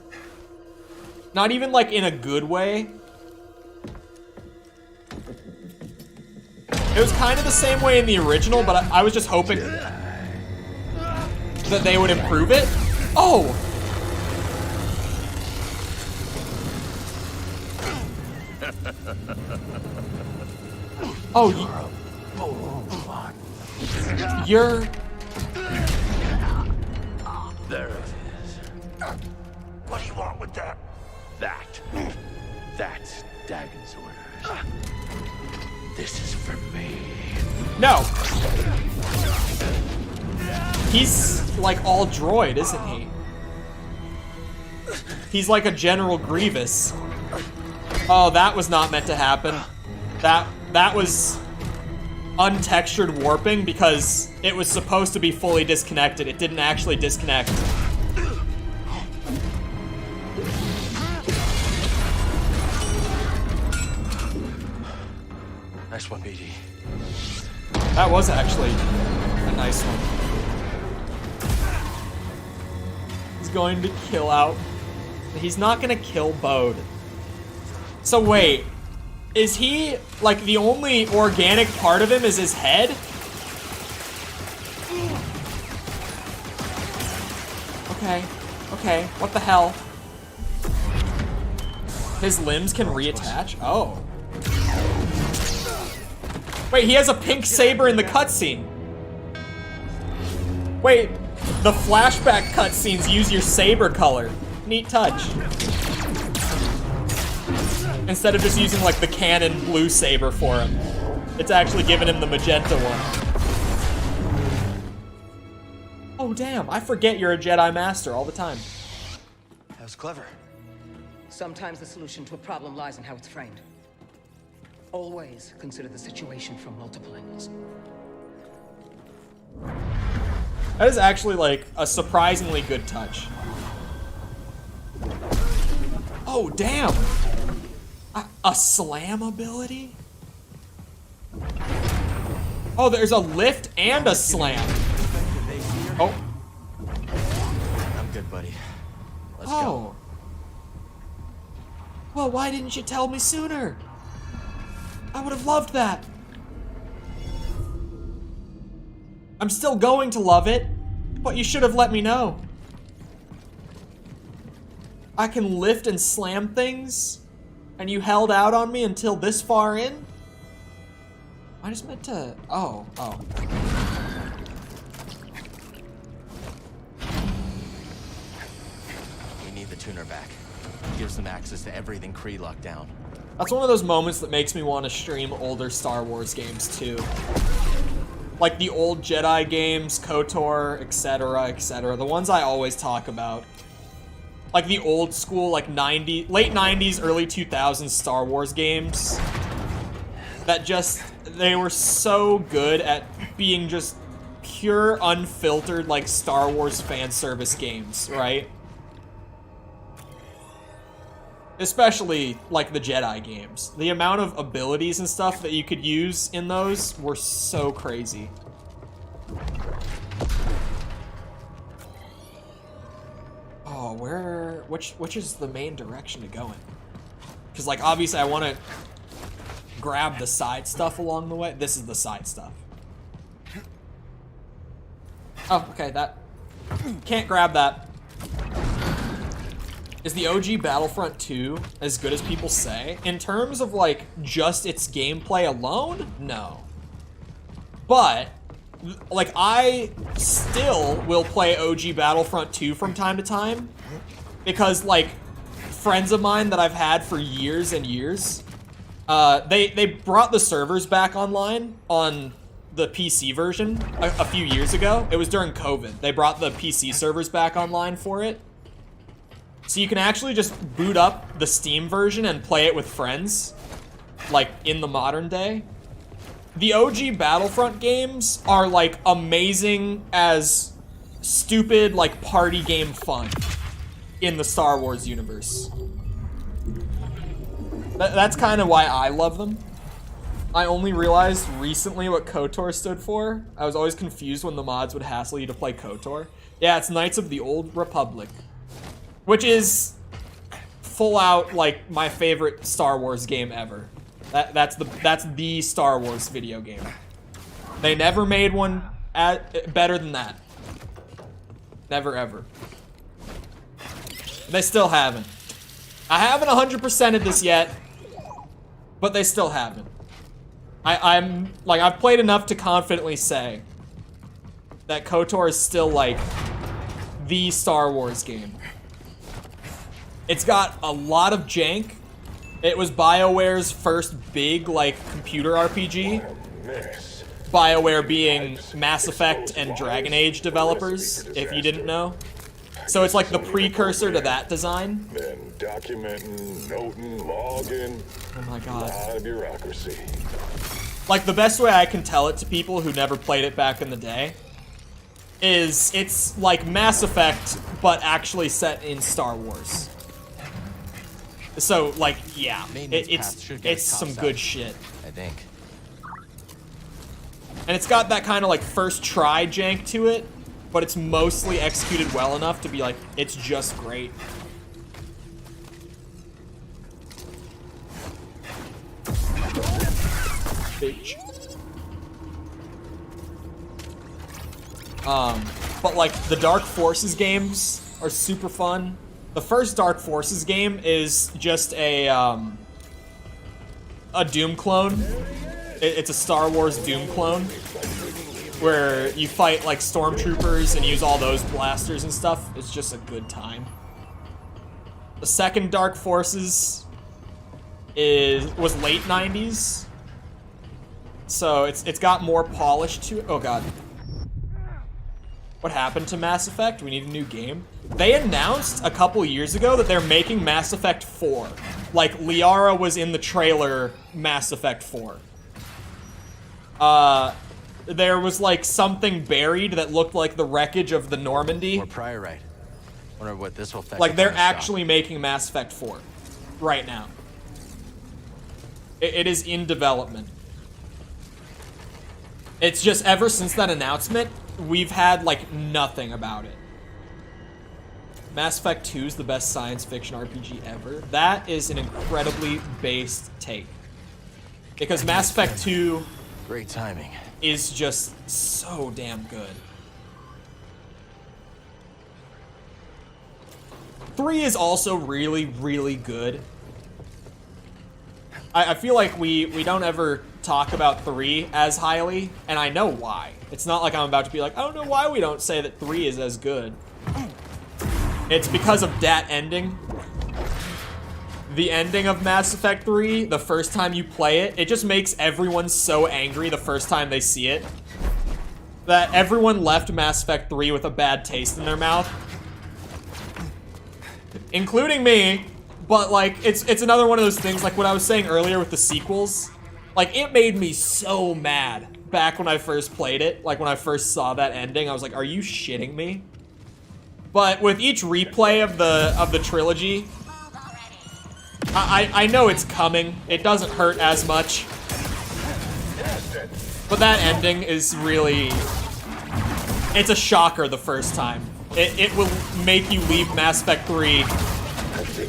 Not even like in a good way. It was kind of the same way in the original, but I was just hoping that they would improve it. Oh! Oh, you're... There it is. What do you want with that? That's Dagon's orders. This is for me. No. He's like all droid, isn't he? He's like a General Grievous. Oh, that was not meant to happen. That was untextured warping because it was supposed to be fully disconnected. It didn't actually disconnect. Nice one, BD. That was actually a nice one. He's going to kill out. He's not going to kill Bode. So wait, is he, like, the only organic part of him is his head? Okay, what the hell? His limbs can reattach? Oh. Wait, he has a pink saber in the cutscene. Wait, the flashback cutscenes use your saber color. Neat touch. Instead of just using like the canon blue saber for him, it's actually giving him the magenta one. Oh damn, I forget you're a Jedi Master all the time. That was clever. Sometimes the solution to a problem lies in how it's framed. Always consider the situation from multiple angles. That is actually like a surprisingly good touch. Oh damn! A slam ability? Oh, there's a lift and a slam. Oh. I'm good, buddy. Let's go. go. Well, why didn't you tell me sooner? I would have loved that. I'm still going to love it, but you should have let me know. I can lift and slam things, and you held out on me until this far in? I just meant to... Oh. We need the tuner back. Gives them access to everything Kree locked down. That's one of those moments that makes me want to stream older Star Wars games too. Like the old Jedi games, KOTOR, etc., etc. The ones I always talk about. Like the old school, like late 90s, early 2000s Star Wars games. That just, they were so good at being just pure, unfiltered, like Star Wars fan service games, right? Especially, like, the Jedi games. The amount of abilities and stuff that you could use in those were so crazy. Oh, which is the main direction to go in? Because, like, obviously I want to grab the side stuff along the way. This is the side stuff. Oh, okay, that... Can't grab that. Is the OG Battlefront 2 as good as people say? In terms of like just its gameplay alone, no. But like I still will play OG Battlefront 2 from time to time because like friends of mine that I've had for years and years, they brought the servers back online on the PC version a few years ago. It was during COVID. They brought the PC servers back online for it. So you can actually just boot up the Steam version and play it with friends, like in the modern day. The OG Battlefront games are like amazing as stupid like party game fun in the Star Wars universe. That's kind of why I love them. I only realized recently what KOTOR stood for. I was always confused when the mods would hassle you to play KOTOR. Yeah, it's Knights of the Old Republic. Which is full out like my favorite Star Wars game ever. That's the Star Wars video game. They never made one better than that. Never ever. They still haven't. I haven't 100%ed this yet, but they still haven't. I'm like I've played enough to confidently say that KOTOR is still like the Star Wars game. It's got a lot of jank. It was BioWare's first big, like, computer RPG. BioWare being Mass Effect and Dragon Age developers, if you didn't know. So it's like the precursor to that design. Then documenting, noting, logging. Oh my god. A lot of bureaucracy. Like, the best way I can tell it to people who never played it back in the day is it's like Mass Effect, but actually set in Star Wars. So, like, yeah, it's some good shit. I think. And it's got that kind of, like, first try jank to it, but it's mostly executed well enough to be, like, it's just great. Bitch. But, like, the Dark Forces games are super fun. The first Dark Forces game is just a Doom clone. It's a Star Wars Doom clone where you fight like stormtroopers and use all those blasters and stuff. It's just a good time. The second Dark Forces was late 90s. So it's got more polish to it. Oh god. What happened to Mass Effect? We need a new game. They announced a couple years ago that they're making Mass Effect 4. Like, Liara was in the trailer Mass Effect 4. There was, like, something buried that looked like the wreckage of the Normandy. Or Priorite. Wonder what this will fetch. Like, they're actually making Mass Effect 4. Right now. It is in development. It's just, ever since that announcement, we've had, like, nothing about it. Mass Effect 2 is the best science fiction RPG ever. That is an incredibly based take. Because Mass Effect 2... Great timing. ...is just so damn good. 3 is also really, really good. I feel like we don't ever talk about 3 as highly, and I know why. It's not like I'm about to be like, I don't know why we don't say that 3 is as good. It's because of that ending. The ending of Mass Effect 3, the first time you play it, it just makes everyone so angry the first time they see it. That everyone left Mass Effect 3 with a bad taste in their mouth. Including me. But, like, it's another one of those things, like what I was saying earlier with the sequels. Like, it made me so mad back when I first played it. Like, when I first saw that ending, I was like, are you shitting me? But with each replay of the trilogy, I know it's coming. It doesn't hurt as much. But that ending is really... It's a shocker the first time. It will make you leave Mass Effect 3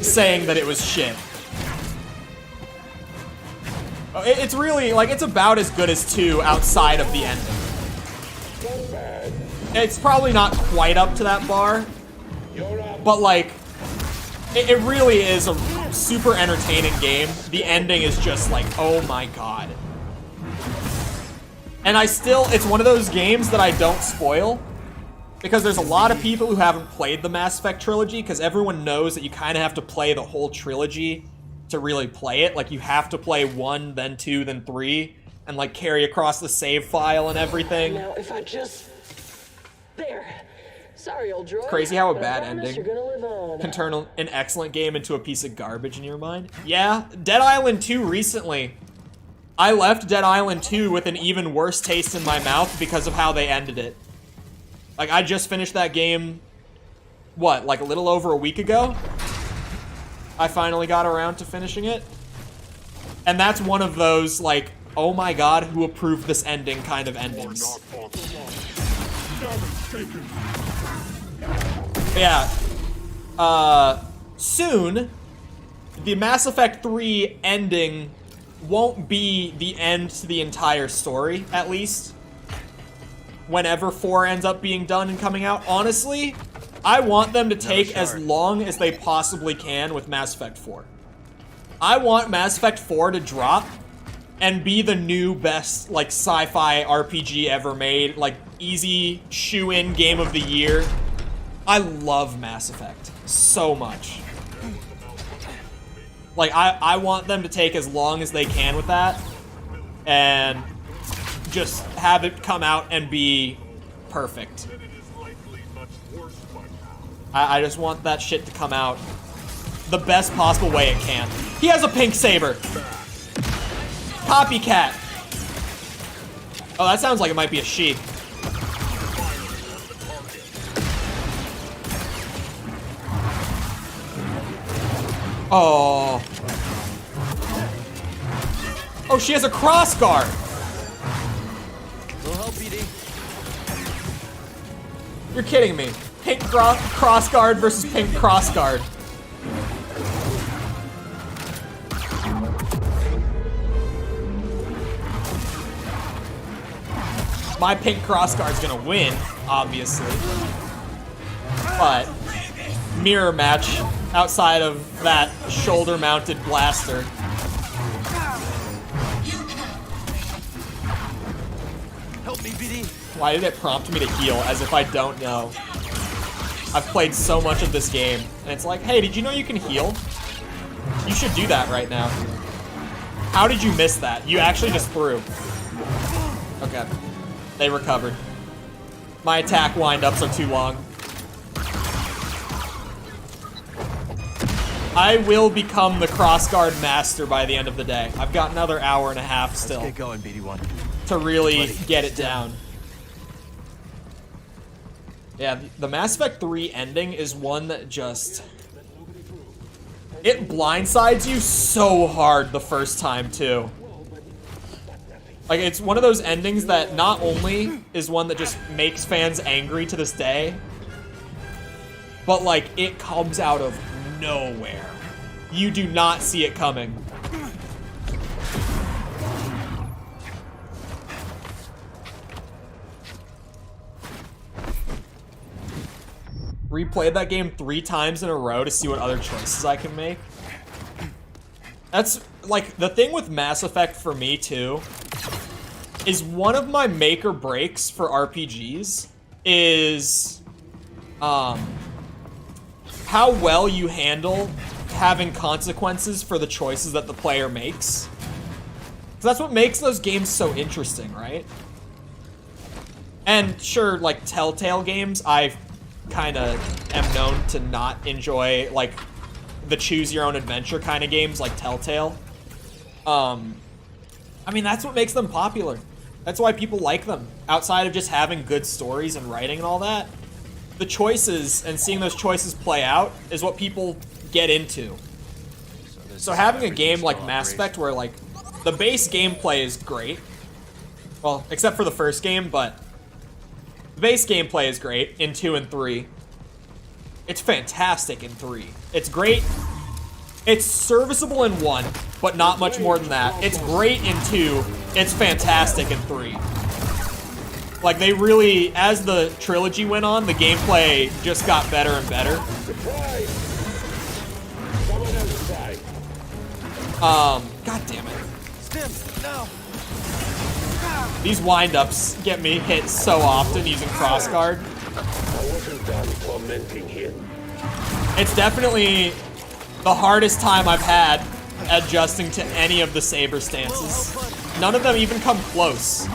saying that it was shit. It's really, like, it's about as good as 2 outside of the ending. It's probably not quite up to that bar, but, like, It really is a super entertaining game. The ending is just like, oh my god. And it's one of those games that I don't spoil, because there's a lot of people who haven't played the Mass Effect trilogy, because everyone knows that you kind of have to play the whole trilogy to really play it. Like, you have to play 1, then 2, then 3, and like carry across the save file and everything. Now, if I just... There. Sorry, old droid. Crazy how a but I bad promise ending you're gonna live on. can turn an excellent game into a piece of garbage in your mind. Yeah, Dead Island 2 recently. I left Dead Island 2 with an even worse taste in my mouth because of how they ended it. Like, I just finished that game, what, like a little over a week ago? I finally got around to finishing it. And that's one of those, like, oh my god, who approved this ending kind of endings. Yeah. Soon, the Mass Effect 3 ending won't be the end to the entire story, at least. Whenever 4 ends up being done and coming out. Honestly, I want them to take as long as they possibly can with Mass Effect 4. I want Mass Effect 4 to drop and be the new best, like, sci-fi RPG ever made. Like, easy shoe-in game of the year. I love Mass Effect so much. Like, I want them to take as long as they can with that and just have it come out and be perfect. I just want that shit to come out the best possible way it can. He has a pink saber. Copycat. Oh, that sounds like it might be a she. Oh. Oh, she has a cross guard. We'll help, BD. You're kidding me. Pink cross guard versus pink cross guard. My pink cross guard's gonna win, obviously. But mirror match outside of that shoulder-mounted blaster. Help me, BD. Why did it prompt me to heal as if I don't know? I've played so much of this game, and it's like, hey, did you know you can heal? You should do that right now. How did you miss that? You actually just threw. Okay. They recovered. My attack wind-ups are too long. I will become the crossguard master by the end of the day. I've got another hour and a half still. Let's get going, BD1. To really get it down. Yeah, the Mass Effect 3 ending is one that just... It blindsides you so hard the first time, too. Like, it's one of those endings that not only is one that just makes fans angry to this day, but, like, it comes out of nowhere. You do not see it coming. Replayed that game 3 times in a row to see what other choices I can make. That's, like, the thing with Mass Effect for me, too, is one of my make or breaks for RPGs is, how well you handle having consequences for the choices that the player makes. Because that's what makes those games so interesting, right? And sure, like, Telltale games, I kind of am known to not enjoy, like, the choose-your-own-adventure kind of games like Telltale. I mean, that's what makes them popular. That's why people like them. Outside of just having good stories and writing and all that, the choices and seeing those choices play out is what people get into. So having a game like Mass Effect where, like, the base gameplay is great. Well, except for the first game, but the base gameplay is great in 2 and 3. It's fantastic in 3. It's great. It's serviceable in 1, but not much more than that. It's great in 2. It's fantastic in 3. Like, they really, as the trilogy went on, the gameplay just got better and better. God damn it. No. These wind-ups get me hit so often using crossguard. I wasn't done tormenting him. It's definitely the hardest time I've had adjusting to any of the saber stances. None of them even come close.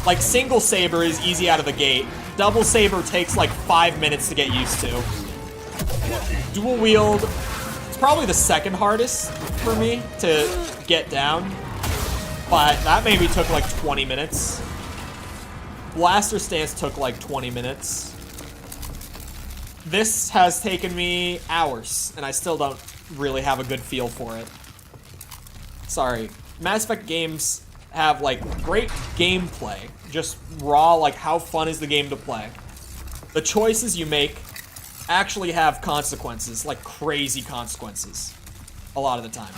Like, single saber is easy out of the gate. Double saber takes like 5 minutes to get used to. Dual wield, it's probably the second hardest for me to get down. But that maybe took like 20 minutes. Blaster stance took like 20 minutes. This has taken me hours, and I still don't really have a good feel for it. Sorry. Mass Effect games have like great gameplay. Just raw, like how fun is the game to play. The choices you make actually have consequences, like crazy consequences. A lot of the time.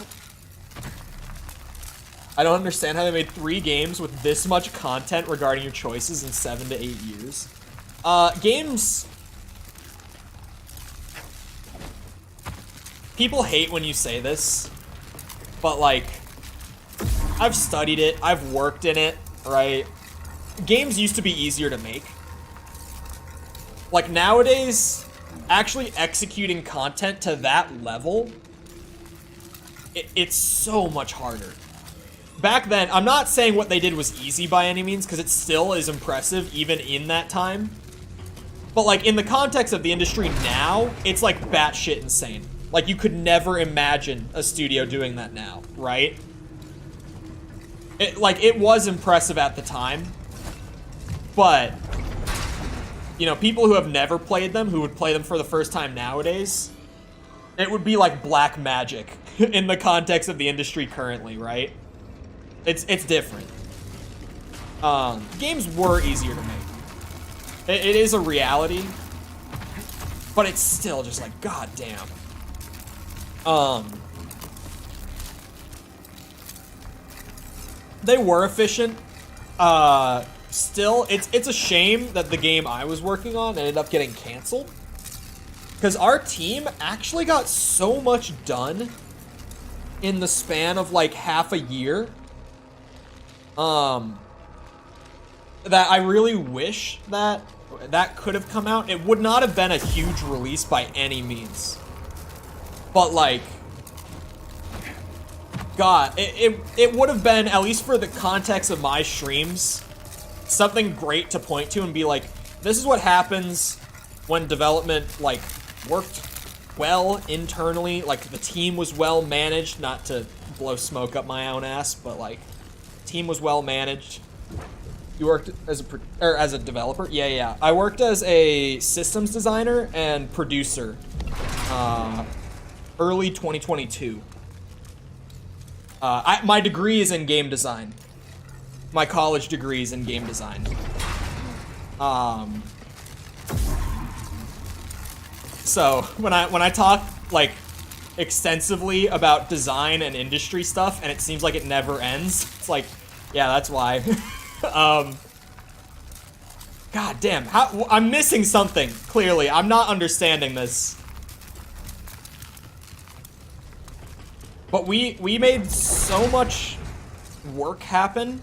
I don't understand how they made 3 games with this much content regarding your choices in 7 to 8 years. Games... People hate when you say this, but like, I've studied it, I've worked in it, right? Games used to be easier to make. Like nowadays, actually executing content to that level, it's so much harder. Back then, I'm not saying what they did was easy by any means, because it still is impressive, even in that time. But like, in the context of the industry now, it's like batshit insane. Like, you could never imagine a studio doing that now, right? It was impressive at the time. But, you know, people who have never played them, who would play them for the first time nowadays, it would be like black magic in the context of the industry currently, right? It's different. Games were easier to make. It is a reality, but it's still just like, god damn. They were efficient. Still, it's a shame that the game I was working on ended up getting canceled. Because our team actually got so much done in the span of like half a year. That I really wish that could have come out. It would not have been a huge release by any means. But like, God, it would have been, at least for the context of my streams, something great to point to and be like, this is what happens when development, like, worked well internally, like, the team was well managed, not to blow smoke up my own ass, but, like, team was well managed. You worked as a developer? Yeah. I worked as a systems designer and producer, early 2022. My degree is in game design. My college degree is in game design. So when I talk like extensively about design and industry stuff, and it seems like it never ends, it's like, yeah, that's why. God damn, I'm missing something, clearly. I'm not understanding this. But we made so much work happen.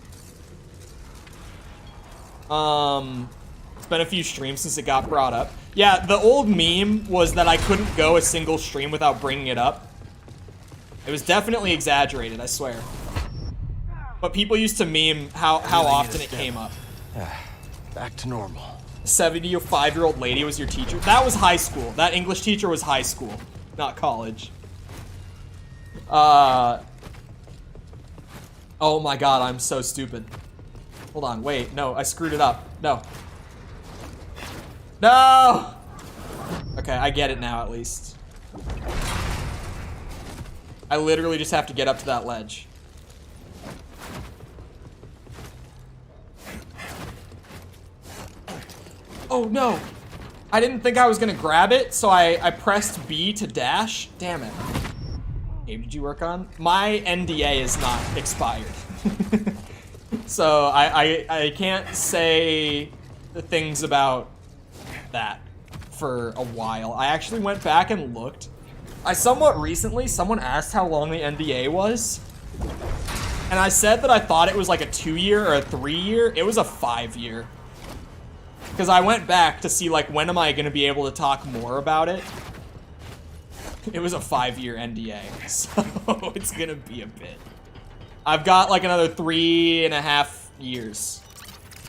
It's been a few streams since it got brought up. Yeah, the old meme was that I couldn't go a single stream without bringing it up. It was definitely exaggerated, I swear. But people used to meme how often it came up. Back to normal. 75-year-old lady was your teacher? That was high school. That English teacher was high school, not college. Oh my god, I'm so stupid. Hold on, wait, no, I screwed it up. No. No! Okay, I get it now, at least. I literally just have to get up to that ledge. Oh no! I didn't think I was gonna grab it, so I pressed B to dash. Damn it. Game did you work on? My NDA is not expired. So I can't say the things about that for a while. I actually went back and looked somewhat recently, someone asked how long the NDA was. And I said that I thought it was like a 2-year or a 3-year. It was a 5-year. Because I went back to see, like, when am I going to be able to talk more about it? It was a 5-year NDA, so it's going to be a bit. I've got, like, another 3.5 years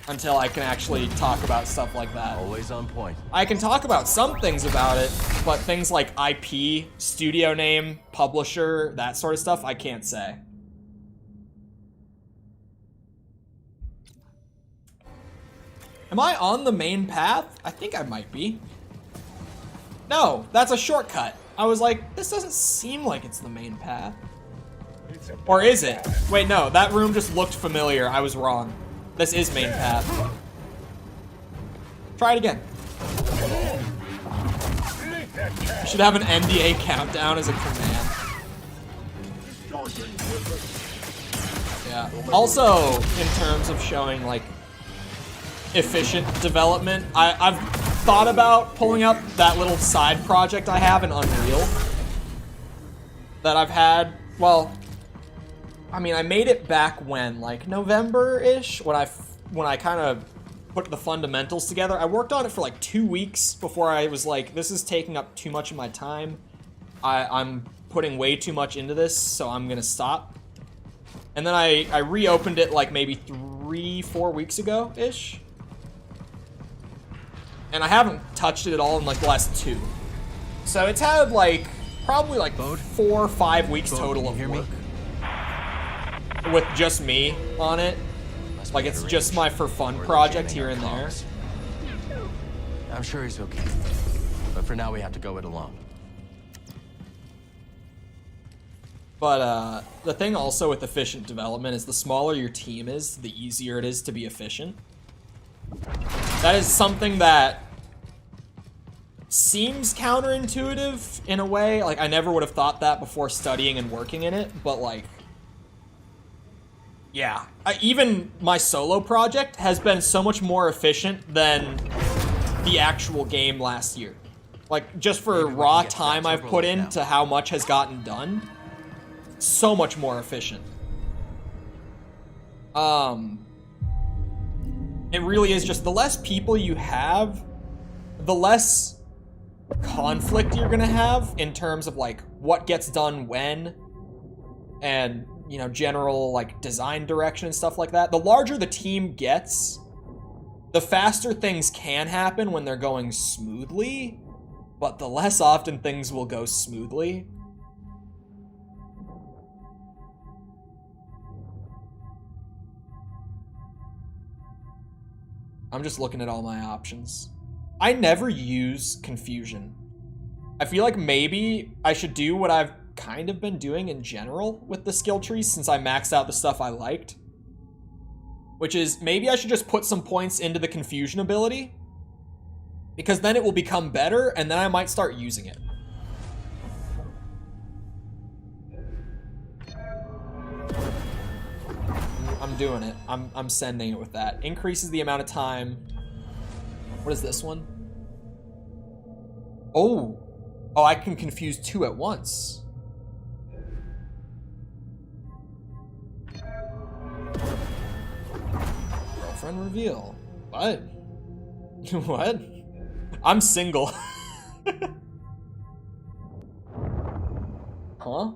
until I can actually talk about stuff like that. Always on point. I can talk about some things about it, but things like IP, studio name, publisher, that sort of stuff, I can't say. Am I on the main path? I think I might be. No, that's a shortcut. I was like, this doesn't seem like it's the main path. Or is it? Wait, no, that room just looked familiar. I was wrong. This is main path. Try it again. You should have an NDA countdown as a command. Yeah. Also, in terms of showing, like, efficient development, I've thought about pulling up that little side project I have in Unreal that I've had, well, I mean, I made it back when, like, November-ish, when I kind of put the fundamentals together. I worked on it for like 2 weeks before I was like, this is taking up too much of my time. I'm putting way too much into this, so I'm gonna stop. And then I reopened it like maybe 3-4 weeks ago-ish. And I haven't touched it at all in like the last 2. So it's had like, probably like 4 or 5 weeks total of work. With just me on it. Like it's just my for fun project here and there. I'm sure he's okay. But for now we have to go it alone. But the thing also with efficient development is the smaller your team is, the easier it is to be efficient. That is something that seems counterintuitive in a way. Like, I never would have thought that before studying and working in it, but like, yeah. Even my solo project has been so much more efficient than the actual game last year. Like, just for raw time I've put into how much has gotten done, so much more efficient. It really is just the less people you have, the less conflict you're gonna have in terms of like what gets done when and, you know, general like design direction and stuff like that. The larger the team gets, the faster things can happen when they're going smoothly, but the less often things will go smoothly. I'm just looking at all my options. I never use confusion. I feel like maybe I should do what I've kind of been doing in general with the skill trees since I maxed out the stuff I liked. Which is, maybe I should just put some points into the confusion ability, because then it will become better and then I might start using it. I'm doing it. I'm sending it with that. Increases the amount of time. What is this one? Oh. Oh, I can confuse 2 at once. Girlfriend reveal. What? What? I'm single. Huh?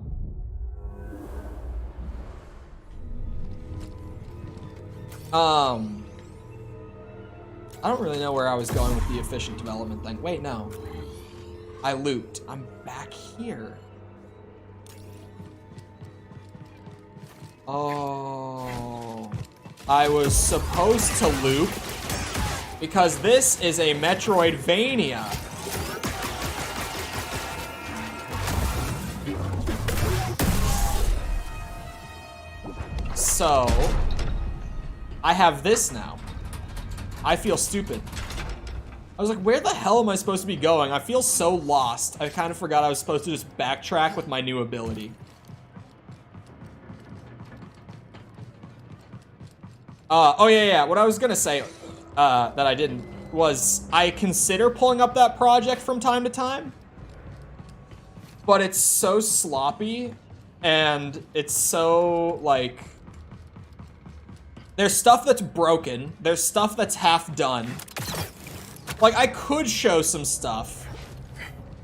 I don't really know where I was going with the efficient development thing. Wait, no. I looped. I'm back here. Oh. I was supposed to loop because this is a Metroidvania. So, I have this now. I feel stupid. I was like, where the hell am I supposed to be going? I feel so lost. I kind of forgot I was supposed to just backtrack with my new ability. Oh yeah, what I was gonna say, that I didn't, was I consider pulling up that project from time to time. but it's so sloppy, and it's so, like... There's stuff that's broken, there's stuff that's half done. Like, I could show some stuff,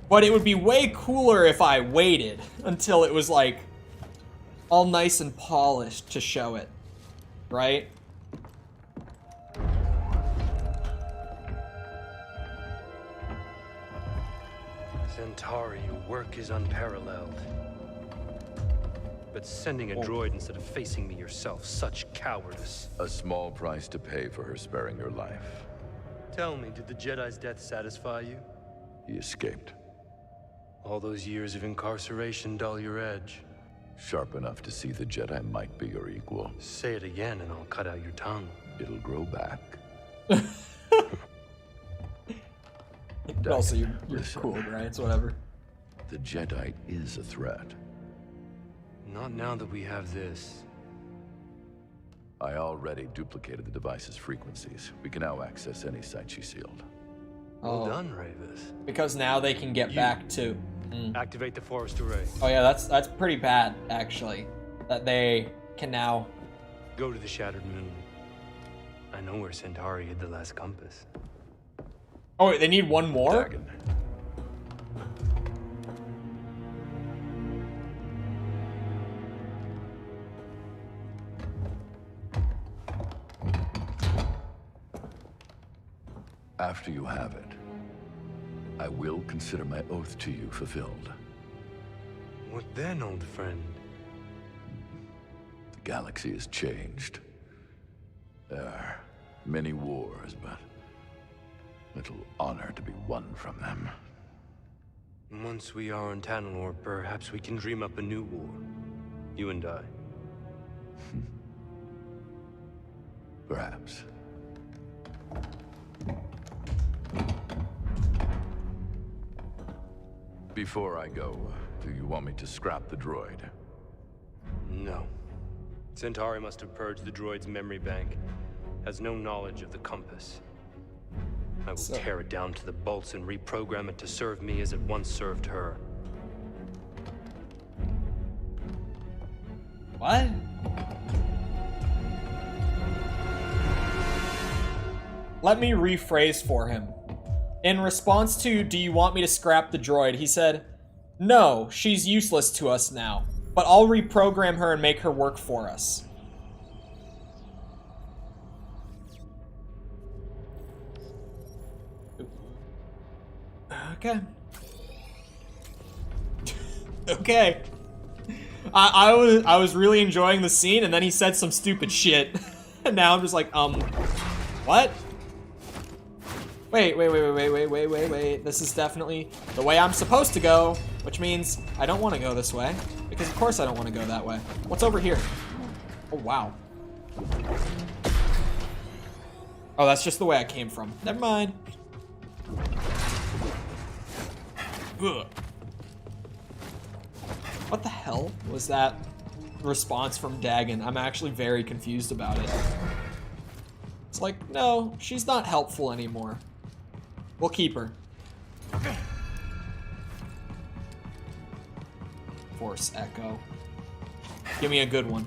but it would be way cooler if I waited until it was, like, all nice and polished to show it, right? Centauri, your work is unparalleled. But sending a droid instead of facing me yourself, such cowardice. A small price to pay for her sparing your life. Tell me, did the Jedi's death satisfy you? He escaped. All those years of incarceration dull your edge. Sharp enough to see the Jedi might be your equal. Say it again and I'll cut out your tongue. It'll grow back. Also, you're cool, right? It's whatever. The Jedi is a threat. Not now that we have this. I already duplicated the device's frequencies. We can now access any site she sealed. Well done, Ravis. Because now they can get back to... Activate the forest array. Oh yeah, that's pretty bad, actually. That they can now... Go to the Shattered Moon. I know where Centauri hid the last compass. Oh wait, they need one more? Dagon. After you have it, I will consider my oath to you fulfilled. What then, old friend? The galaxy has changed. There are many wars, but little honor to be won from them. Once we are on Tanalorr, perhaps we can dream up a new war. You and I. Perhaps. Before I go, do you want me to scrap the droid? No. Centauri must have purged the droid's memory bank. Has no knowledge of the compass. I will tear it down to the bolts and reprogram it to serve me as it once served her. What? Let me rephrase for him. In response to, do you want me to scrap the droid, he said, no, she's useless to us now, but I'll reprogram her and make her work for us. Okay. Okay. I was really enjoying the scene, and then he said some stupid shit. And now I'm just like, what? Wait. This is definitely the way I'm supposed to go, which means I don't want to go this way, because of course I don't want to go that way. What's over here? Oh, wow. Oh, that's just the way I came from. Never mind. Ugh. What the hell was that response from Dagon? I'm actually very confused about it. It's like, no, she's not helpful anymore. We'll keep her. Force Echo. Give me a good one.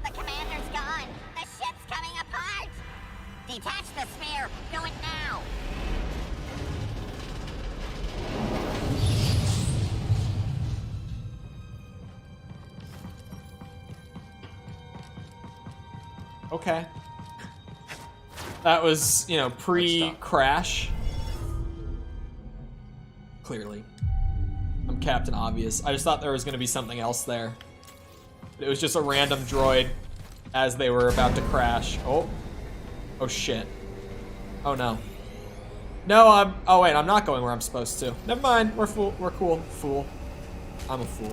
The commander's gone. The ship's coming apart. Detach the sphere. Do it now. Okay. That was, you know, pre-crash. Clearly. I'm Captain Obvious. I just thought there was going to be something else there. It was just a random droid as they were about to crash. Oh. Oh, shit. Oh, no. No, oh, wait, I'm not going where I'm supposed to. Never mind. We're cool. Fool. I'm a fool.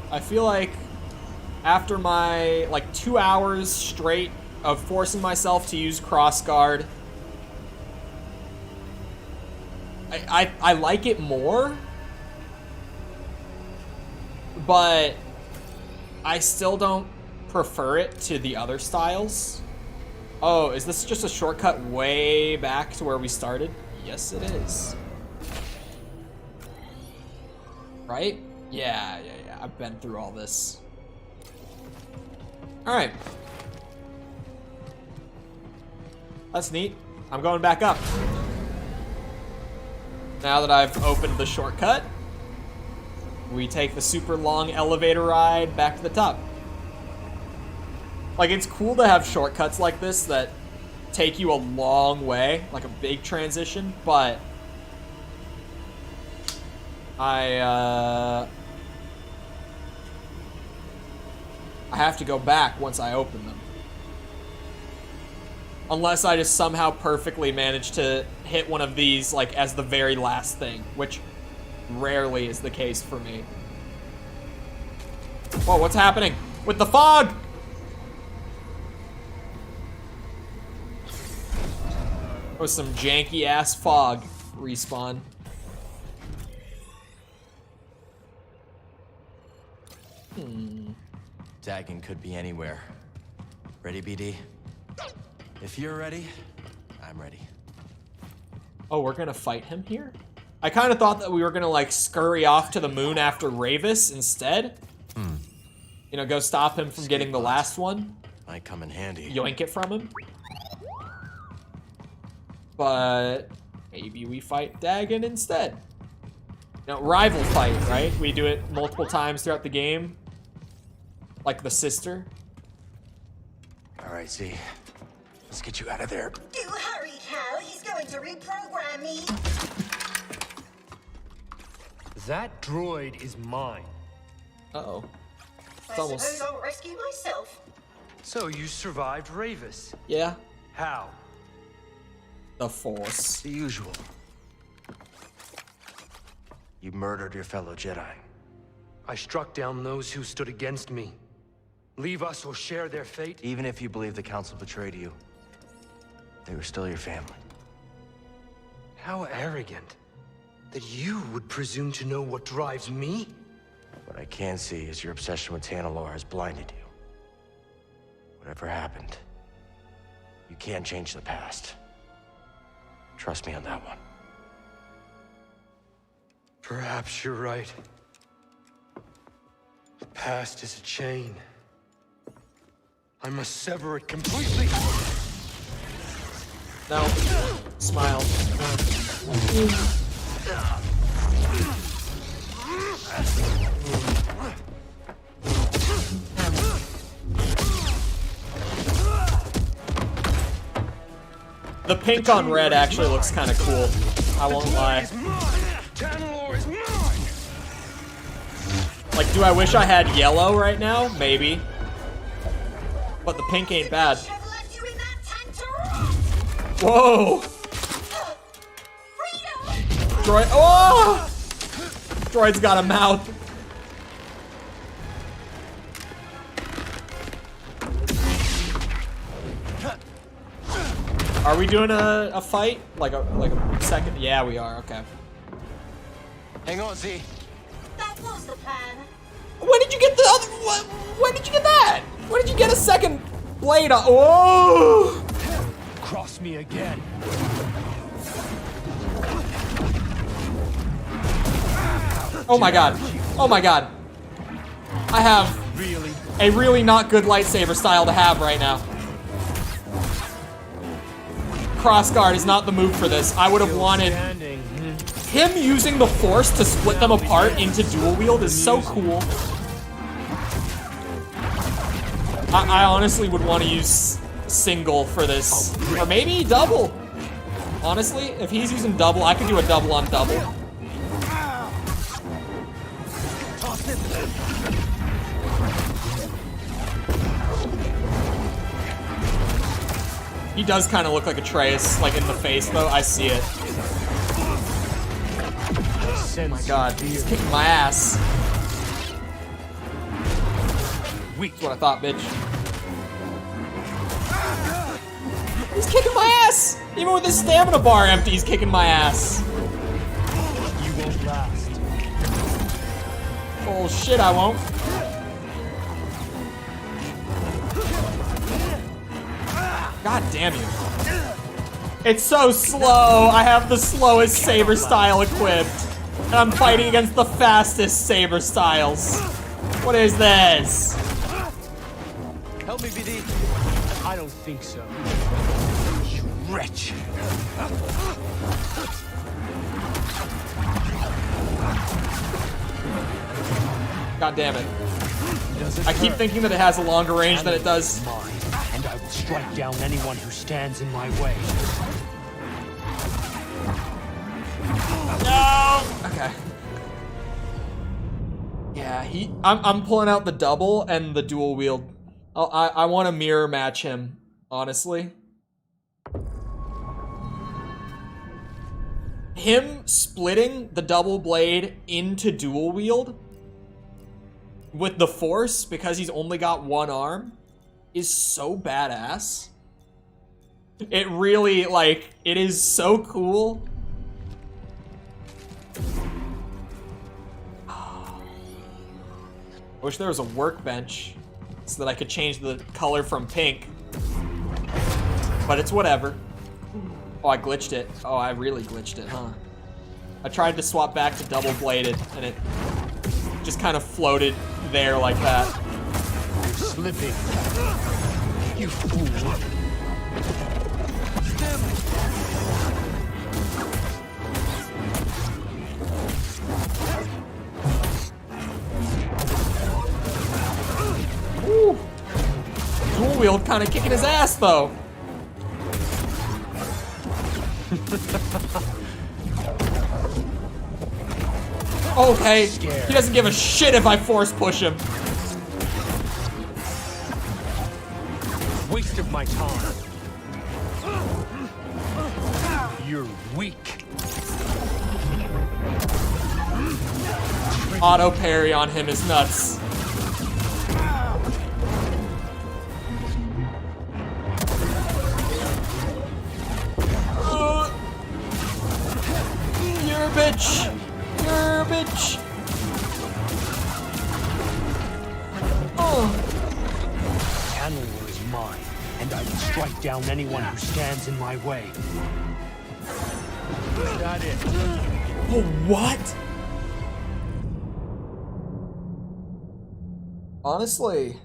I feel like after my, like, 2 hours straight of forcing myself to use crossguard, I like it more, but I still don't prefer it to the other styles. Oh, is this just a shortcut way back to where we started? Yes, it is. Right? Yeah. I've been through all this. All right. That's neat. I'm going back up. Now that I've opened the shortcut, we take the super long elevator ride back to the top. Like, it's cool to have shortcuts like this that take you a long way, like a big transition, but I have to go back once I open them. Unless I just somehow perfectly manage to hit one of these, like, as the very last thing, which rarely is the case for me. Whoa, what's happening with the fog? That was some janky-ass fog respawn. Dagon could be anywhere. Ready, BD? If you're ready, I'm ready. Oh, we're gonna fight him here? I kind of thought that we were gonna, like, scurry off to the moon after Ravis instead. You know, go stop him from getting the last one. Might come in handy. Yoink it from him. But maybe we fight Dagon instead. Now, rival fight, right? We do it multiple times throughout the game. Like the sister. All right, Z. Let's get you out of there. Do hurry, Cal. He's going to reprogram me. That droid is mine. Uh-oh. I suppose I'll rescue myself. So you survived Ravis? Yeah. How? The Force. The usual. You murdered your fellow Jedi. I struck down those who stood against me. Leave us or share their fate? Even if you believe the Council betrayed you, they were still your family. How arrogant. That you would presume to know what drives me? What I can see is your obsession with Tanalor has blinded you. Whatever happened, you can't change the past. Trust me on that one. Perhaps you're right. The past is a chain. I must sever it completely. No. Smile. The pink on red actually looks kind of cool. I won't lie. Like, do I wish I had yellow right now? Maybe. But the pink ain't bad. Whoa! Droid. Oh! Droid's got a mouth. Are we doing a fight? Like a second? Yeah, we are. Okay. Hang on, Z. That was the plan. When did you get the other? When did you get that? When did you get a second blade on? Whoa! Cross me again. Oh my god. Oh my god. I have a really not good lightsaber style to have right now. Crossguard is not the move for this. I would have wanted... Him using the Force to split them apart into dual wield is so cool. I honestly would want to use single for this. Or maybe double. Honestly, if he's using double, I could do a double on double. He does kind of look like Atreus, like in the face though. I see it. Oh my god, he's kicking my ass. That's what I thought, bitch. He's kicking my ass! Even with his stamina bar empty, he's kicking my ass. You won't last. Oh shit, I won't. God damn you. It's so slow. I have the slowest saber style equipped. And I'm fighting against the fastest saber styles. What is this? Help me, BD. I don't think so. You wretch. God damn it. I keep thinking that it has a longer range than it does. And I will strike down anyone who stands in my way. No! Okay. Yeah, I'm pulling out the double and the dual wield. I want to mirror match him, honestly. Him splitting the double blade into dual wield with the force, because he's only got one arm, is so badass. It really, like, it is so cool. I wish there was a workbench so that I could change the color from pink. But it's whatever. Oh, I glitched it. Oh, I really glitched it, huh? I tried to swap back to double-bladed, and it just kind of floated there like that. You're slipping. You fool. Ooh. Dual wield kind of kicking his ass, though. Okay, he doesn't give a shit if I force push him. Waste of my time. You're weak. Auto parry on him is nuts. You're a bitch. You're a bitch. Oh. Tanalor is mine, and I will strike down anyone who stands in my way. Is that it? Oh, what? Honestly,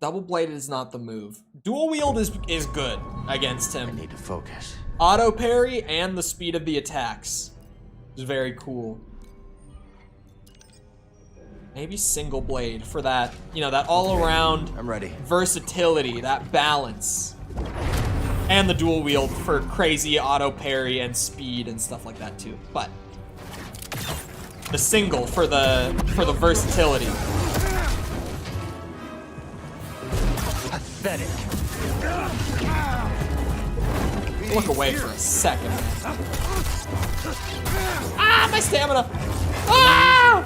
double-bladed is not the move. Dual wield is good against him. I need to focus. Auto parry and the speed of the attacks is very cool. Maybe single blade for that, you know, that all-around I'm ready. Versatility, that balance. And the dual wield for crazy auto parry and speed and stuff like that too. But the single for the versatility. Pathetic. Look away for a second. Ah, my stamina! Ah!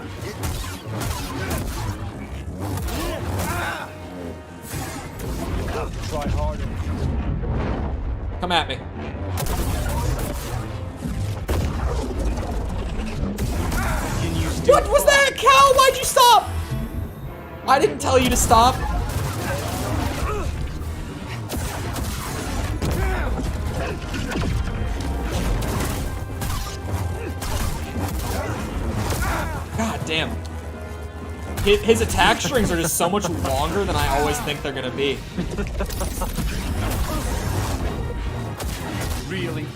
Try harder. Come at me. What was that, Cal? Why'd you stop? I didn't tell you to stop. God damn. His attack strings are just so much longer than I always think they're gonna be. Really?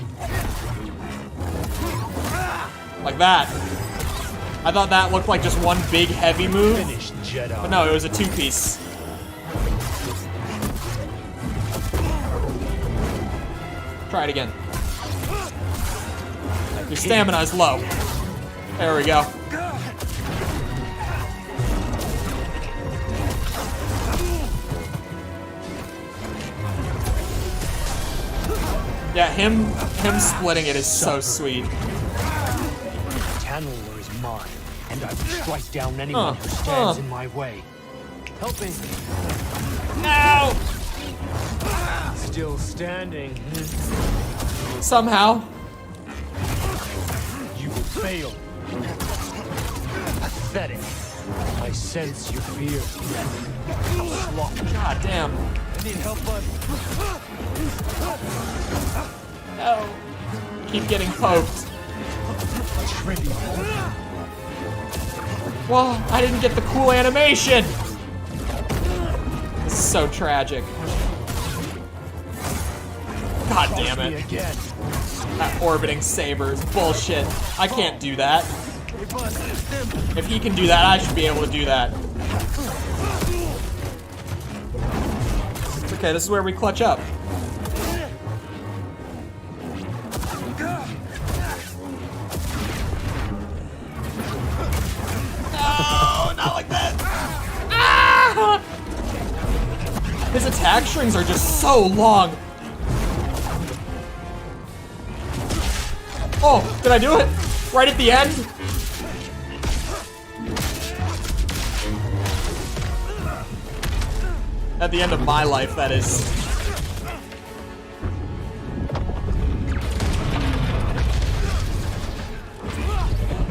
Like that. I thought that looked like just one big heavy move. Finished, Jedi. But no, it was a two-piece. Try it again. Your stamina is low. There we go. Yeah, him splitting it is so sweet. Tanalor is mine, and I will strike down anyone who stands in my way. Help me. No! Still standing. Somehow. You will fail. Pathetic. I sense your fear. God damn. Need help, bud? No. Keep getting poked. Well, I didn't get the cool animation. This is so tragic. God damn it. That orbiting saber is bullshit. I can't do that. If he can do that, I should be able to do that. It's okay, this is where we clutch up. No, not like that. Ah! His attack strings are just so long. Oh, did I do it? Right at the end? At the end of my life, that is.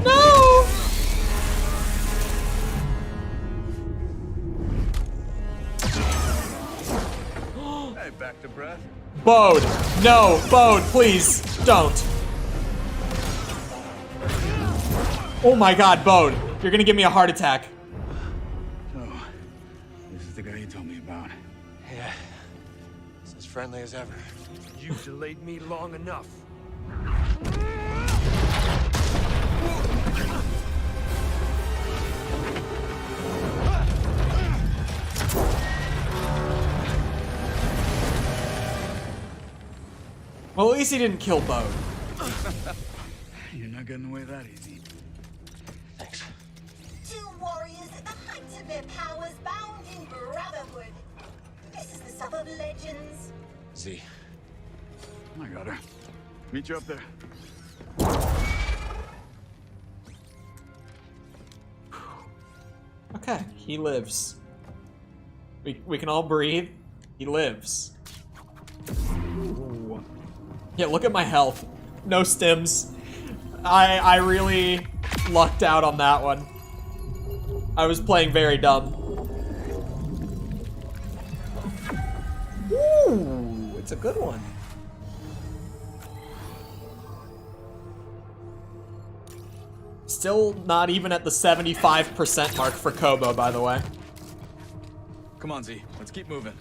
No! Hey, back to breath. Bode. No, Bode, please, don't. Oh my god, Bode. You're gonna give me a heart attack. So, this is the guy you told me about. Yeah. It's as friendly as ever. You delayed me long enough. Well, at least he didn't kill Bode. You're not getting away that easy. Thanks. Two warriors at the height of their powers, bound in brotherhood. This is the stuff of legends. Z. I got her. Meet you up there. Okay, he lives. We can all breathe. He lives. Ooh. Yeah, look at my health. No stims. I really lucked out on that one. I was playing very dumb. Ooh, it's a good one. Still not even at the 75% mark for Kobo, by the way. Come on, Z. Let's keep moving.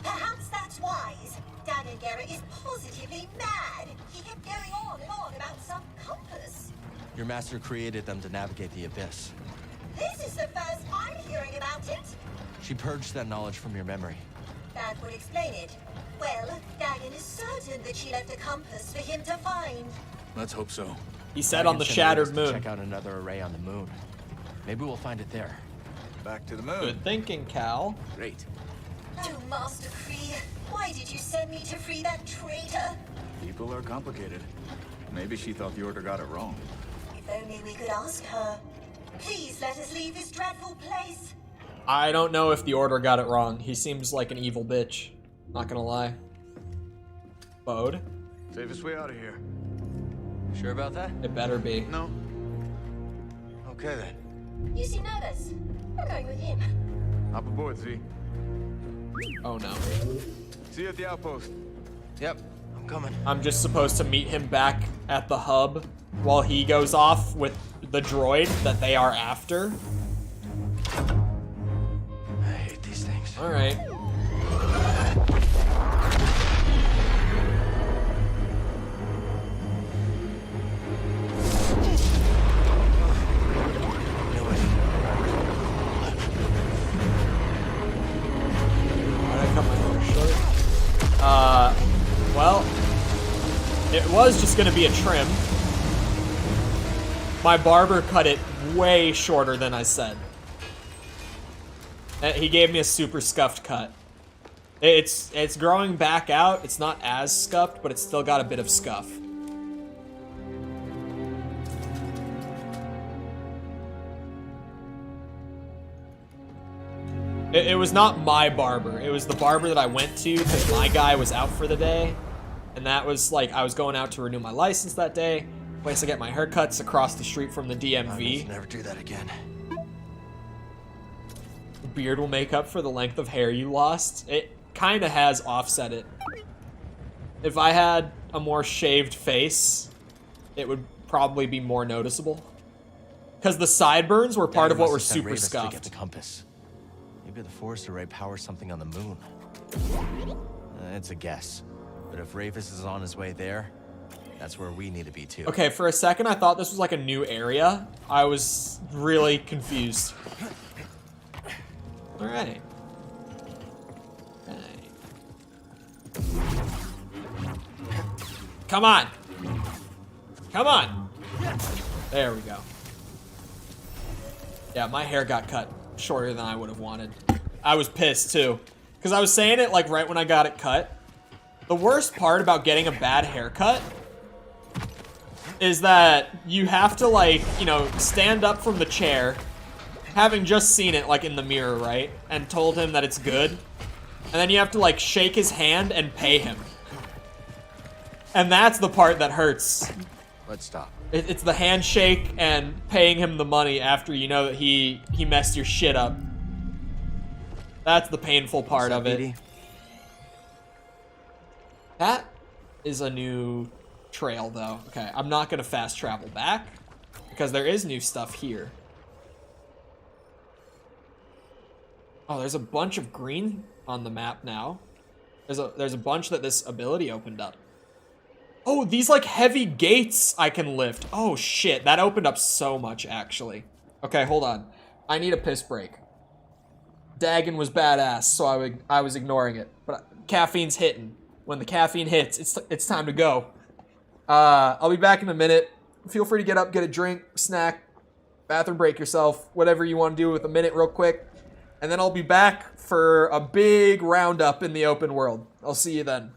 Perhaps that's wise. Daniel Garrett is positively mad. He kept going on and on about some compass. Your master created them to navigate the abyss. This is the first I'm hearing about it. She purged that knowledge from your memory. That would explain it. Well, Dagon is certain that she left a compass for him to find. Let's hope so. He said on the shattered moon. Check out another array on the moon. Maybe we'll find it there. Back to the moon. Good thinking, Cal. Great. Oh, Master Kree, why did you send me to free that traitor? People are complicated. Maybe she thought the Order got it wrong. If only we could ask her. Please let us leave this dreadful place. I don't know if the Order got it wrong. He seems like an evil bitch. Not gonna lie. Bode? Safest way out of here. Sure about that? It better be. No. Okay then. You seem nervous. I'm going with him. Hop aboard, Z. Oh no. See you at the outpost. Yep, I'm coming. I'm just supposed to meet him back at the hub while he goes off with the droid that they are after. I hate these things. Alright. Well, it was just gonna be a trim. My barber cut it way shorter than I said. He gave me a super scuffed cut. It's growing back out. It's not as scuffed, but it's still got a bit of scuff. It was not my barber. It was the barber that I went to because my guy was out for the day. And that was like, I was going out to renew my license that day. Place I get my haircuts across the street from the DMV. Never do that again. Beard will make up for the length of hair you lost. It kind of has offset it. If I had a more shaved face, it would probably be more noticeable. Because the sideburns were part of what were super To get scuffed. the compass. Maybe the force array powers something on the moon. It's a guess. But if Ravis is on his way there, that's where we need to be too. Okay, for a second I thought this was like a new area. I was really confused. Alright. Come on! Come on! There we go. Yeah, my hair got cut shorter than I would have wanted. I was pissed too. Because I was saying it like right when I got it cut. The worst part about getting a bad haircut is that you have to like, you know, stand up from the chair, having just seen it like in the mirror, right? And told him that it's good. And then you have to like shake his hand and pay him. And that's the part that hurts. Let's stop. It's the handshake and paying him the money after you know that he messed your shit up. That's the painful part of it. That is a new trail, though. Okay, I'm not gonna fast travel back because there is new stuff here. Oh, there's a bunch of green on the map now. There's a bunch that this ability opened up. Oh, these like heavy gates I can lift. Oh shit, that opened up so much actually. Okay, hold on. I need a piss break. Dagon was badass, so I was ignoring it. But caffeine's hitting. When the caffeine hits, it's time to go. I'll be back in a minute. Feel free to get up, get a drink, snack, bathroom break yourself, whatever you want to do with a minute real quick. And then I'll be back for a big roundup in the open world. I'll see you then.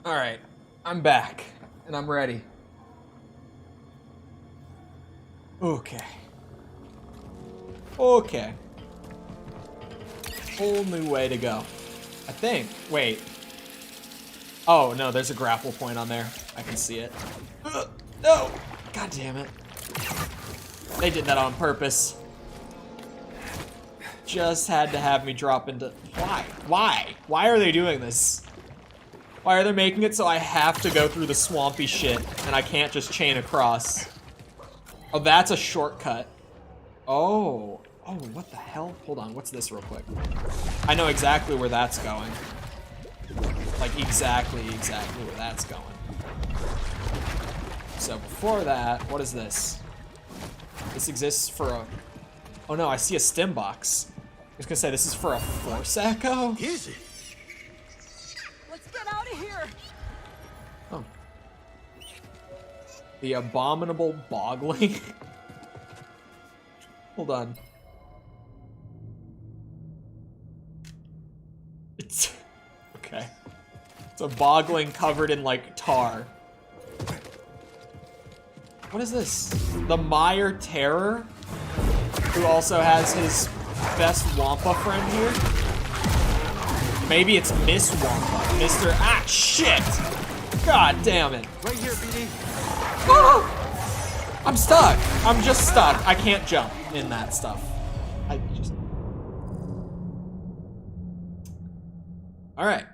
Alright, I'm back, and I'm ready. Okay. Okay. Whole new way to go. I think. Wait. Oh, no, there's a grapple point on there. I can see it. No! God damn it. They did that on purpose. Just had to have me drop into... Why? Why? Why are they doing this? Why are they making it so I have to go through the swampy shit and I can't just chain across? Oh, that's a shortcut. Oh. Oh, what the hell? Hold on, what's this real quick? I know exactly where that's going. Like, exactly where that's going. So before that, what is this? This exists for a... Oh no, I see a stim box. I was gonna say, this is for a force echo? Is it? Let's get out of here! Oh. The abominable boggling? Hold on. It's... Okay. It's a boggling covered in, like, tar. What is this? The Meyer Terror? Who also has his best Wampa friend here? Maybe it's Miss Wampa. Mr. Ah, shit! God damn it. Right here, BD. Oh! I'm stuck. I'm just stuck. I can't jump in that stuff. I just... Alright.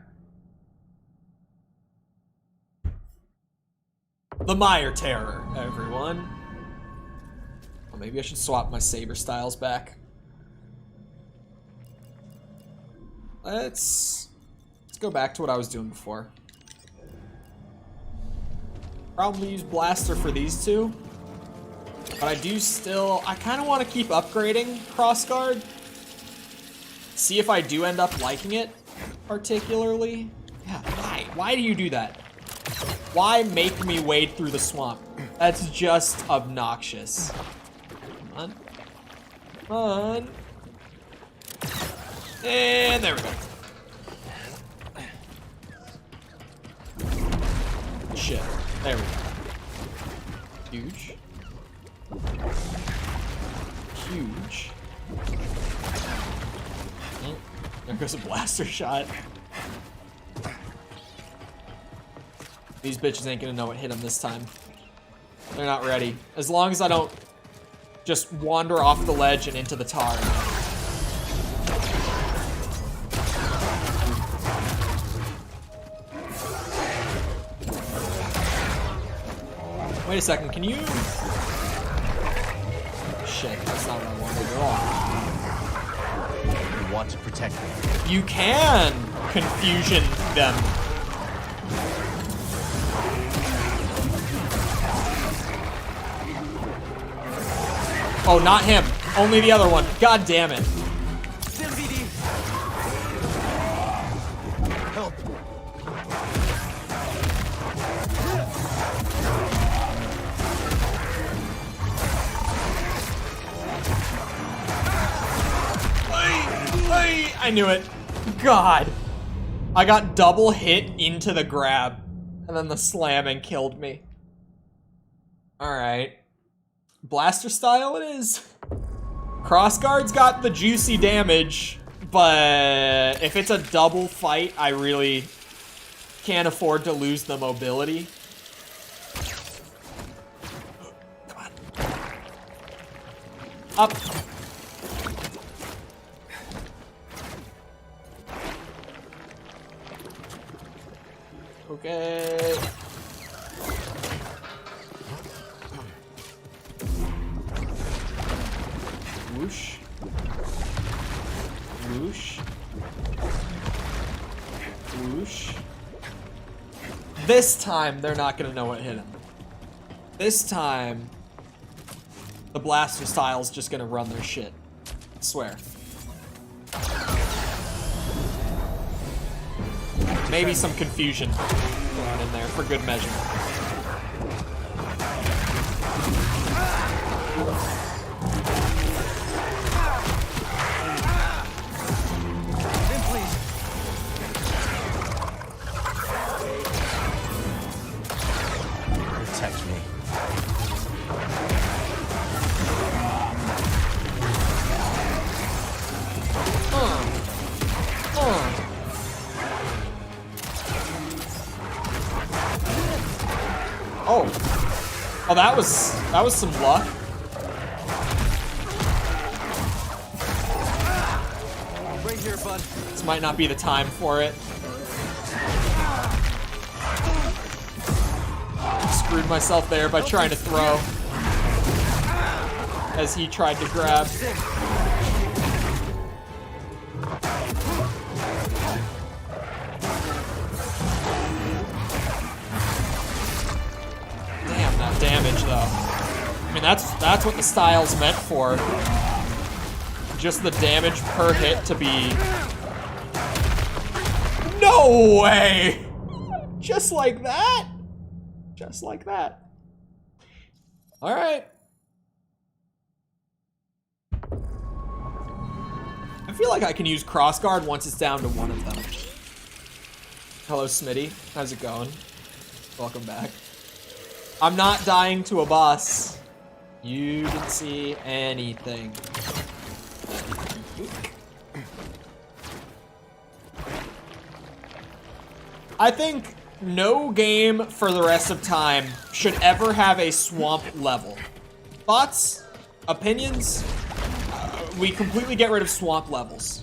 The Mire Terror, everyone. Well, maybe I should swap my saber styles back. Let's go back to what I was doing before. Probably use blaster for these two. But I do still, I kind of want to keep upgrading crossguard. See if I do end up liking it particularly. Yeah, why? Why do you do that? Why make me wade through the swamp? That's just obnoxious. Come on. Come on. And there we go. Shit. There we go. Huge. Huge. Oh, there goes a blaster shot. These bitches ain't gonna know what hit them this time. They're not ready. As long as I don't just wander off the ledge and into the tar. Wait a second, can you... Shit, that's not what I wanted at all. You want to protect them. You can confusion them. Oh, not him. Only the other one. God damn it. Help. I knew it. God. I got double hit into the grab. And then the slamming killed me. Alright. Blaster style it is. Crossguard's got the juicy damage, but if it's a double fight, I really can't afford to lose the mobility. Come on. Up. Okay. Whoosh. Whoosh. Whoosh. This time, they're not gonna know what hit him. This time, the blaster style's just gonna run their shit. I swear. Maybe some confusion thrown in there for good measure. Protect me. Oh, that was some luck. Right here, bud. This might not be the time for it. Screwed myself there by trying to throw as he tried to grab. Damn, that damage though. I mean, that's what the style's meant for. Just the damage per hit to be... No way! Just like that? Just like that. Alright. I feel like I can use crossguard once it's down to one of them. Hello, Smitty. How's it going? Welcome back. I'm not dying to a boss. You didn't see anything. I think no game for the rest of time should ever have a swamp level. Thoughts? Opinions? We completely get rid of swamp levels.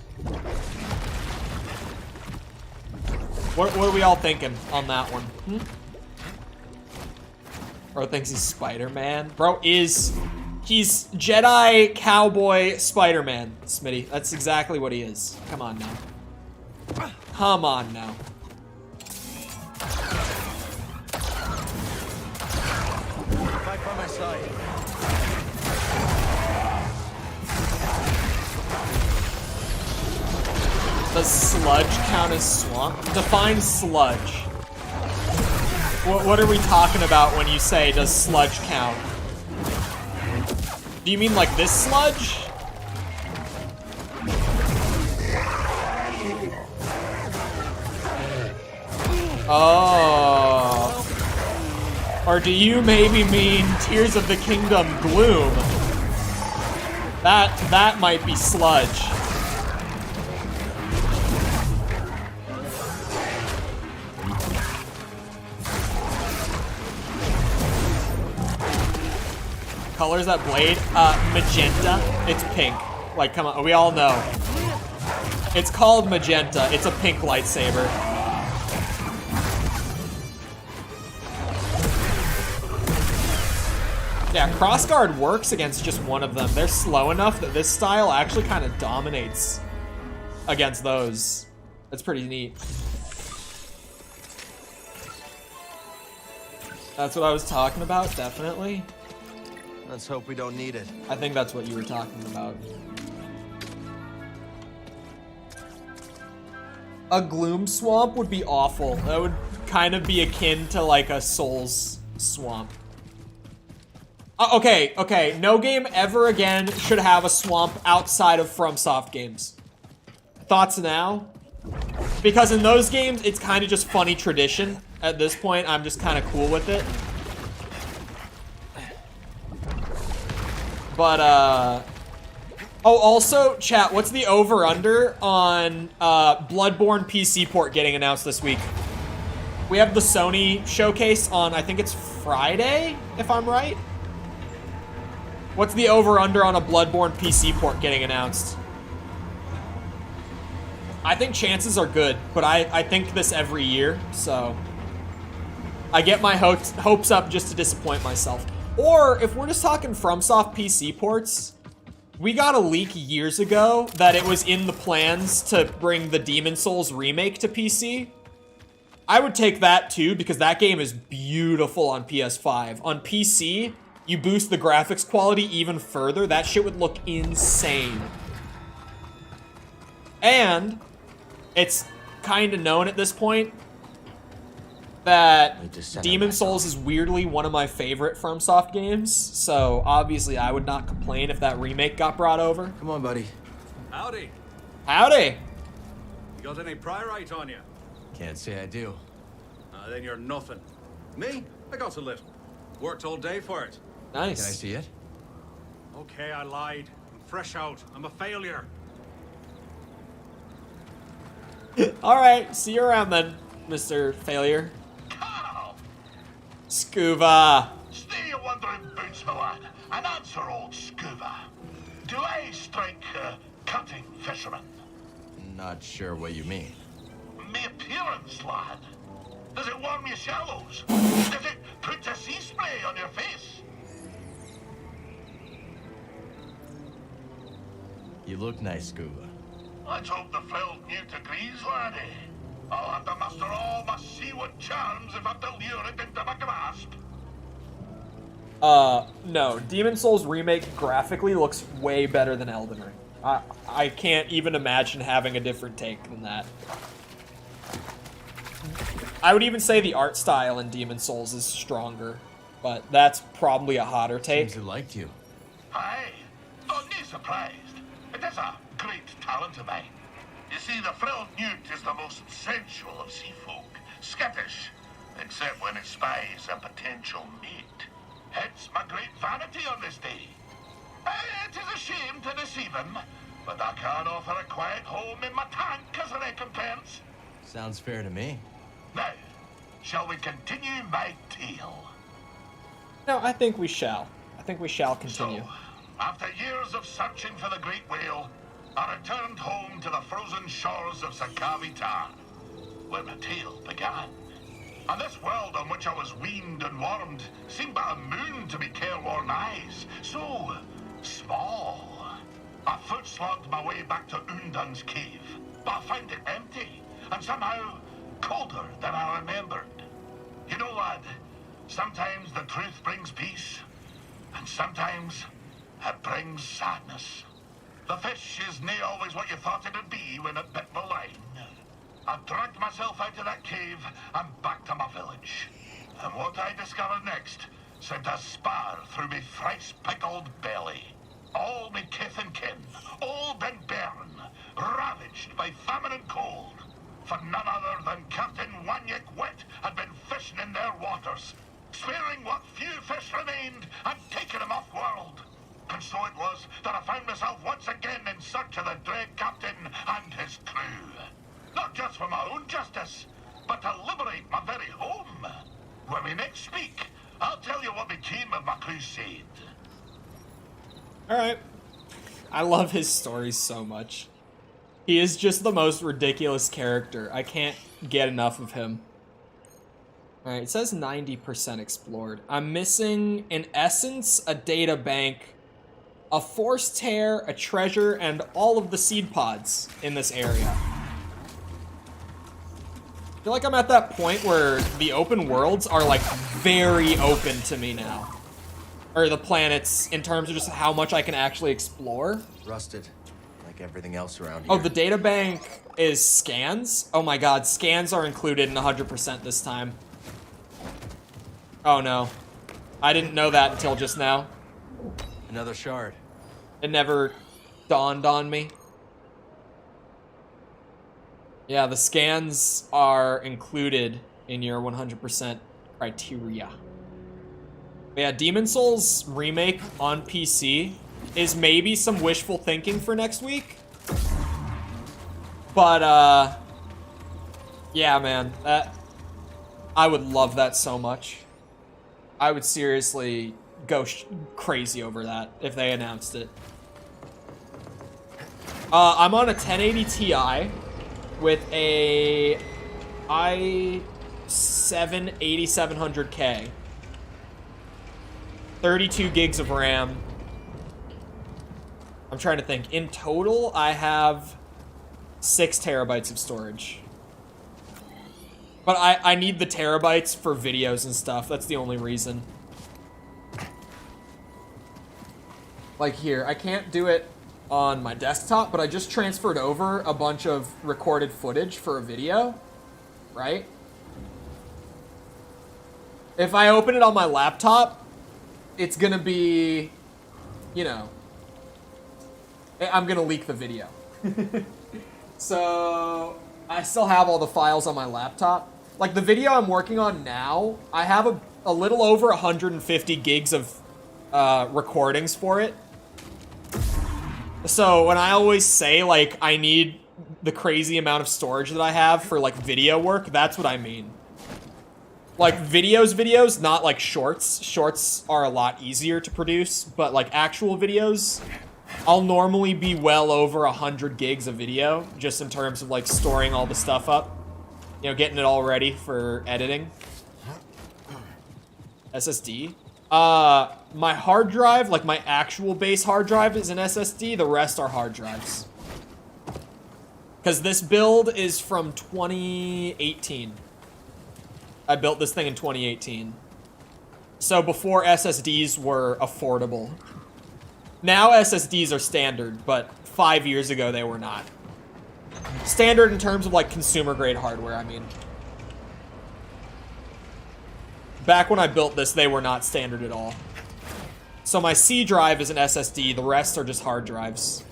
What are we all thinking on that one? Bro thinks he's Spider-Man. Bro he's Jedi cowboy Spider-Man, Smitty. That's exactly what he is. Come on now. Come on now. Right by my side. Does sludge count as swamp? Define sludge. What are we talking about when you say, does sludge count? Do you mean like this sludge? Oh. Or do you maybe mean Tears of the Kingdom gloom? That might be sludge. Colors that blade? Magenta. It's pink. Like, come on, we all know. It's called magenta. It's a pink lightsaber. Yeah, crossguard works against just one of them. They're slow enough that this style actually kind of dominates against those. That's pretty neat. That's what I was talking about, definitely. Let's hope we don't need it. I think that's what you were talking about. A gloom swamp would be awful. That would kind of be akin to like a Souls swamp. Okay. No game ever again should have a swamp outside of FromSoft games. Thoughts now? Because in those games, it's kind of just funny tradition. At this point, I'm just kind of cool with it. But, oh, also, chat, what's the over-under on Bloodborne PC port getting announced this week? We have the Sony showcase on, I think it's Friday, if I'm right? What's the over-under on a Bloodborne PC port getting announced? I think chances are good, but I think this every year, so... I get my hopes up just to disappoint myself. Or, if we're just talking FromSoft PC ports, we got a leak years ago that it was in the plans to bring the Demon's Souls remake to PC. I would take that too, because that game is beautiful on PS5. On PC, you boost the graphics quality even further, that shit would look insane. And, it's kind of known at this point that Demon's Souls is weirdly one of my favorite FromSoft games, so obviously I would not complain if that remake got brought over. Come on, buddy. Howdy. Howdy. You got any pyrite on you? Can't say I do. Then you're nothing. Me? I got a little. Worked all day for it. Nice. Can I see it? Okay, I lied. I'm fresh out. I'm a failure. Alright, see you around then, Mr. Failure. Scuba. Stay your wandering boots, my lad, and answer old Scuba. Do I strike cutting fisherman? Not sure what you mean. Me appearance, lad. Does it warm your shallows? Does it put a sea spray on your face? You look nice, Scuba. Let's hope the frilled newt agrees, laddie. I'll have to muster all my seaward charms if I'm to lure it into my grasp. No. Demon's Souls Remake graphically looks way better than Elden Ring. I can't even imagine having a different take than that. I would even say the art style in Demon's Souls is stronger, but that's probably a hotter take. Seems he liked you. Aye. Don't be surprised. It is a great talent of mine. You see, the frilled newt is the most sensual of sea folk, skittish, except when it spies a potential mate. Hence my great vanity on this day. It is a shame to deceive him, but I can offer a quiet home in my tank as a recompense. Sounds fair to me. Now, shall we continue my tale? No, I think we shall. think we shall continue. So, after years of searching for the great whale, I returned home to the frozen shores of Sakavita, where my tale began. And this world on which I was weaned and warmed seemed but a moon to me careworn eyes. So small. I foot-slogged my way back to Undun's cave, but I found it empty, and somehow colder than I remembered. You know, lad, sometimes the truth brings peace, and sometimes it brings sadness. The fish is nae always what you thought it'd be when it bit the line. I dragged myself out of that cave and back to my village. And what I discovered next sent a spar through me thrice-pickled belly. All me kith and kin, old and bairn, ravaged by famine and cold. For none other than Captain Wanyik Wet had been fishing in their waters, sparing what few fish remained and taking them off-world. And so it was that I found myself once again in search of the dread captain and his crew. Not just for my own justice, but to liberate my very home. When we next speak, I'll tell you what became of my crusade. Alright. I love his stories so much. He is just the most ridiculous character. I can't get enough of him. Alright, it says 90% explored. I'm missing, in essence, a data bank, a force tear, a treasure, and all of the seed pods in this area. I feel like I'm at that point where the open worlds are, like, very open to me now. Or the planets, in terms of just how much I can actually explore. Rusted, like everything else around here. Oh, the data bank is scans? Oh my god, scans are included in 100% this time. Oh no. I didn't know that until just now. Another shard. It never dawned on me. Yeah, the scans are included in your 100% criteria. But yeah, Demon Souls remake on PC is maybe some wishful thinking for next week. But, yeah, man, I would love that so much. I would seriously go crazy over that if they announced it. I'm on a 1080 Ti with a i7 8700K. 32 gigs of RAM. I'm trying to think. In total, I have 6 terabytes of storage. But I need the terabytes for videos and stuff. That's the only reason. Like here, I can't do it on my desktop, but I just transferred over a bunch of recorded footage for a video, right? If I open it on my laptop, it's gonna be, you know, I'm gonna leak the video. So, I still have all the files on my laptop. Like, the video I'm working on now, I have a little over 150 gigs of recordings for it. So, when I always say, like, I need the crazy amount of storage that I have for, like, video work, that's what I mean. Like, videos, not like shorts. Shorts are a lot easier to produce, but like actual videos, I'll normally be well over 100 gigs of video, just in terms of like storing all the stuff up. You know, getting it all ready for editing. SSD. My hard drive, like my actual base hard drive is an SSD, the rest are hard drives. Because this build is from 2018. I built this thing in 2018. So before SSDs were affordable. Now SSDs are standard, but 5 years ago they were not. Standard in terms of like consumer grade hardware, I mean. Back when I built this, they were not standard at all. So my C drive is an SSD, the rest are just hard drives.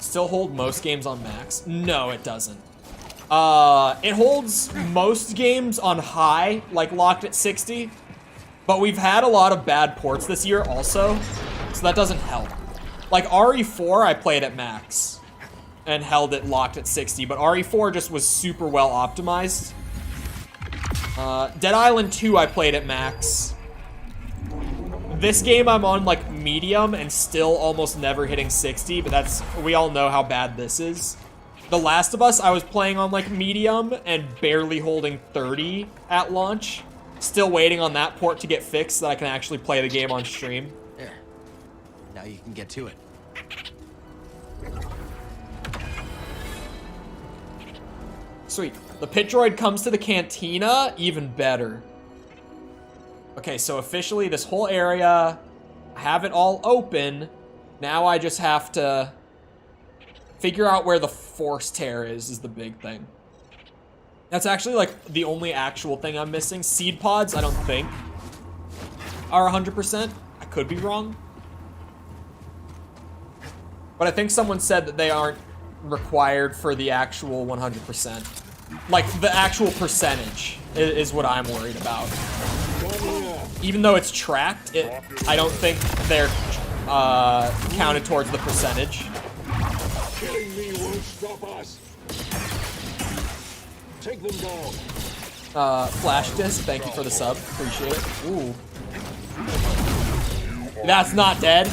Still hold most games on max? No, it doesn't. It holds most games on high, like locked at 60. But we've had a lot of bad ports this year also, so that doesn't help. Like RE4, I played at max and held it locked at 60, but RE4 just was super well optimized. Dead Island 2, I played at max. This game I'm on like medium and still almost never hitting 60, but that's, we all know how bad this is. The Last of Us, I was playing on like medium and barely holding 30 at launch. Still waiting on that port to get fixed so that I can actually play the game on stream. There. Now you can get to it. Sweet. The pit droid comes to the cantina, even better. Okay, so officially this whole area, I have it all open. Now I just have to figure out where the force tear is the big thing. That's actually like the only actual thing I'm missing. Seed pods, I don't think, are 100%. I could be wrong. But I think someone said that they aren't required for the actual 100%. Like, the actual percentage is what I'm worried about. Even though it's tracked, I don't think they're counted towards the percentage. Killing me won't stop us. Take them down. Flash disc, thank you for the sub. Appreciate it. Ooh. That's not dead.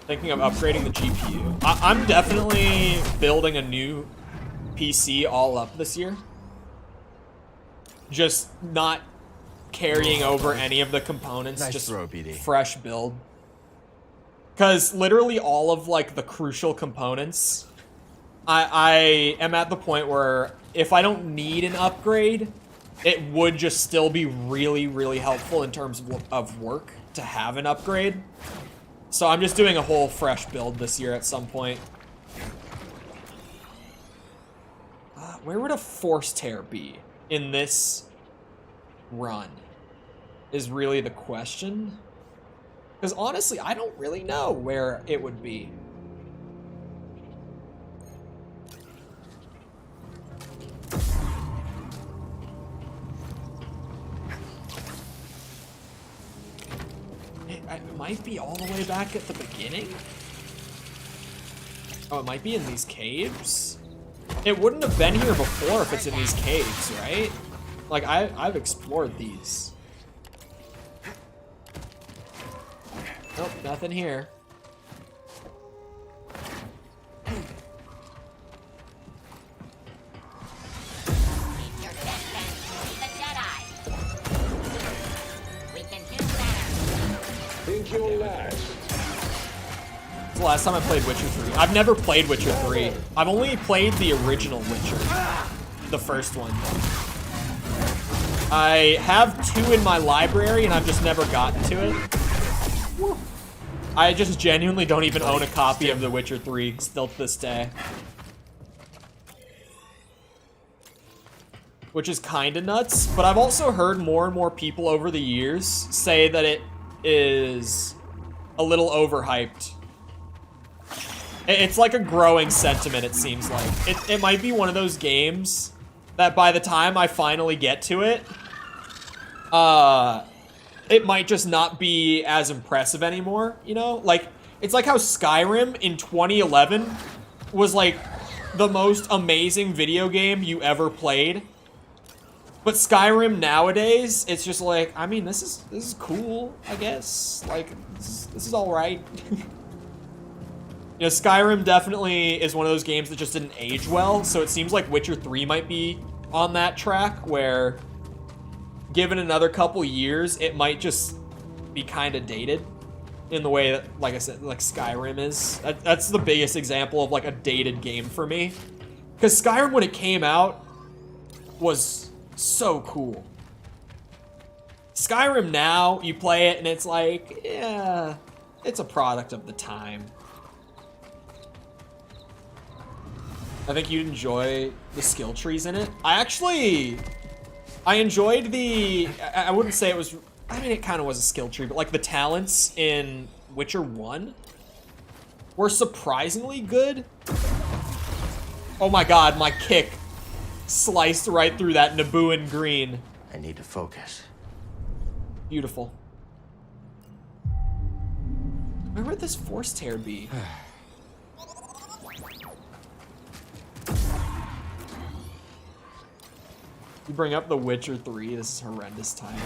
Thinking of upgrading the GPU. I'm definitely building a new PC all up this year. Just not carrying over any of the components. Nice just throw, BD. Fresh build. Because literally all of like the crucial components, I am at the point where if I don't need an upgrade, it would just still be really, really helpful in terms of work to have an upgrade. So I'm just doing a whole fresh build this year at some point. Where would a force tear be in this run is really the question. Because honestly, I don't really know where it would be. It might be all the way back at the beginning. Oh, it might be in these caves? It wouldn't have been here before if it's in these caves, right? Like, I've explored these. Nope, nothing here. Think you'll last. It's the last time I played Witcher 3. I've never played Witcher 3. I've only played the original Witcher. The first one. I have 2 in my library and I've just never gotten to it. I just genuinely don't even own a copy of The Witcher 3 still to this day. Which is kinda nuts, but I've also heard more and more people over the years say that it is a little overhyped. It's like a growing sentiment, it seems like. It might be one of those games that by the time I finally get to it, it might just not be as impressive anymore, you know? Like, it's like how Skyrim in 2011 was like the most amazing video game you ever played. But Skyrim nowadays, it's just like, I mean, this is cool, I guess. Like, this is all right. You know, Skyrim definitely is one of those games that just didn't age well, so it seems like Witcher 3 might be on that track where, given another couple years, it might just be kind of dated in the way that, like I said, like Skyrim is. That's the biggest example of like a dated game for me. Because Skyrim, when it came out, was so cool. Skyrim now, you play it and it's like, yeah, it's a product of the time. I think you'd enjoy the skill trees in it. I enjoyed the, I wouldn't say it was, I mean, it kind of was a skill tree, but like the talents in Witcher 1 were surprisingly good. Oh my god, my kick sliced right through that Nabooan green. I need to focus. Beautiful. Where would this force tear be? You bring up The Witcher 3. This is horrendous timing.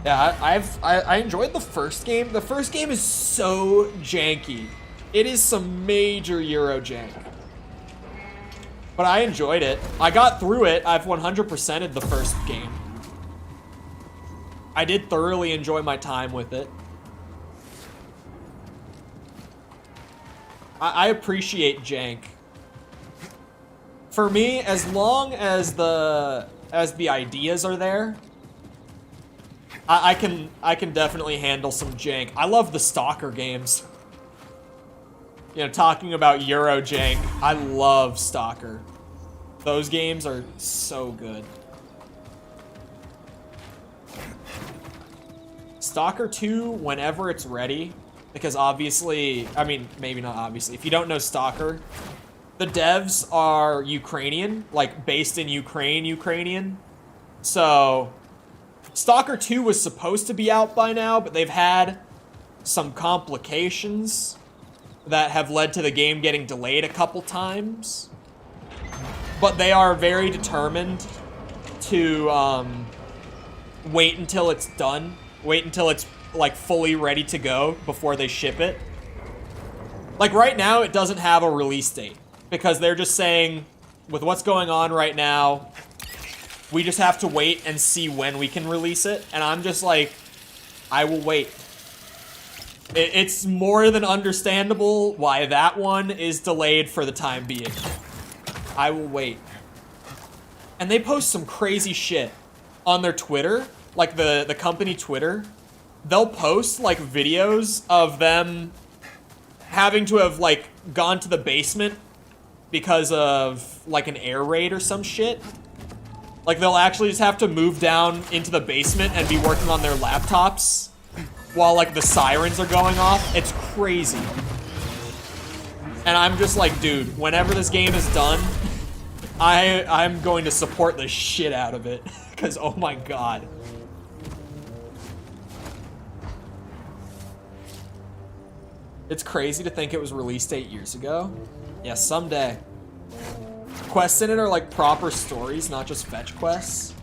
Yeah, I enjoyed the first game. The first game is so janky. It is some major Euro jank. But I enjoyed it. I got through it. I've 100%ed the first game. I did thoroughly enjoy my time with it. I appreciate jank. For me, as long as the ideas are there, I can definitely handle some jank. I love the Stalker games. You know, talking about Euro jank, I love Stalker. Those games are so good. Stalker 2, whenever it's ready, because obviously, I mean, maybe not obviously, if you don't know Stalker, the devs are Ukrainian, like based in Ukrainian. So, Stalker 2 was supposed to be out by now, but they've had some complications that have led to the game getting delayed a couple times. But they are very determined to wait until it's done. Wait until it's like fully ready to go before they ship it. Like right now, it doesn't have a release date because they're just saying, with what's going on right now, we just have to wait and see when we can release it. And I'm just like, I will wait. It's more than understandable why that one is delayed for the time being. I will wait. And they post some crazy shit on their Twitter, like the company Twitter. They'll post like videos of them having to have like gone to the basement because of like an air raid or some shit. Like they'll actually just have to move down into the basement and be working on their laptops while like the sirens are going off. It's crazy. And I'm just like, dude, whenever this game is done, I'm going to support the shit out of it. Because, oh my god. It's crazy to think it was released 8 years ago. Yeah, someday. Quests in it are like proper stories, not just fetch quests.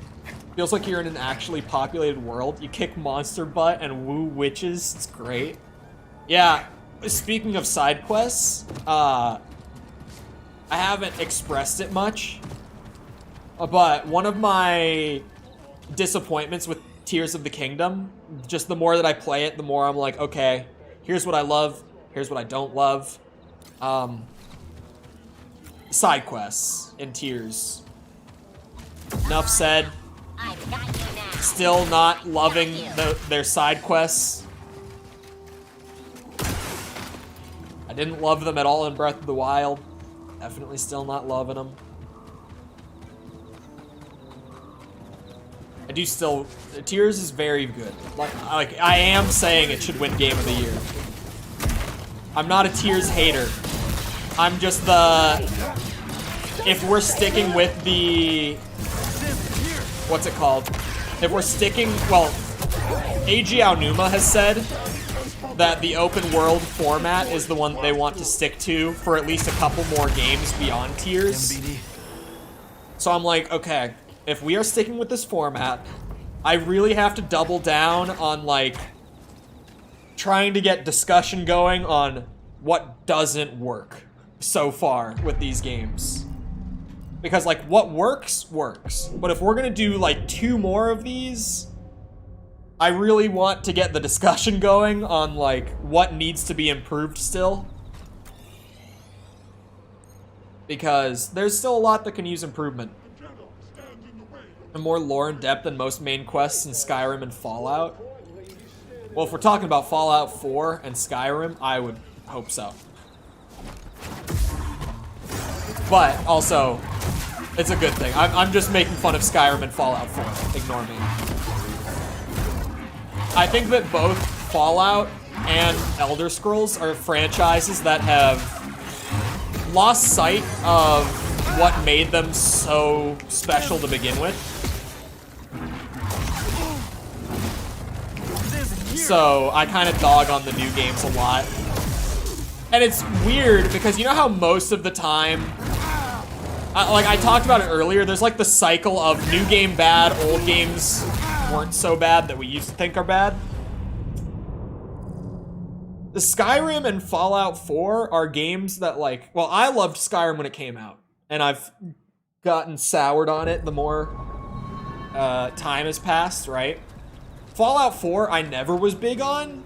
Feels like you're in an actually populated world. You kick monster butt and woo witches. It's great. Yeah, speaking of side quests, I haven't expressed it much, but one of my disappointments with Tears of the Kingdom, just the more that I play it, the more I'm like, okay, here's what I love, here's what I don't love. Side quests in Tears. Enough said. Still not loving their side quests. I didn't love them at all in Breath of the Wild. Definitely still not loving them. I do still... Tears is very good. Like I am saying it should win Game of the Year. I'm not a Tears hater. I'm just the... If we're sticking with the... What's it called? If we're sticking... Well, Eiji Aonuma has said that the open world format is the one they want to stick to for at least a couple more games beyond Tears. So I'm like, okay, if we are sticking with this format, I really have to double down on like trying to get discussion going on what doesn't work so far with these games. Because like what works, works. But if we're gonna do like 2 more of these, I really want to get the discussion going on like what needs to be improved still. Because there's still a lot that can use improvement. And more lore and depth than most main quests in Skyrim and Fallout. Well, if we're talking about Fallout 4 and Skyrim, I would hope so. But also, it's a good thing. I'm just making fun of Skyrim and Fallout 4. Ignore me. I think that both Fallout and Elder Scrolls are franchises that have lost sight of what made them so special to begin with. So I kind of dog on the new games a lot. And it's weird because you know how most of the time, like I talked about it earlier, there's like the cycle of new game bad, old games weren't so bad that we used to think are bad. The Skyrim and Fallout 4 are games that like, well, I loved Skyrim when it came out, and I've gotten soured on it the more time has passed, right? Fallout 4 I never was big on,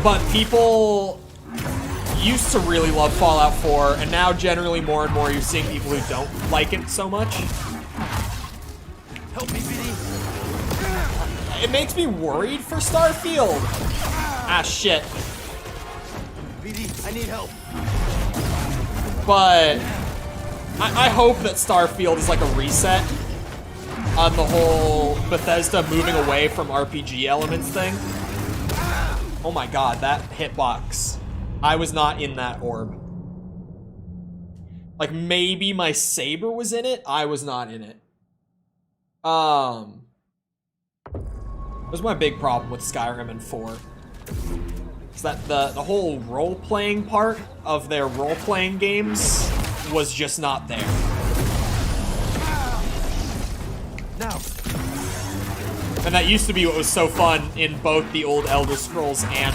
but people used to really love Fallout 4, and now generally more and more you're seeing people who don't like it so much. Help me, BD. It makes me worried for Starfield. Ah, shit. BD, I need help. But I hope that Starfield is like a reset on the whole Bethesda moving away from RPG elements thing. Oh my god, that hitbox. I was not in that orb. Like, maybe my saber was in it? I was not in it. That was my big problem with Skyrim and 4. Is that the whole role-playing part of their role-playing games was just not there. Now. And that used to be what was so fun in both the old Elder Scrolls and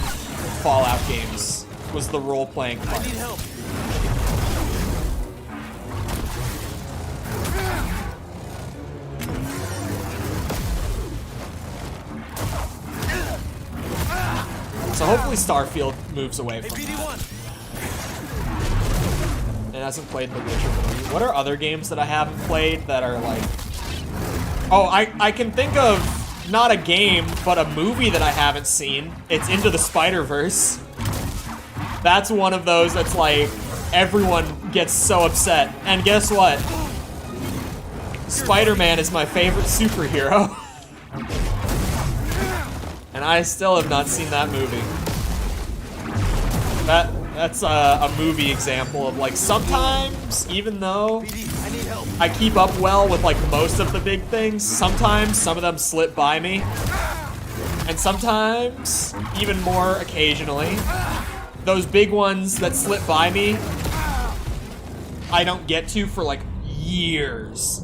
Fallout games, was the role-playing part. I need help. So hopefully Starfield moves away from that. It hasn't played The Witcher 3. What are other games that I haven't played that are like... Oh, I can think of not a game, but a movie that I haven't seen. It's Into the Spider-Verse. That's one of those that's like, everyone gets so upset. And guess what? Spider-Man is my favorite superhero. And I still have not seen that movie. That's a movie example of like, sometimes, even though I keep up well with like most of the big things, sometimes some of them slip by me. And sometimes, even more occasionally, those big ones that slip by me, I don't get to for like years.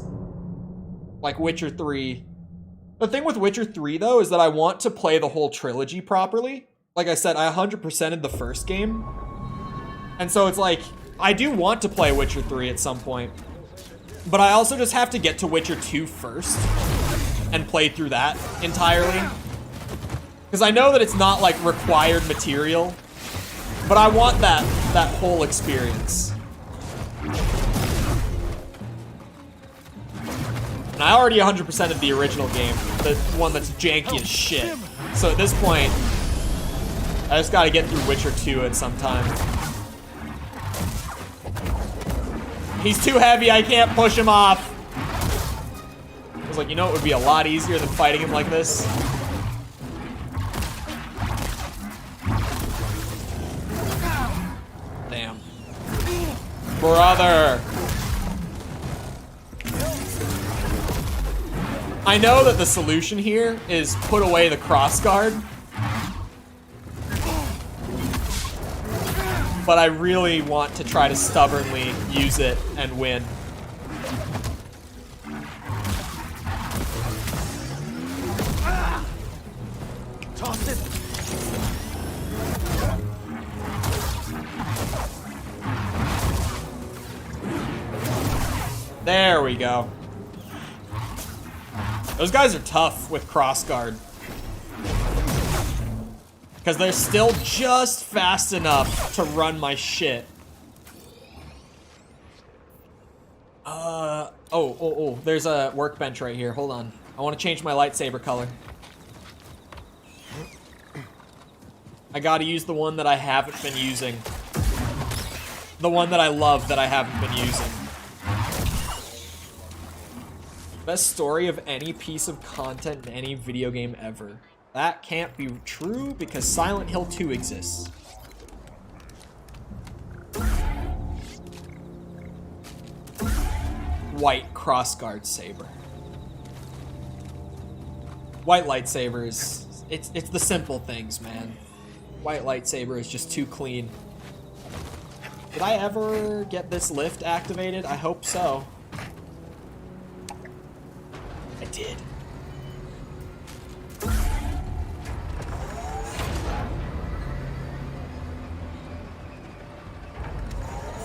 Like Witcher 3. The thing with Witcher 3, though, is that I want to play the whole trilogy properly. Like I said, I 100%ed the first game. And so it's like, I do want to play Witcher 3 at some point. But I also just have to get to Witcher 2 first and play through that entirely. Because I know that it's not, like, required material. But I want that whole experience. And I already 100%ed the original game, the one that's janky as shit. So at this point, I just gotta get through Witcher 2 at some time. He's too heavy, I can't push him off. I was like, you know it would be a lot easier than fighting him like this? Damn. Brother. I know that the solution here is put away the crossguard. But I really want to try to stubbornly use it and win. Toss it. There we go. Those guys are tough with crossguard. Because they're still just fast enough to run my shit. Oh, there's a workbench right here. Hold on. I want to change my lightsaber color. I gotta use the one that I haven't been using. The one that I love that I haven't been using. Best story of any piece of content in any video game ever. That can't be true because Silent Hill 2 exists. white crossguard saber. White lightsabers, it's the simple things, man. White lightsaber is just too clean. Did I ever get this lift activated? I hope so. I did.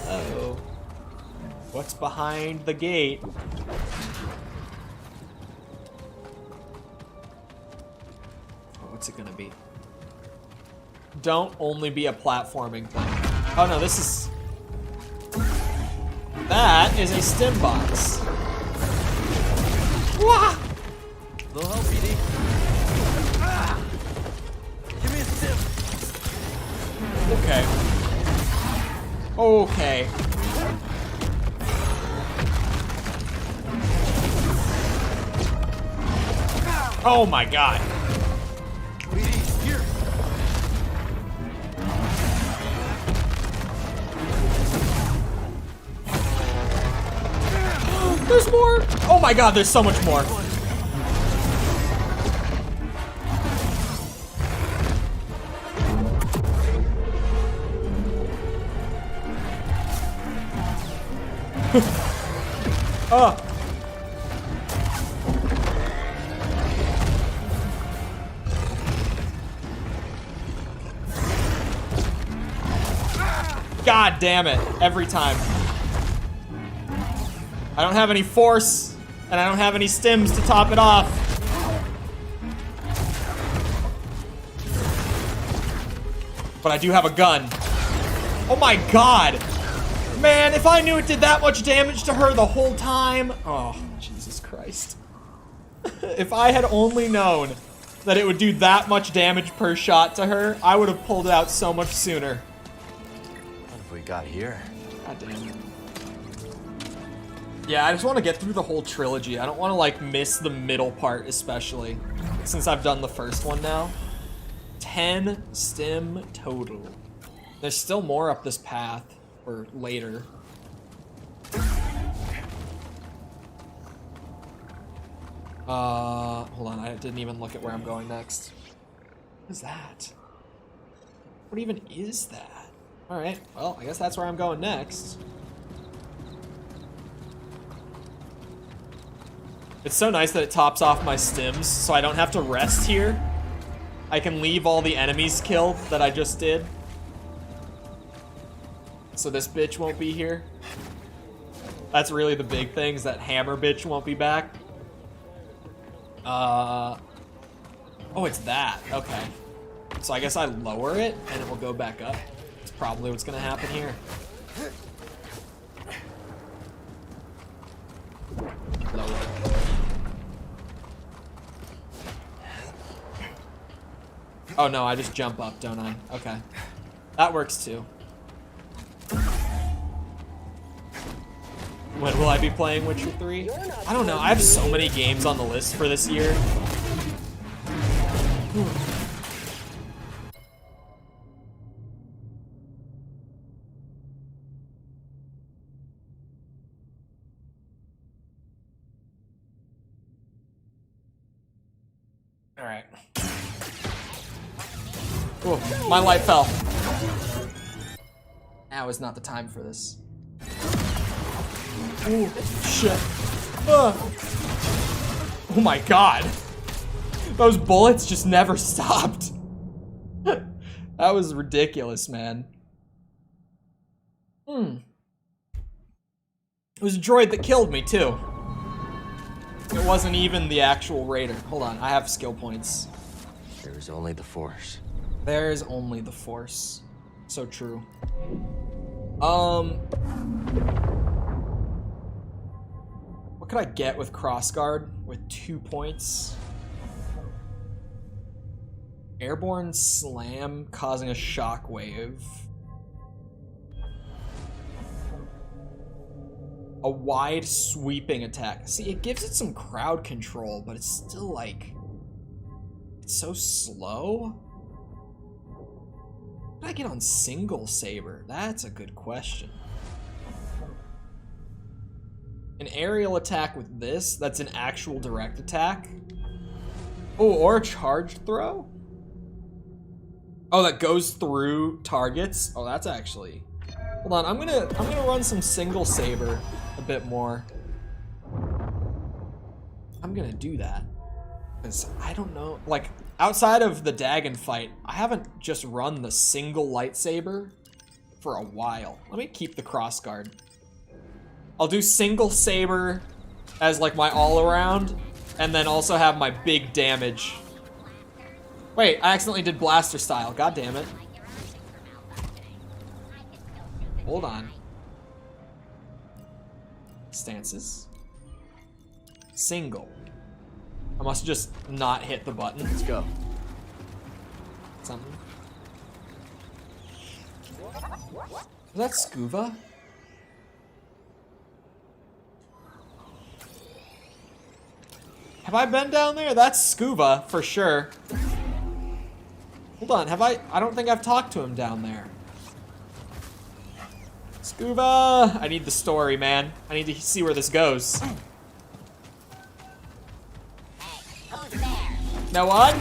Uh-oh. What's behind the gate? Oh, what's it gonna be? Don't only be a platforming thing. Oh no, this is... That is a stim box. Wah! Little help, BD. Ah! Give me a stim. Okay. Okay. Oh my god. BD, here. There's more! Oh my god, there's so much more. Oh. God damn it, every time. I don't have any force, and I don't have any stims to top it off. But I do have a gun. Oh my god! Man, if I knew it did that much damage to her the whole time. Oh, Jesus Christ. If I had only known that it would do that much damage per shot to her, I would have pulled it out so much sooner. What have we got here? God damn it. Yeah, I just want to get through the whole trilogy. I don't want to, like, miss the middle part, especially, since I've done the first one now. 10 stim total. There's still more up this path, or later. Hold on, I didn't even look at where I'm going next. What is that? What even is that? Alright, well, I guess that's where I'm going next. It's so nice that it tops off my stims, so I don't have to rest here. I can leave all the enemies killed that I just did. So this bitch won't be here. That's really the big thing, is that hammer bitch won't be back. Oh, it's that. Okay. So I guess I lower it, and it will go back up. That's probably what's gonna happen here. Lower it. Oh no, I just jump up, don't I? Okay. That works too. When will I be playing Witcher 3? I don't know, I have so many games on the list for this year. Alright. Ooh, my light fell. Now is not the time for this. Ooh, shit. Oh my god. Those bullets just never stopped. That was ridiculous, man. It was a droid that killed me, too. It wasn't even the actual raider. Hold on, I have skill points. There's only the Force. There's only the Force. So true. What could I get with crossguard with 2 points? Airborne slam causing a shockwave. A wide sweeping attack. See, it gives it some crowd control, but it's still like... It's so slow? What did I get on single saber? That's a good question. An aerial attack with this, that's an actual direct attack. Oh, or a charged throw? Oh, that goes through targets? Oh, that's actually... Hold on, I'm gonna run some single saber a bit more. I'm gonna do that. Because I don't know, like, outside of the Dagon fight, I haven't just run the single lightsaber for a while. Let me keep the crossguard. I'll do single saber as like my all-around, and then also have my big damage. Wait, I accidentally did blaster style. God damn it. Hold on. Stances. Single. I must just not hit the button. Let's go. Something. Is that scuba? Have I been down there? That's scuba for sure. Hold on, have I don't think I've talked to him down there. Scuba! I need the story, man. I need to see where this goes. No one?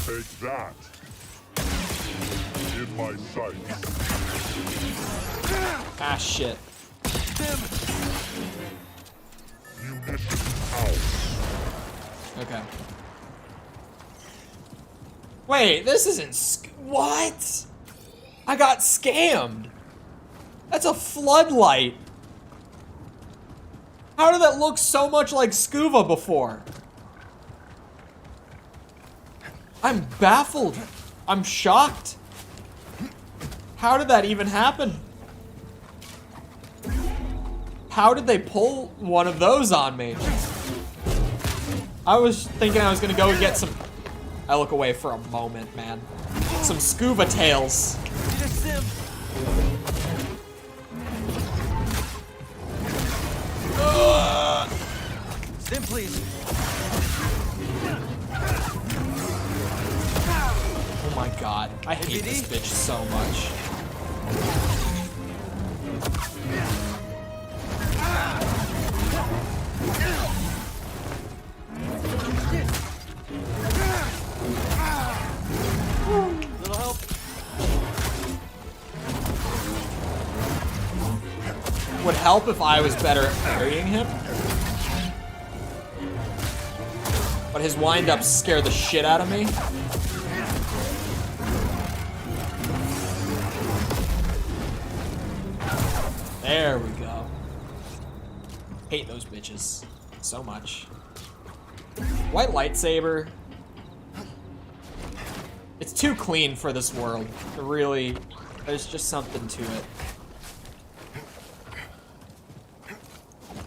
Take that. In my sight. Ah, shit. Munitions out. Okay. Wait, this isn't what? I got scammed. That's a floodlight. How did that look so much like scuba before? I'm baffled. I'm shocked. How did that even happen? How did they pull one of those on me? I was thinking I was gonna go and get some... I look away for a moment, man. Some scuba tails. Sim, please. Oh my god, I hate this bitch so much. Little help. Would help if I was better at parrying him. But his wind-ups scare the shit out of me. There we go. Hate those bitches so much. White lightsaber. It's too clean for this world. It really, there's just something to it.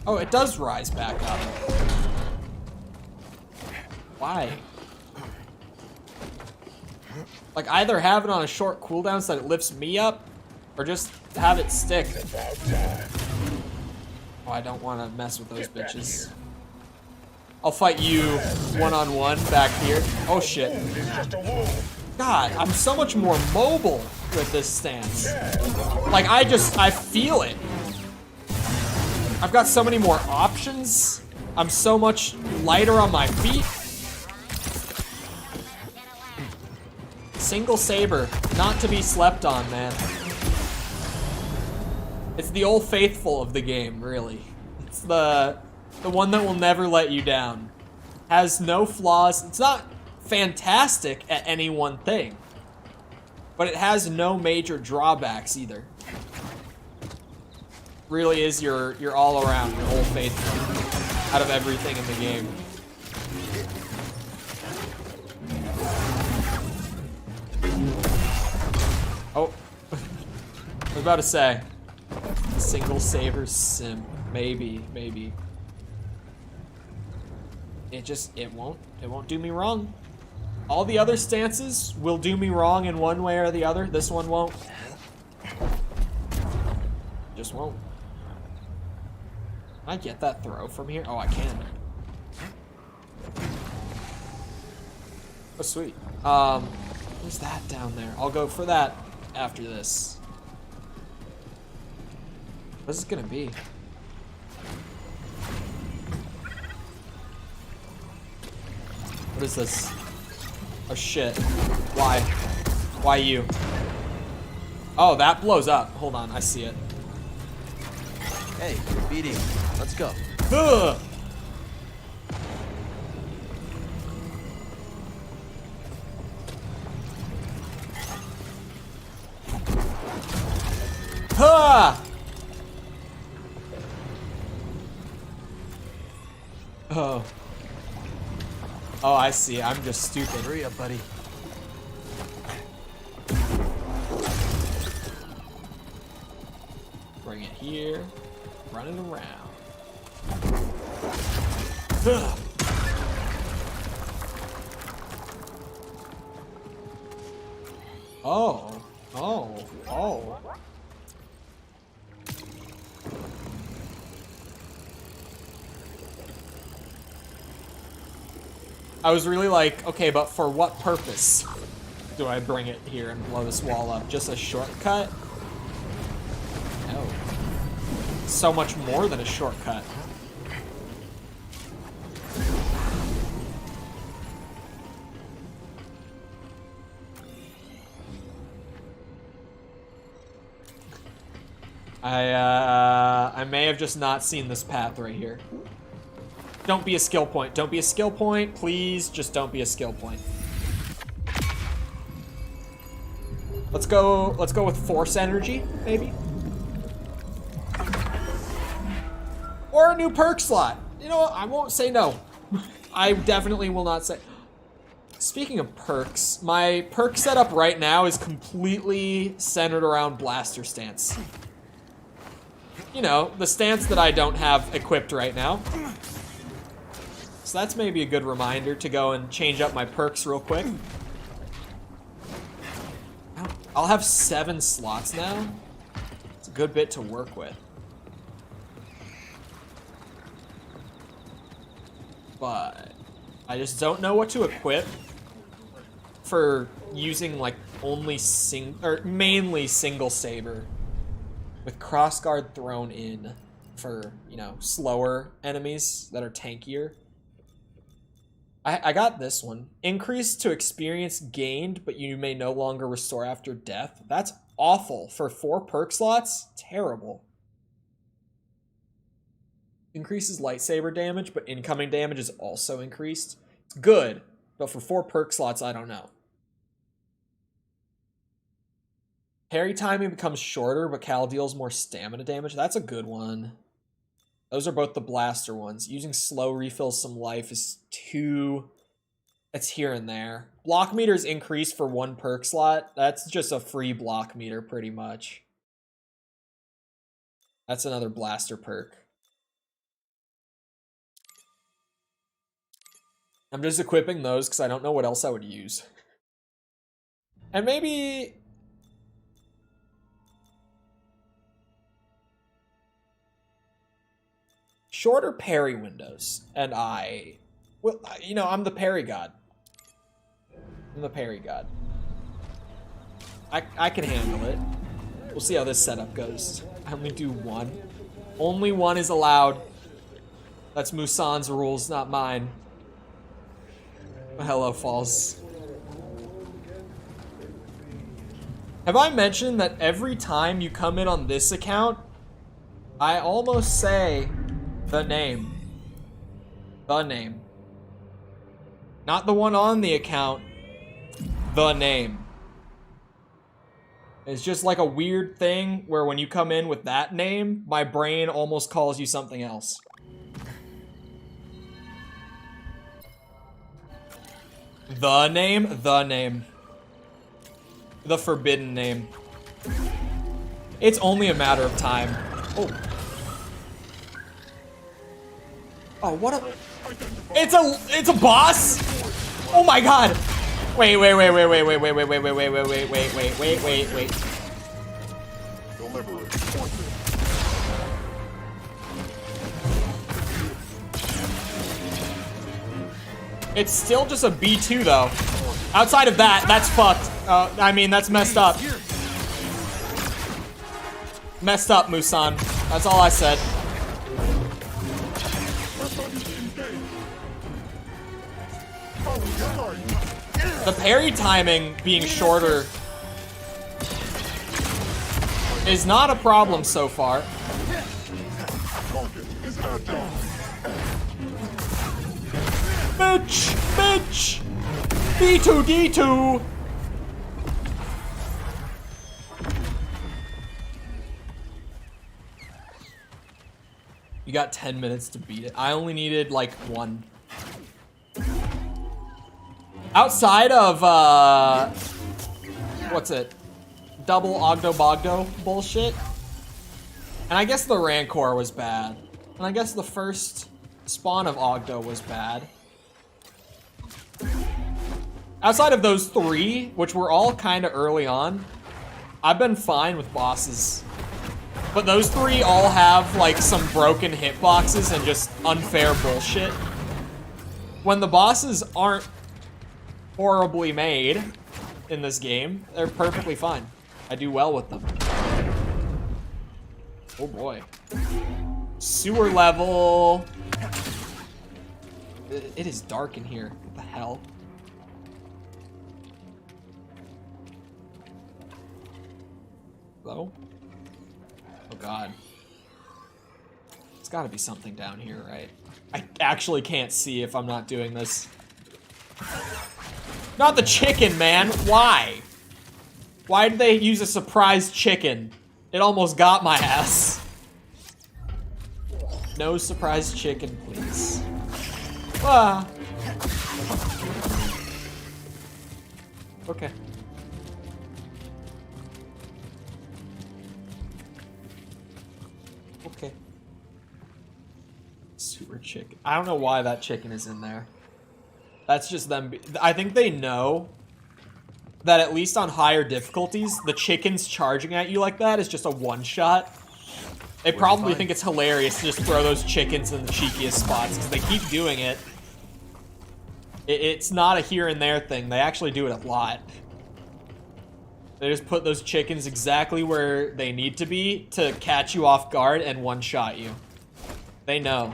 Oh, it does rise back up. Why? Like, either have it on a short cooldown so that it lifts me up, or just have it stick. Oh, I don't want to mess with those bitches. I'll fight you one-on-one back here. Oh, shit. God, I'm so much more mobile with this stance. Like, I feel it. I've got so many more options. I'm so much lighter on my feet. Single saber, not to be slept on, man. It's the old faithful of the game, really. It's the one that will never let you down. Has no flaws. It's not fantastic at any one thing, but it has no major drawbacks either. Really is your all around, your old faithful out of everything in the game. Oh, I was about to say, single saber sim, maybe. It won't do me wrong. All the other stances will do me wrong in one way or the other. This one won't. Just won't. Can I get that throw from here? Oh, I can. Oh, sweet. What's that down there? I'll go for that after this. What's this gonna be? What is this? Oh shit. Why? Why you? Oh, that blows up. Hold on, I see it. Hey, BD, let's go. Ugh. Ha! Oh. Oh, I see. I'm just stupid. Hurry up, buddy. Bring it here. Run it around. Ugh. Oh. Oh. Oh. I was really like, okay, but for what purpose do I bring it here and blow this wall up? Just a shortcut? No. So much more than a shortcut. I may have just not seen this path right here. Don't be a skill point. Don't be a skill point. Please, just don't be a skill point. Let's go with force energy, maybe. Or a new perk slot. You know what? I won't say no. I definitely will not say. Speaking of perks, my perk setup right now is completely centered around blaster stance. You know, the stance that I don't have equipped right now. So that's maybe a good reminder to go and change up my perks real quick. I'll have 7 slots now. It's a good bit to work with. But I just don't know what to equip for using like only mainly single saber with crossguard thrown in for, you know, slower enemies that are tankier. I got this one. Increase to experience gained, but you may no longer restore after death. That's awful. For 4 perk slots? Terrible. Increases lightsaber damage, but incoming damage is also increased. It's good, but for 4 perk slots, I don't know. Parry timing becomes shorter, but Cal deals more stamina damage. That's a good one. Those are both the blaster ones. Using slow refills some life is too... It's here and there. Block meters increase for 1 perk slot. That's just a free block meter, pretty much. That's another blaster perk. I'm just equipping those because I don't know what else I would use. And maybe... shorter parry windows, and well, you know, I'm the parry god. I'm the parry god. I can handle it. We'll see how this setup goes. I only do 1. Only 1 is allowed. That's Musan's rules, not mine. Hello, Falls. Have I mentioned that every time you come in on this account, I almost say the name. The name. Not the one on the account. The name. It's just like a weird thing where when you come in with that name, my brain almost calls you something else. The name? The name. The forbidden name. It's only a matter of time. Oh. Oh, what a... It's a boss? Oh my god! Wait. It's still just a B2 though. Outside of that, that's fucked. I mean, that's messed up. Messed up, Musan. That's all I said. The parry timing being shorter is not a problem so far. Bitch! Bitch! B2D2! You got 10 minutes to beat it. I only needed like 1. Outside of, what's it? Double Ogdo Bogdo bullshit. And I guess the Rancor was bad. And I guess the first spawn of Ogdo was bad. Outside of those 3, which were all kind of early on, I've been fine with bosses. But those 3 all have like some broken hitboxes and just unfair bullshit. When the bosses aren't horribly made in this game, they're perfectly fine. I do well with them. Oh boy. Sewer level. It is dark in here. What the hell? Hello? Oh god. There's gotta be something down here, right? I actually can't see if I'm not doing this. Not the chicken, man. Why? Why did they use a surprise chicken? It almost got my ass. No surprise chicken, please. Ah. Okay. Okay. Sewer chicken. I don't know why that chicken is in there. That's just them. I think they know that at least on higher difficulties, the chickens charging at you like that is just a one-shot. They probably think it's hilarious to just throw those chickens in the cheekiest spots because they keep doing it. It's not a here and there thing. They actually do it a lot. They just put those chickens exactly where they need to be to catch you off guard and one-shot you. They know.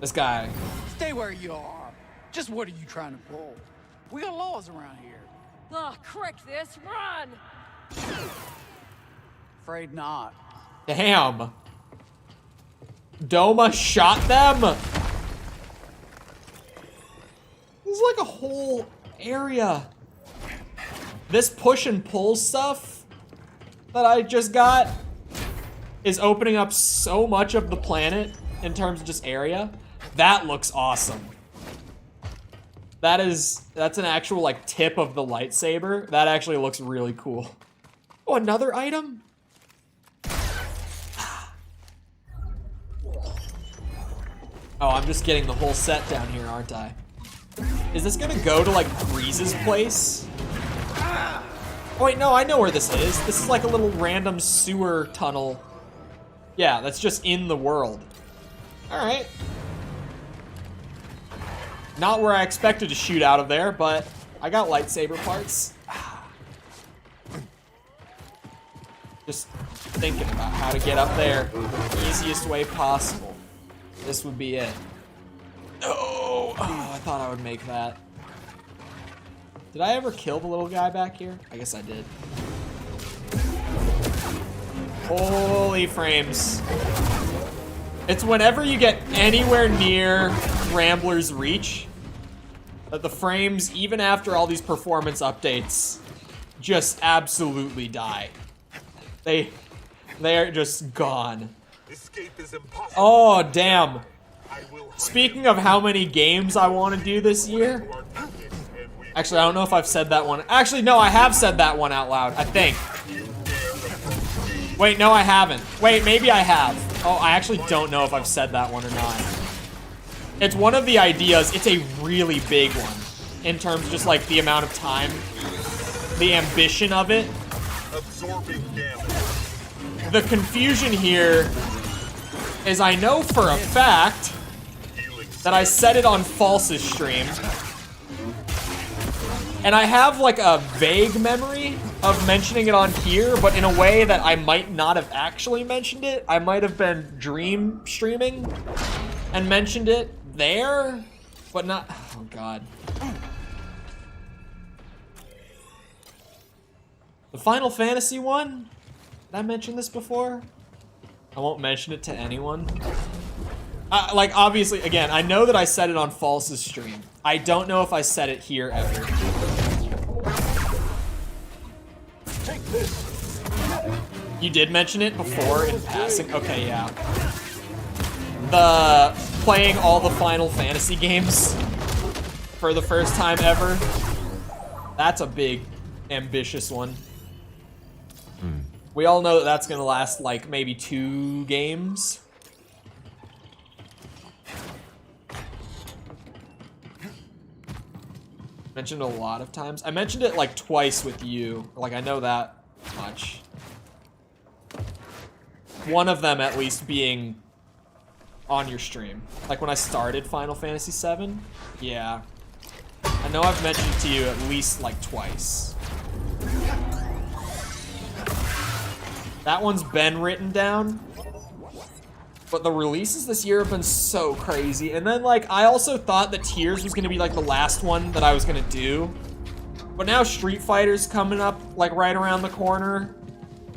This guy. Stay where you are. Just what are you trying to pull? We got laws around here. Ugh, crick this, run! Afraid not. Damn. Doma shot them? This is like a whole area. This push and pull stuff that I just got is opening up so much of the planet in terms of just area. That looks awesome. That's an actual like tip of the lightsaber. That actually looks really cool. Oh, another item? Oh, I'm just getting the whole set down here, aren't I? Is this gonna go to like Breeze's place? Oh wait, no, I know where this is. This is like a little random sewer tunnel. Yeah, that's just in the world. All right. Not where I expected to shoot out of there, but I got lightsaber parts. Just thinking about how to get up there the easiest way possible. This would be it. Oh, I thought I would make that. Did I ever kill the little guy back here? I guess I did. Holy frames. It's whenever you get anywhere near Rambler's reach that the frames, even after all these performance updates, just absolutely die. They are just gone. Escape is impossible. Oh, damn. Speaking of how many games I want to do this year. Actually, I don't know if I've said that one. Actually, no, I have said that one out loud, I think. Wait, no, I haven't. Wait, maybe I have. Oh, I actually don't know if I've said that one or not. It's one of the ideas. It's a really big one in terms of just like the amount of time, the ambition of it. The confusion here is I know for a fact that I said it on False's stream. And I have like a vague memory of mentioning it on here, but in a way that I might not have actually mentioned it. I might have been dream streaming and mentioned it there. But not, oh god. The Final Fantasy one? Did I mention this before? I won't mention it to anyone. Like, obviously, again, I know that I said it on False's stream. I don't know if I said it here ever. Take this. You did mention it before in passing? Okay, yeah. The playing all the Final Fantasy games for the first time ever. That's a big, ambitious one. We all know that that's gonna last like maybe 2 games. Mentioned it a lot of times. I mentioned it like twice with you. Like, I know that much. One of them at least being on your stream. Like when I started Final Fantasy VII. Yeah. I know I've mentioned it to you at least like twice. That one's been written down. But the releases this year have been so crazy. And then, like, I also thought that Tears was gonna be, like, the last one that I was gonna do. But now Street Fighter's coming up, like, right around the corner.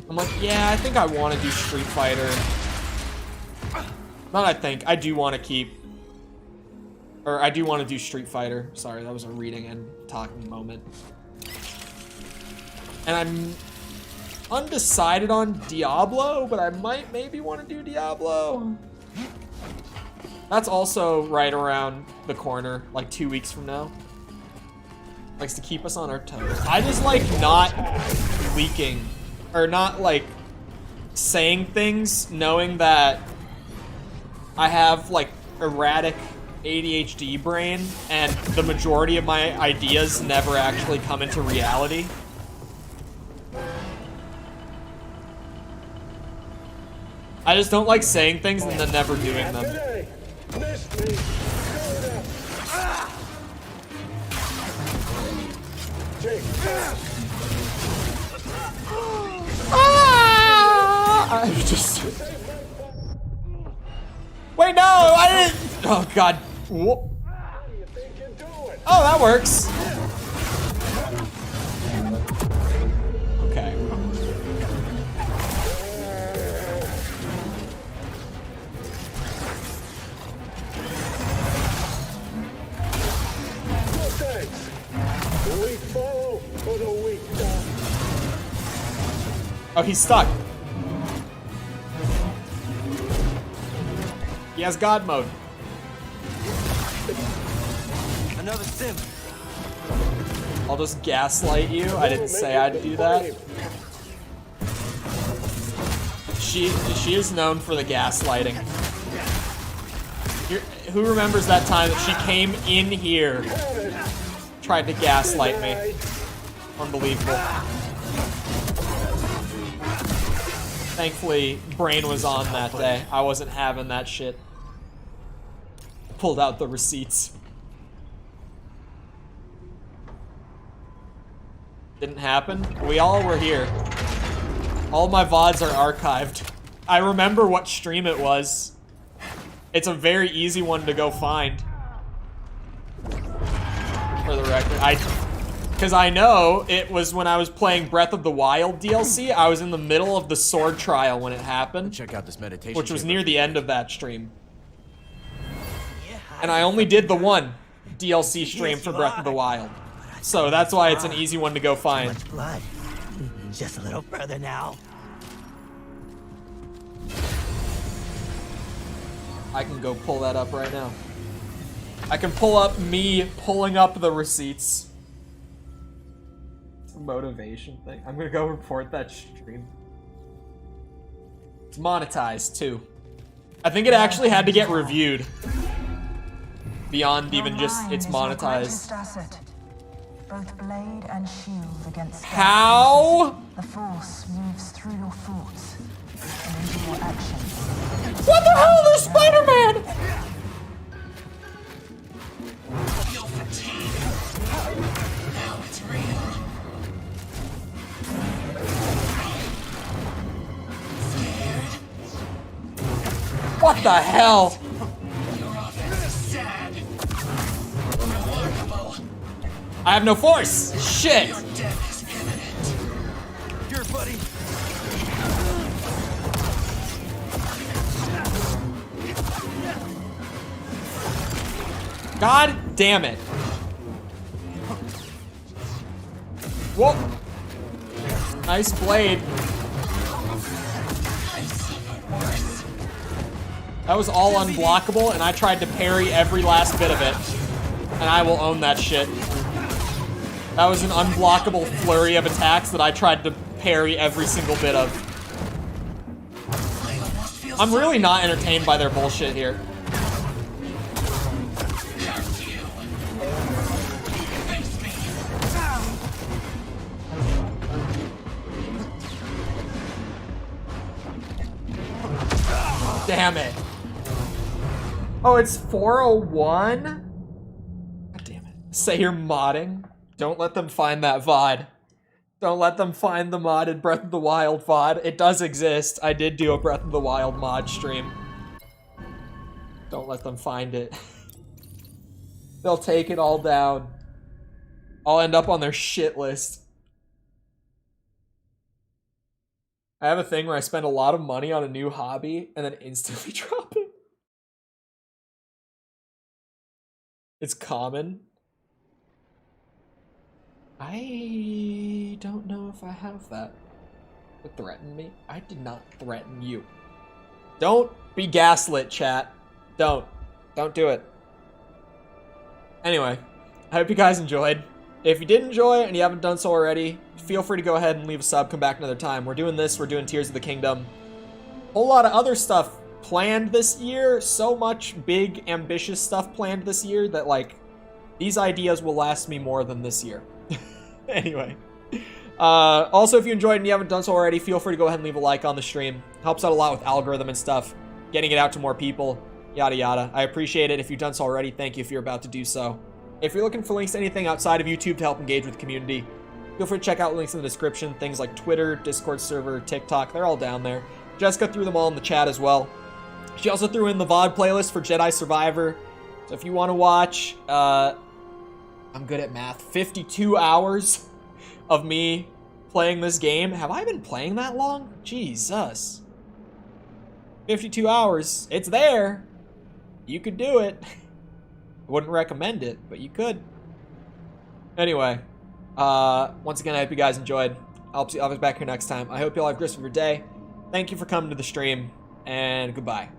I'm like, yeah, I think I want to do Street Fighter. Not I think, I do want to keep... Or, I do want to do Street Fighter. Sorry, that was a reading and talking moment. And I'm undecided on Diablo, but I might maybe want to do Diablo. That's also right around the corner, like 2 weeks from now. Likes to keep us on our toes. I just like not leaking, or not like saying things knowing that I have like erratic ADHD brain and the majority of my ideas never actually come into reality. I just don't like saying things and then never doing them. I just... Wait, no, I didn't... Oh, God. Whoa. Oh, that works. Okay. Oh, he's stuck. He has God mode. Another sim. I'll just gaslight you. I didn't say I'd do that. She is known for the gaslighting. Who remembers that time that she came in here, tried to gaslight me? Unbelievable. Thankfully, brain was on that day. I wasn't having that shit. Pulled out the receipts. Didn't happen. We all were here. All my VODs are archived. I remember what stream it was. It's a very easy one to go find. For the record. Because I know it was when I was playing Breath of the Wild DLC. I was in the middle of the sword trial when it happened. Check out this meditation. Which was near the end of that stream. And I only did the one DLC stream for Breath of the Wild. So that's why it's an easy one to go find. Blood. Just a little further now. I can go pull that up right now. I can pull up me pulling up the receipts. It's a motivation thing. I'm gonna go report that stream. It's monetized too. I think it actually had to get reviewed. Beyond even just it's monetized. Both blade and shield against how? The force moves through your thoughts and into your actions. What the hell? There's Spider-Man! Feel fatigue. Now it's real. Scared. What the hell? Your offense is sad. I have no force. Shit. Your death is imminent. Here, buddy. God damn it. Whoa. Nice blade. That was all unblockable, and I tried to parry every last bit of it. And I will own that shit. That was an unblockable flurry of attacks that I tried to parry every single bit of. I'm really not entertained by their bullshit here. Damn it. Oh, it's 401? God damn it. Say you're modding. Don't let them find that VOD. Don't let them find the modded Breath of the Wild VOD. It does exist. I did do a Breath of the Wild mod stream. Don't let them find it. They'll take it all down. I'll end up on their shit list. I have a thing where I spend a lot of money on a new hobby and then instantly drop it. It's common. I don't know if I have that. It threatened me? I did not threaten you. Don't be gaslit, chat. Don't do it. Anyway, I hope you guys enjoyed. If you did enjoy and you haven't done so already, feel free to go ahead and leave a sub, come back another time. We're doing this, we're doing Tears of the Kingdom. A whole lot of other stuff planned this year. So much big, ambitious stuff planned this year that, like, these ideas will last me more than this year. Anyway. Also, if you enjoyed and you haven't done so already, feel free to go ahead and leave a like on the stream. Helps out a lot with algorithm and stuff. Getting it out to more people. Yada yada. I appreciate it. If you've done so already, thank you if you're about to do so. If you're looking for links to anything outside of YouTube to help engage with the community, feel free to check out links in the description. Things like Twitter, Discord server, TikTok, they're all down there. Jessica threw them all in the chat as well. She also threw in the VOD playlist for Jedi Survivor. So if you want to watch, I'm good at math, 52 hours of me playing this game. Have I been playing that long? Jesus. 52 hours. It's there. You could do it. I wouldn't recommend it, but you could. Anyway, once again, I hope you guys enjoyed. I'll be back here next time. I hope you all have a great rest of your day. Thank you for coming to the stream, and goodbye.